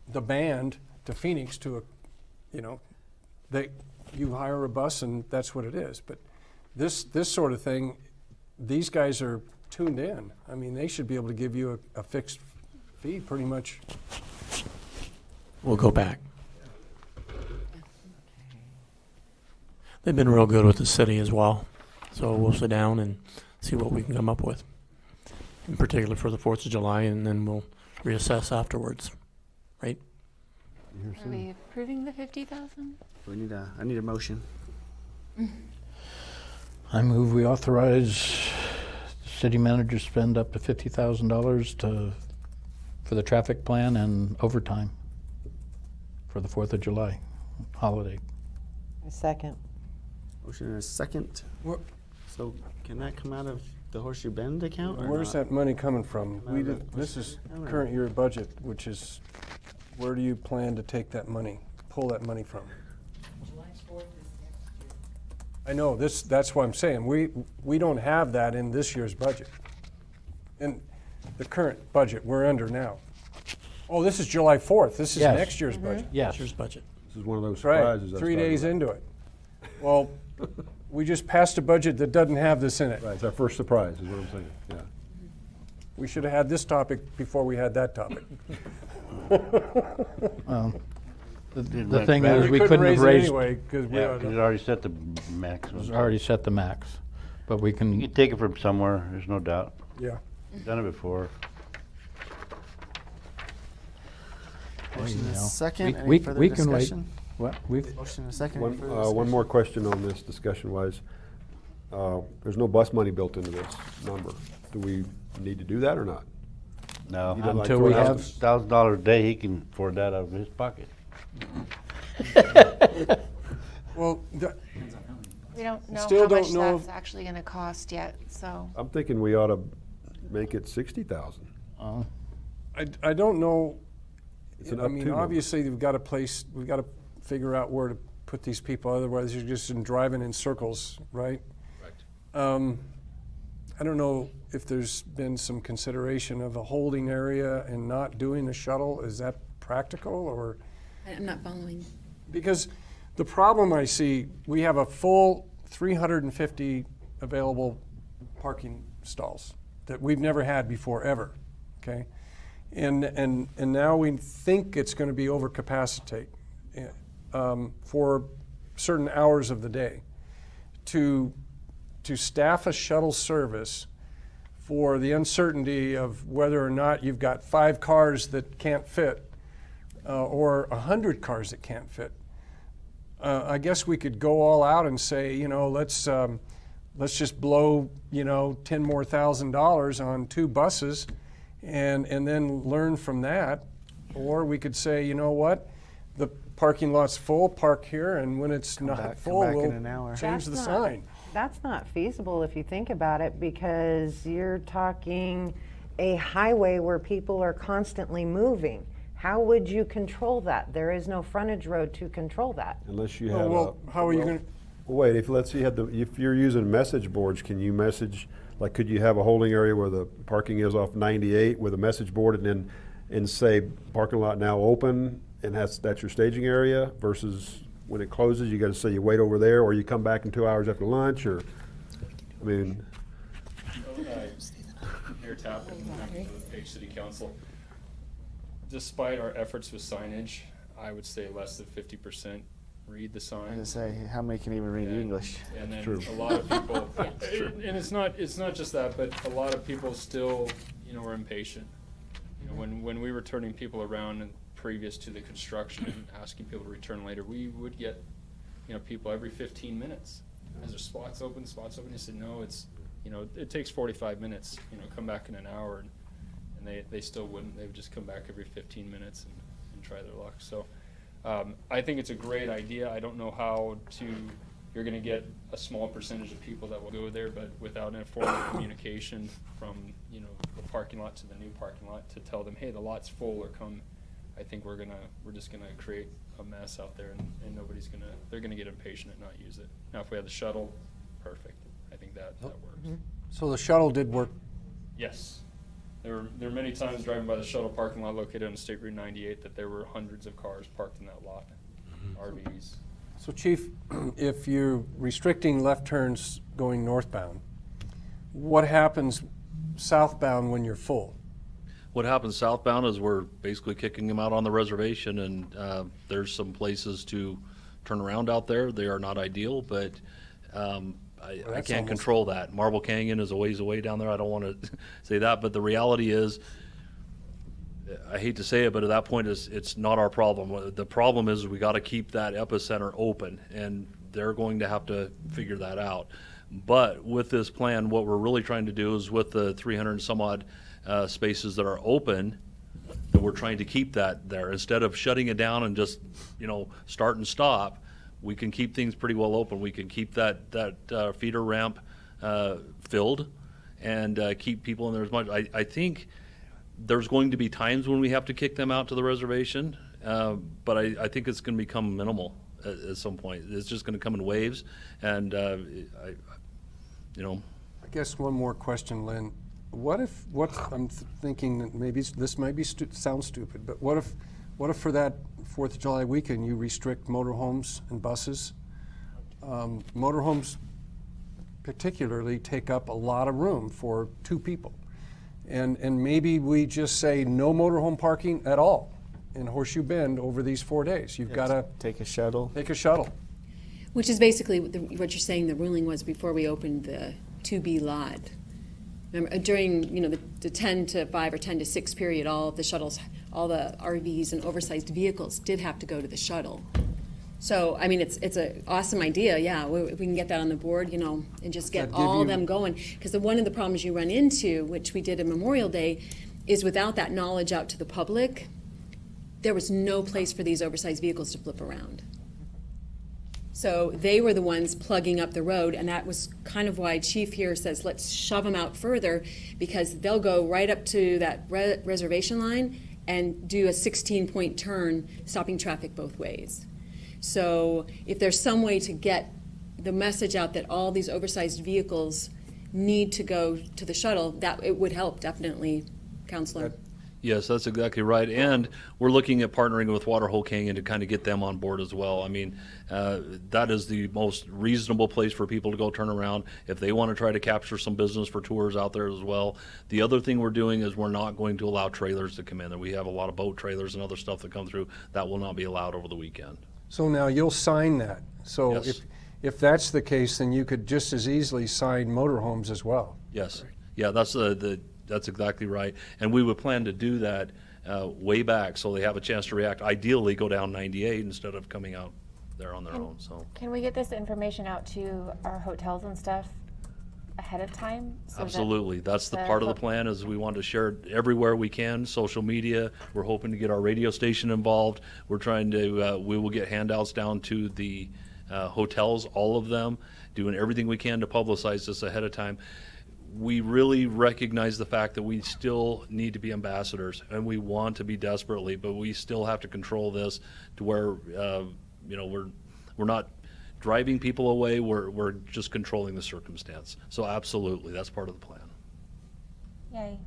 S1: the band to Phoenix to you hire a bus and that's what it is. But this sort of thing, these guys are tuned in. I mean, they should be able to give you a fixed fee pretty much.
S2: We'll go back. They've been real good with the city as well, so we'll sit down and see what we can come up with, in particular for the 4th of July, and then we'll reassess afterwards, right?
S6: Are we approving the 50,000?
S9: I need a motion.
S4: I move we authorize the city manager to spend up to $50,000 for the traffic plan and overtime for the 4th of July holiday.
S5: A second.
S9: Motion and a second.
S1: What-
S9: So can that come out of the Horseshoe Bend account or
S1: Where's
S9: not?
S1: that money coming from?
S9: Come out of
S1: This is
S9: the-
S1: current year budget, which is, where do you plan to take that money, pull that money from? I know, that's what I'm saying. We don't have that in this year's budget. In the current budget we're under now. Oh, this is July 4th. This is
S4: Yes.
S1: next year's budget.
S4: Yes.
S2: Here's budget.
S8: This is one of those
S1: Right,
S8: surprises. I
S1: 3
S8: started
S1: days
S8: with.
S1: into it. Well, we just passed a budget that doesn't have this in it.
S8: Right, it's our first surprise, is what I'm saying, yeah.
S1: We should have had this topic before we had that topic.
S4: The thing is, we couldn't have
S1: raise it
S4: raised,
S1: anyway, because we
S10: Yeah,
S1: are.
S10: 'cause it already set the maximum.
S4: it's already set the max, but we
S10: You
S4: can,
S10: can take it from somewhere, there's no doubt.
S1: Yeah.
S10: Done it before.
S9: Motion and a
S4: you know,
S9: second. Any
S4: we
S9: further
S4: we can wait.
S9: discussion?
S4: What, we've,
S9: Motion and a second. Any further
S8: One
S9: discussion?
S8: more question on this, discussion-wise. There's no bus money built into this number. Do we need to do that or not?
S10: No.
S8: You don't like
S4: Until we
S8: $12,000?
S4: have-
S10: $1,000 a day, he can afford that out of his pocket.
S1: Well,
S6: We don't know
S1: Still
S6: how
S1: don't
S6: much
S1: know
S6: that's actually gonna cost yet, so.
S8: I'm thinking we ought to make it 60,000.
S1: I don't know.
S8: It's an
S1: I
S8: up
S1: mean,
S8: to number.
S1: obviously, we've got to figure out where to put these people, otherwise you're just driving in circles, right?
S17: Right.
S1: I don't know if there's been some consideration of a holding area and not doing the shuttle. Is that practical, or?
S11: I'm not following.
S1: Because the problem I see, we have a full 350 available parking stalls that we've never had before, ever, okay? And now we think it's going to be overcapacity for certain hours of the day. To staff a shuttle service for the uncertainty of whether or not you've got 5 cars that can't fit or 100 cars that can't fit. I guess we could go all out and say, you know, let's just blow, you know, $10,000 more on 2 buses and then learn from that. Or we could say, you know what, the parking lot's full, park here, and when it's not
S9: come
S1: full,
S9: back
S1: we'll
S9: in an hour.
S1: change the
S5: That's not-
S1: sign.
S5: That's not feasible if you think about it, because you're talking a highway where people are constantly moving. How would you control that? There is no frontage road to control that.
S8: Unless you
S1: Oh,
S8: have
S1: well, how are you going to?
S8: Well, wait, if, let's say you had if you're using message boards, can you message, like, could you have a holding area where the parking is off 98 with a message board and say parking lot now open, and that's your staging area, versus when it closes, you gotta say you wait over there, or you come back in 2 hours after lunch, or, I mean,
S13: Mayor Tappan, member of the Page City Council. Despite our efforts with signage, I would say less than 50% read the
S9: I was
S13: sign.
S9: gonna say, how many can even read
S13: And-
S9: English?
S13: And then
S8: True.
S13: a lot of people, and it's not just that, but a lot of people still, you know, are impatient. You know, when we were turning people around and previous to the construction and asking people to return later, we would get, you know, people every 15 minutes. Is there spots open? They said, no, it's, you know, it takes 45 minutes, you know, come back in an hour. And they still wouldn't. They would just come back every 15 minutes and try their luck. So I think it's a great idea. I don't know how you're going to get a small percentage of people that will go there, but without a form of communication from, you know, the parking lot to the new parking lot to tell them, hey, the lot's full, or come, I think we're just gonna create a mess out there, and they're gonna get impatient and not use it. Now, if we have the shuttle, perfect. I think that works.
S1: So the shuttle did work.
S13: Yes. There were many times driving by the shuttle parking lot located on State Route 98 that there were hundreds of cars parked in that lot, RVs.
S1: So Chief, if you're restricting left turns going northbound, what happens southbound when you're full?
S17: What happens southbound is we're basically kicking them out on the reservation, and there's some places to turn around out there. They are not ideal, but I
S1: that's
S17: can't
S1: almost-
S17: control that. Marble Canyon is a ways away down there. I don't want to say that, but the reality is, I hate to say it, but at that point, it's not our problem. The problem is we got to keep that epicenter open, and they're going to have to figure that out. But with this plan, what we're really trying to do is, with the 300 and some odd spaces that are open, that we're trying to keep that there. Instead of shutting it down and just, you know, start and stop, we can keep things pretty well open. We can keep that feeder ramp filled and keep people in there as much. I think there's going to be times when we have to kick them out to the reservation, but I think it's going to become minimal. at some point. It's just going to come in waves, and I
S1: guess one more question, Lynn. I'm thinking that maybe this might be sound stupid, but what if for that 4th of July weekend you restrict motorhomes and buses? Motorhomes particularly take up a lot of room for 2 people. And maybe we just say no motorhome parking at all in Horseshoe Bend over these 4 days. You've got to
S9: Take a shuttle.
S1: take a shuttle.
S11: Which is basically what you're saying the ruling was before we opened the 2B lot. Remember, during the 10 to 5 or 10 to 6 period, all of the shuttles, all the RVs and oversized vehicles did have to go to the shuttle. So, I mean, it's an awesome idea, yeah, if we can get that on the board, and just get
S1: Does that give
S11: all of
S1: you-
S11: them going. Because one of the problems you run into, which we did in Memorial Day, is without that knowledge out to the public, there was no place for these oversized vehicles to flip around. So they were the ones plugging up the road, and that was kind of why Chief here says, let's shove them out further, because they'll go right up to that reservation line and do a 16-point turn, stopping traffic both ways. So if there's some way to get the message out that all these oversized vehicles need to go to the shuttle, that it would help, definitely, Counselor.
S17: Yes, that's exactly right. And we're looking at partnering with Waterhole Canyon to kind of get them on board as well. I mean, that is the most reasonable place for people to go turn around if they want to try to capture some business for tours out there as well. The other thing we're doing is we're not going to allow trailers to come in. We have a lot of boat trailers and other stuff that come through. That will not be allowed over the weekend.
S1: So now you'll sign that. So
S17: Yes.
S1: if that's the case, then you could just as easily sign motorhomes as well.
S17: Yes. Yeah, that's that's exactly right. And we would plan to do that way back so they have a chance to react. Ideally, go down 98 instead of coming out there on their own. So
S6: Can we get this information out to our hotels and stuff ahead of time? So that
S17: absolutely. That's the
S6: the
S17: part of the
S6: ho-
S17: plan is we want to share it everywhere we can, social media. We're hoping to get our radio station involved. We're trying to, we will get handouts down to the hotels, all of them, doing everything we can to publicize this ahead of time. We really recognize the fact that we still need to be ambassadors, and we want to be desperately, but we still have to control this to where, we're not driving people away, we're just controlling the circumstance. So absolutely, that's part of the plan.
S6: Yay.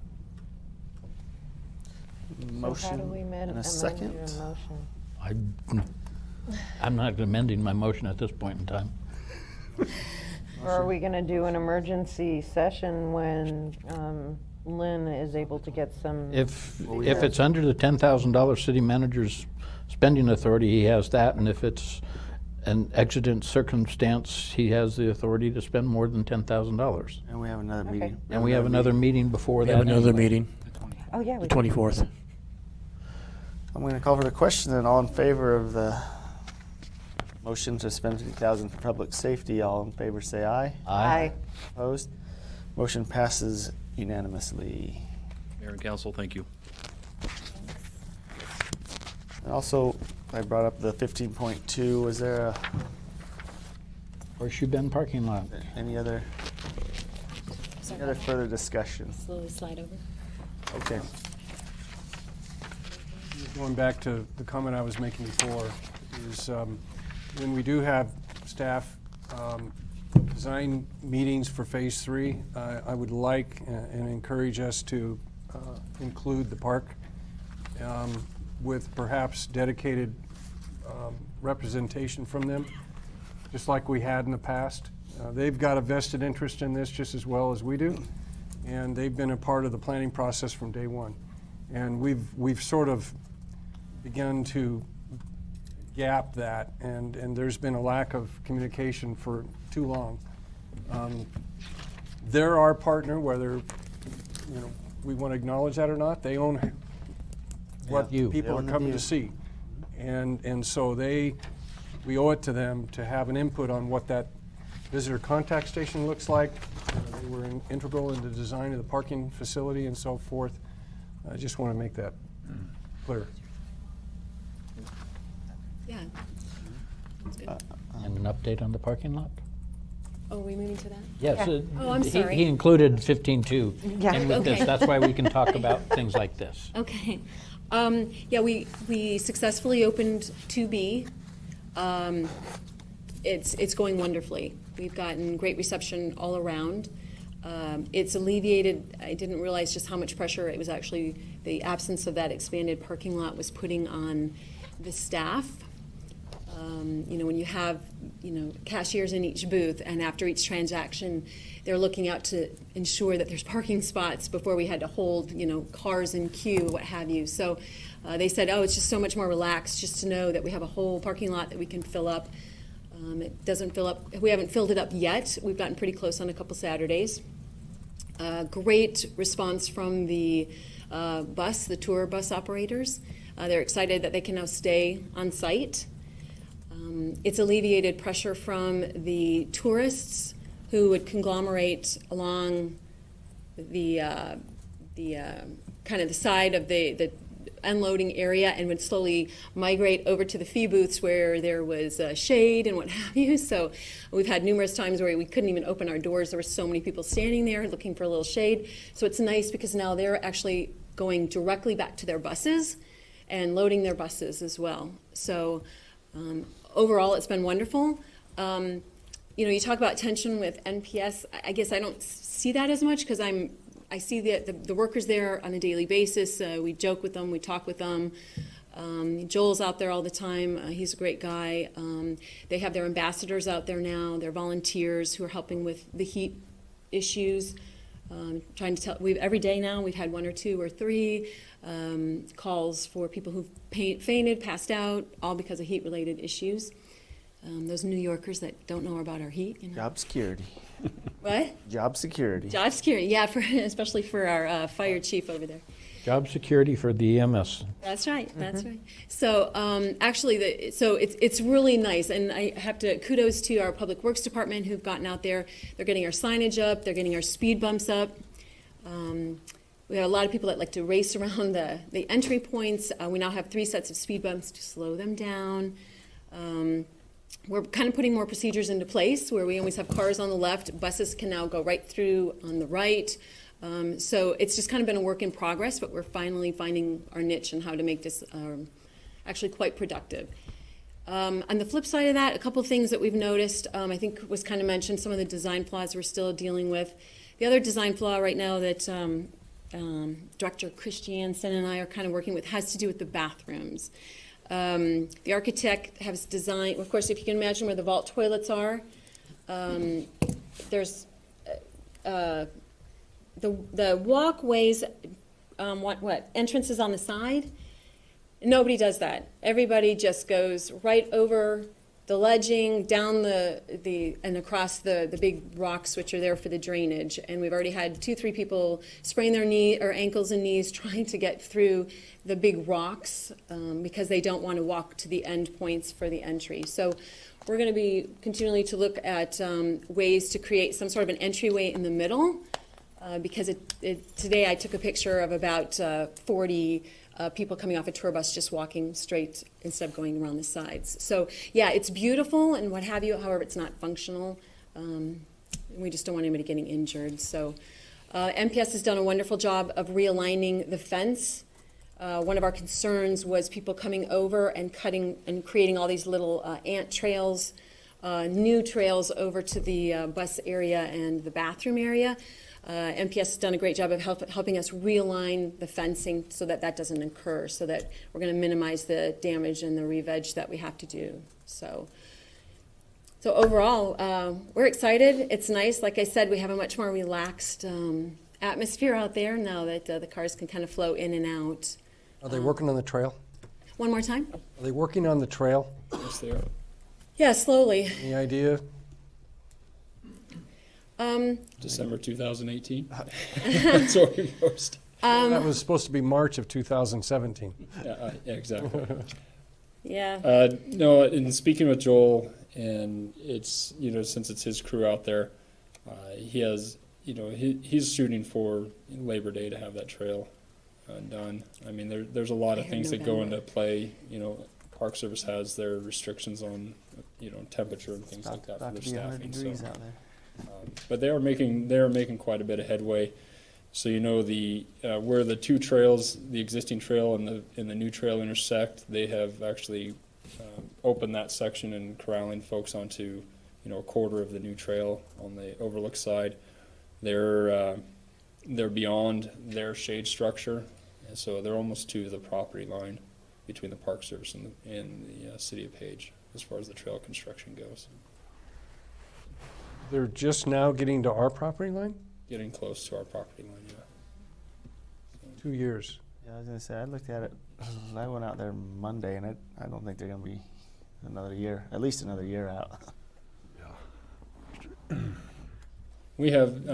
S9: Motion
S5: So how do we
S9: and a
S5: amend
S9: second.
S5: your motion?
S4: I'm not amending my motion at this point in time.
S5: Or are we going to do an emergency session when Lynn is able to get some?
S4: If it's under the $10,000 city manager's spending authority, he has that, and if it's an exigent circumstance, he has the authority to spend more than $10,000.
S9: And we have another meeting.
S4: And we have another meeting before
S2: We
S4: that.
S2: have another
S4: anyway.
S2: meeting,
S5: Oh, yeah.
S2: the 24th.
S9: I'm going to call for the question, and all in favor of the motion to spend $50,000 for public safety, all in favor say aye.
S5: Aye.
S9: Opposed? Motion passes unanimously.
S17: Mayor and council, thank you.
S9: And also, I brought up the 15.2. Was there
S4: Horseshoe Bend parking lot.
S9: any other further discussion?
S11: Slowly slide over.
S9: Okay.
S1: Going back to the comment I was making before, is when we do have staff design meetings for Phase 3, I would like and encourage us to include the park with perhaps dedicated representation from them, just like we had in the past. They've got a vested interest in this just as well as we do, and they've been a part of the planning process from day one. And we've sort of begun to gap that, and there's been a lack of communication for too long. They're our partner, whether we want to acknowledge that or not. They own what
S4: You.
S1: people
S9: They
S1: are
S9: own the
S1: coming
S9: view.
S1: to see, and so we owe it to them to have an input on what that visitor contact station looks like. They were integral in the design of the parking facility and so forth. I just want to make that clear.
S11: Yeah. That's good.
S4: And an update on the parking lot?
S11: Oh, are we moving to that?
S4: Yes.
S11: Oh, I'm sorry.
S4: He included 15.2
S5: Yeah.
S4: in with this.
S11: Okay.
S4: That's why we can talk about things like this.
S11: Okay. Yeah, we successfully opened 2B. It's going wonderfully. We've gotten great reception all around. It's alleviated, I didn't realize just how much pressure it was actually, the absence of that expanded parking lot was putting on the staff. When you have, cashiers in each booth, and after each transaction, they're looking out to ensure that there's parking spots before we had to hold, cars in queue, what have you. So they said, it's just so much more relaxed just to know that we have a whole parking lot that we can fill up. It doesn't fill up, we haven't filled it up yet. We've gotten pretty close on a couple Saturdays. Great response from the the tour bus operators. They're excited that they can now stay on site. It's alleviated pressure from the tourists who would conglomerate along the kind of the side of the unloading area and would slowly migrate over to the fee booths where there was shade and what have you. So we've had numerous times where we couldn't even open our doors. There were so many people standing there looking for a little shade. So it's nice because now they're actually going directly back to their buses and loading their buses as well. So overall, it's been wonderful. You talk about tension with NPS. I guess I don't see that as much because I see the workers there on a daily basis. We joke with them, we talk with them. Joel's out there all the time. He's a great guy. They have their ambassadors out there now. They're volunteers who are helping with the heat issues. Trying to tell, every day now we've had 1 or 2 or 3 calls for people who've fainted, passed out, all because of heat-related issues. Those New Yorkers that don't know about our heat.
S9: Job security.
S11: What?
S9: Job security.
S11: Job security, yeah, especially for our fire chief over there.
S4: Job security for the EMS.
S11: That's right. That's right. So actually, it's really nice, and I have to kudos to our public works department who've gotten out there. They're getting our signage up. They're getting our speed bumps up. We have a lot of people that like to race around the entry points. We now have 3 sets of speed bumps to slow them down. We're kind of putting more procedures into place where we always have cars on the left. Buses can now go right through on the right. So it's just kind of been a work in progress, but we're finally finding our niche and how to make this actually quite productive. On the flip side of that, a couple of things that we've noticed, I think was kind of mentioned, some of the design flaws we're still dealing with. The other design flaw right now that Director Christiansen and I are kind of working with has to do with the bathrooms. The architect has designed, of course, if you can imagine where the vault toilets are, there's the walkways, entrances on the side. Nobody does that. Everybody just goes right over the ledging, down and across the big rocks which are there for the drainage. And we've already had 2-3 people sprain their ankles and knees trying to get through the big rocks because they don't want to walk to the end points for the entry. So we're going to be continually to look at ways to create some sort of an entryway in the middle because today I took a picture of about 40 people coming off a tour bus just walking straight instead of going around the sides. So yeah, it's beautiful and what have you, however, it's not functional. We just don't want anybody getting injured. So MPS has done a wonderful job of realigning the fence. One of our concerns was people coming over and cutting and creating all these little ant trails, new trails over to the bus area and the bathroom area. MPS has done a great job of helping us realign the fencing so that doesn't occur, so that we're going to minimize the damage and the re-veg that we have to do. So overall, we're excited. It's nice. Like I said, we have a much more relaxed atmosphere out there now that the cars can kind of flow in and out.
S1: Are they working on the trail?
S11: One more time?
S1: Are they working on the trail?
S13: Yes, they are.
S11: Yeah, slowly.
S1: Any idea?
S13: December 2018. That's what we post.
S1: That was supposed to be March of 2017.
S13: Yeah, exactly.
S11: Yeah.
S13: No, in speaking with Joel, and it's, since it's his crew out there, he has, he's shooting for Labor Day to have that trail done. I mean, there's a lot of things that go into play. Park Service has their restrictions on, temperature and things like that for their staffing. So, but they are making quite a bit of headway. So where the 2 trails, the existing trail and the new trail intersect, they have actually open that section and corralling folks onto, a quarter of the new trail on the overlook side. They're beyond their shade structure, and so they're almost to the property line between the Park Service and the City of Page as far as the trail construction goes.
S1: They're just now getting to our property line?
S13: Getting close to our property line, yeah.
S1: 2 years.
S9: Yeah, I was gonna say, I looked at it, I went out there Monday, and I don't think they're gonna be another year, at least another year out.
S13: We have,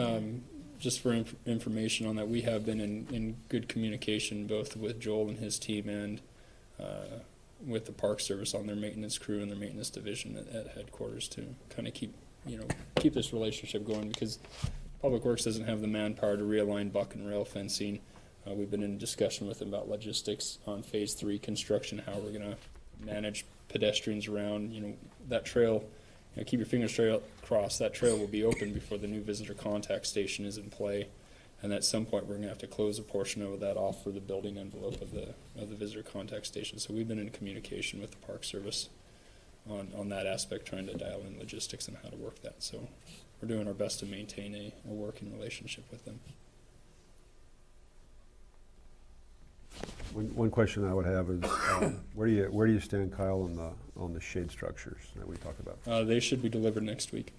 S13: just for information on that, we have been in good communication both with Joel and his team and with the Park Service on their maintenance crew and their maintenance division at headquarters to kind of keep this relationship going, because Public Works doesn't have the manpower to realign buck and rail fencing. We've been in discussion with them about logistics on Phase 3 construction, how we're going to manage pedestrians around, that trail. Keep your fingers crossed, that trail will be open before the new visitor contact station is in play. And at some point, we're going to have to close a portion of that off for the building envelope of the visitor contact station. So we've been in communication with the Park Service on that aspect, trying to dial in logistics and how to work that. So we're doing our best to maintain a working relationship with them.
S8: One question I would have is, where do you stand, Kyle, on the shade structures that we talked about?
S13: They should be delivered next week.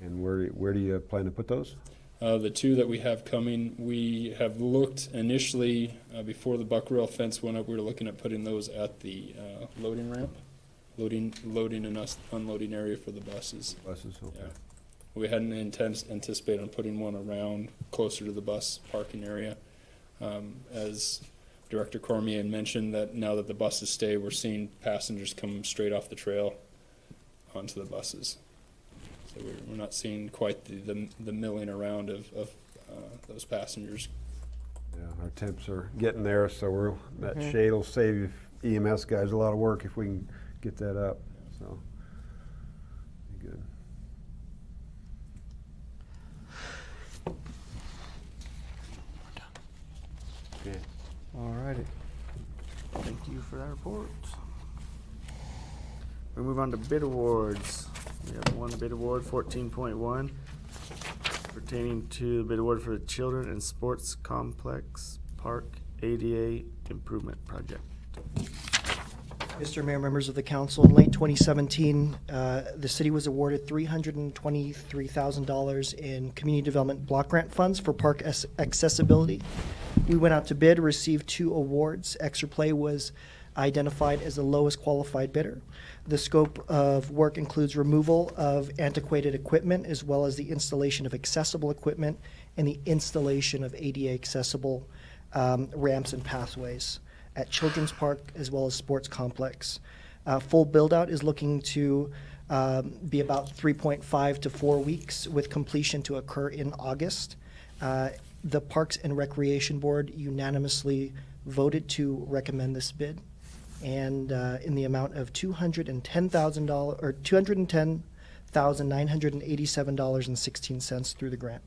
S8: And where do you plan to put those?
S13: The two that we have coming, we have looked initially, before the buck rail fence went up, we were looking at putting those at the loading ramp, loading and unloading area for the buses.
S8: Buses, okay.
S13: Yeah. We hadn't anticipated on putting one around closer to the bus parking area. As Director Cormier had mentioned, that now that the buses stay, we're seeing passengers come straight off the trail onto the buses. So we're not seeing quite the milling around of those passengers.
S8: Yeah, our temps are getting there, so that shade will save EMS guys a lot of work if we can get that up. So, be good. Okay.
S9: All righty. Thank you for that report. We move on to bid awards. We have one bid award, 14.1, pertaining to the bid award for the Children and Sports Complex Park ADA Improvement Project.
S20: Mr. Mayor, members of the council, in late 2017, the city was awarded $323,000 in community development block grant funds for park accessibility. We went out to bid, received 2 awards. Extraplay was identified as the lowest qualified bidder. The scope of work includes removal of antiquated equipment, as well as the installation of accessible equipment and the installation of ADA accessible ramps and pathways at Children's Park as well as Sports Complex. Full build-out is looking to be about 3.5 to 4 weeks, with completion to occur in August. The Parks and Recreation Board unanimously voted to recommend this bid, and in the amount of $210,000 or $210,987.16 through the grant.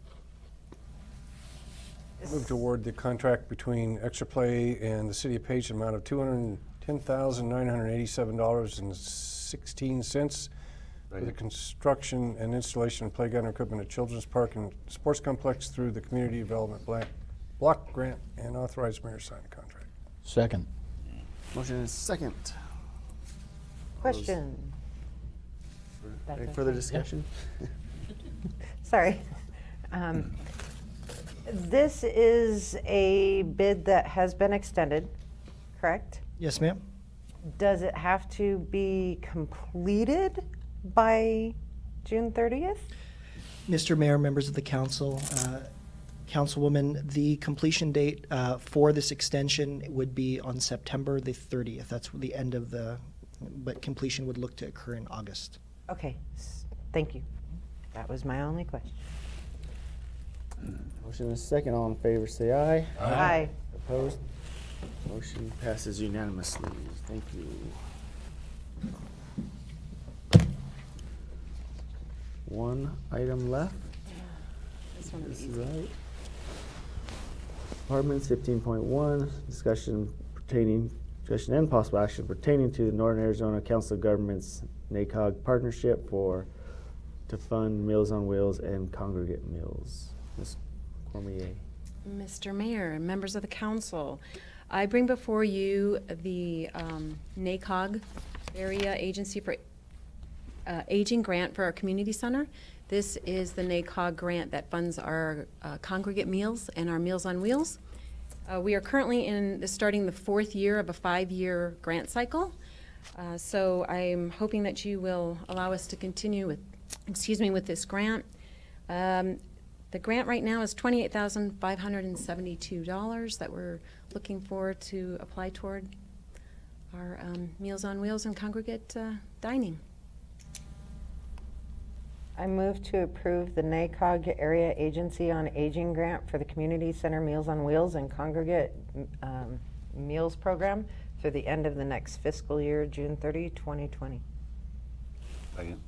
S1: Move to award the contract between Extraplay and the City of Page, an amount of $210,987.16 for the construction and installation of playground equipment at Children's Park and Sports Complex through the Community Development Block Grant, and authorized mayor to sign the contract.
S4: Second.
S9: Motion is second.
S5: Question.
S9: Any further discussion?
S5: Sorry. This is a bid that has been extended, correct?
S20: Yes, ma'am.
S5: Does it have to be completed by June 30th?
S20: Mr. Mayor, members of the council, Councilwoman, the completion date for this extension would be on September the 30th. That's the end of but completion would look to occur in August.
S5: Okay, thank you. That was my only question.
S9: Motion is second. All in favor, say aye.
S5: Aye.
S9: Opposed? Motion passes unanimously. Thank you. One item left. This is right. Departments 15.1, discussion pertaining Discussion and possible action pertaining to the Northern Arizona Council of Governments NACOG partnership to fund Meals on Wheels and congregate meals. Ms. Cormier.
S3: Mr. Mayor and members of the council, I bring before you the NACOG Area Agency for Aging Grant for our community center. This is the NACOG grant that funds our congregate meals and our Meals on Wheels. We are currently starting the 4th year of a 5-year grant cycle. So I'm hoping that you will allow us to continue with this grant. The grant right now is $28,572 that we're looking forward to apply toward our Meals on Wheels and congregate dining.
S5: I move to approve the NACOG Area Agency on Aging Grant for the Community Center Meals on Wheels and Congregate Meals Program through the end of the next fiscal year, June 30, 2020.
S10: Second.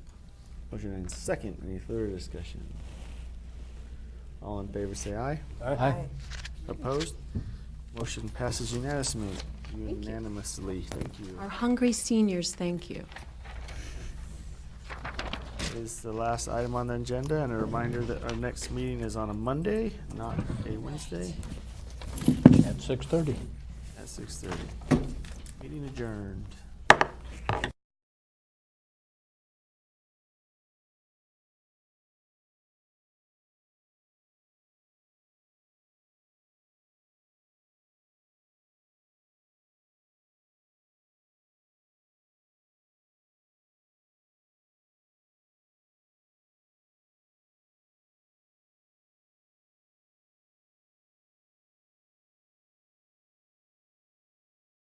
S9: Motion and second. Any further discussion? All in favor say aye.
S4: Aye.
S9: Opposed? Motion passes unanimously. Thank you.
S3: Our hungry seniors, thank you.
S9: That is the last item on the agenda, and a reminder that our next meeting is on a Monday, not a Wednesday,
S4: At 6:30.
S9: at 6:30. Meeting adjourned.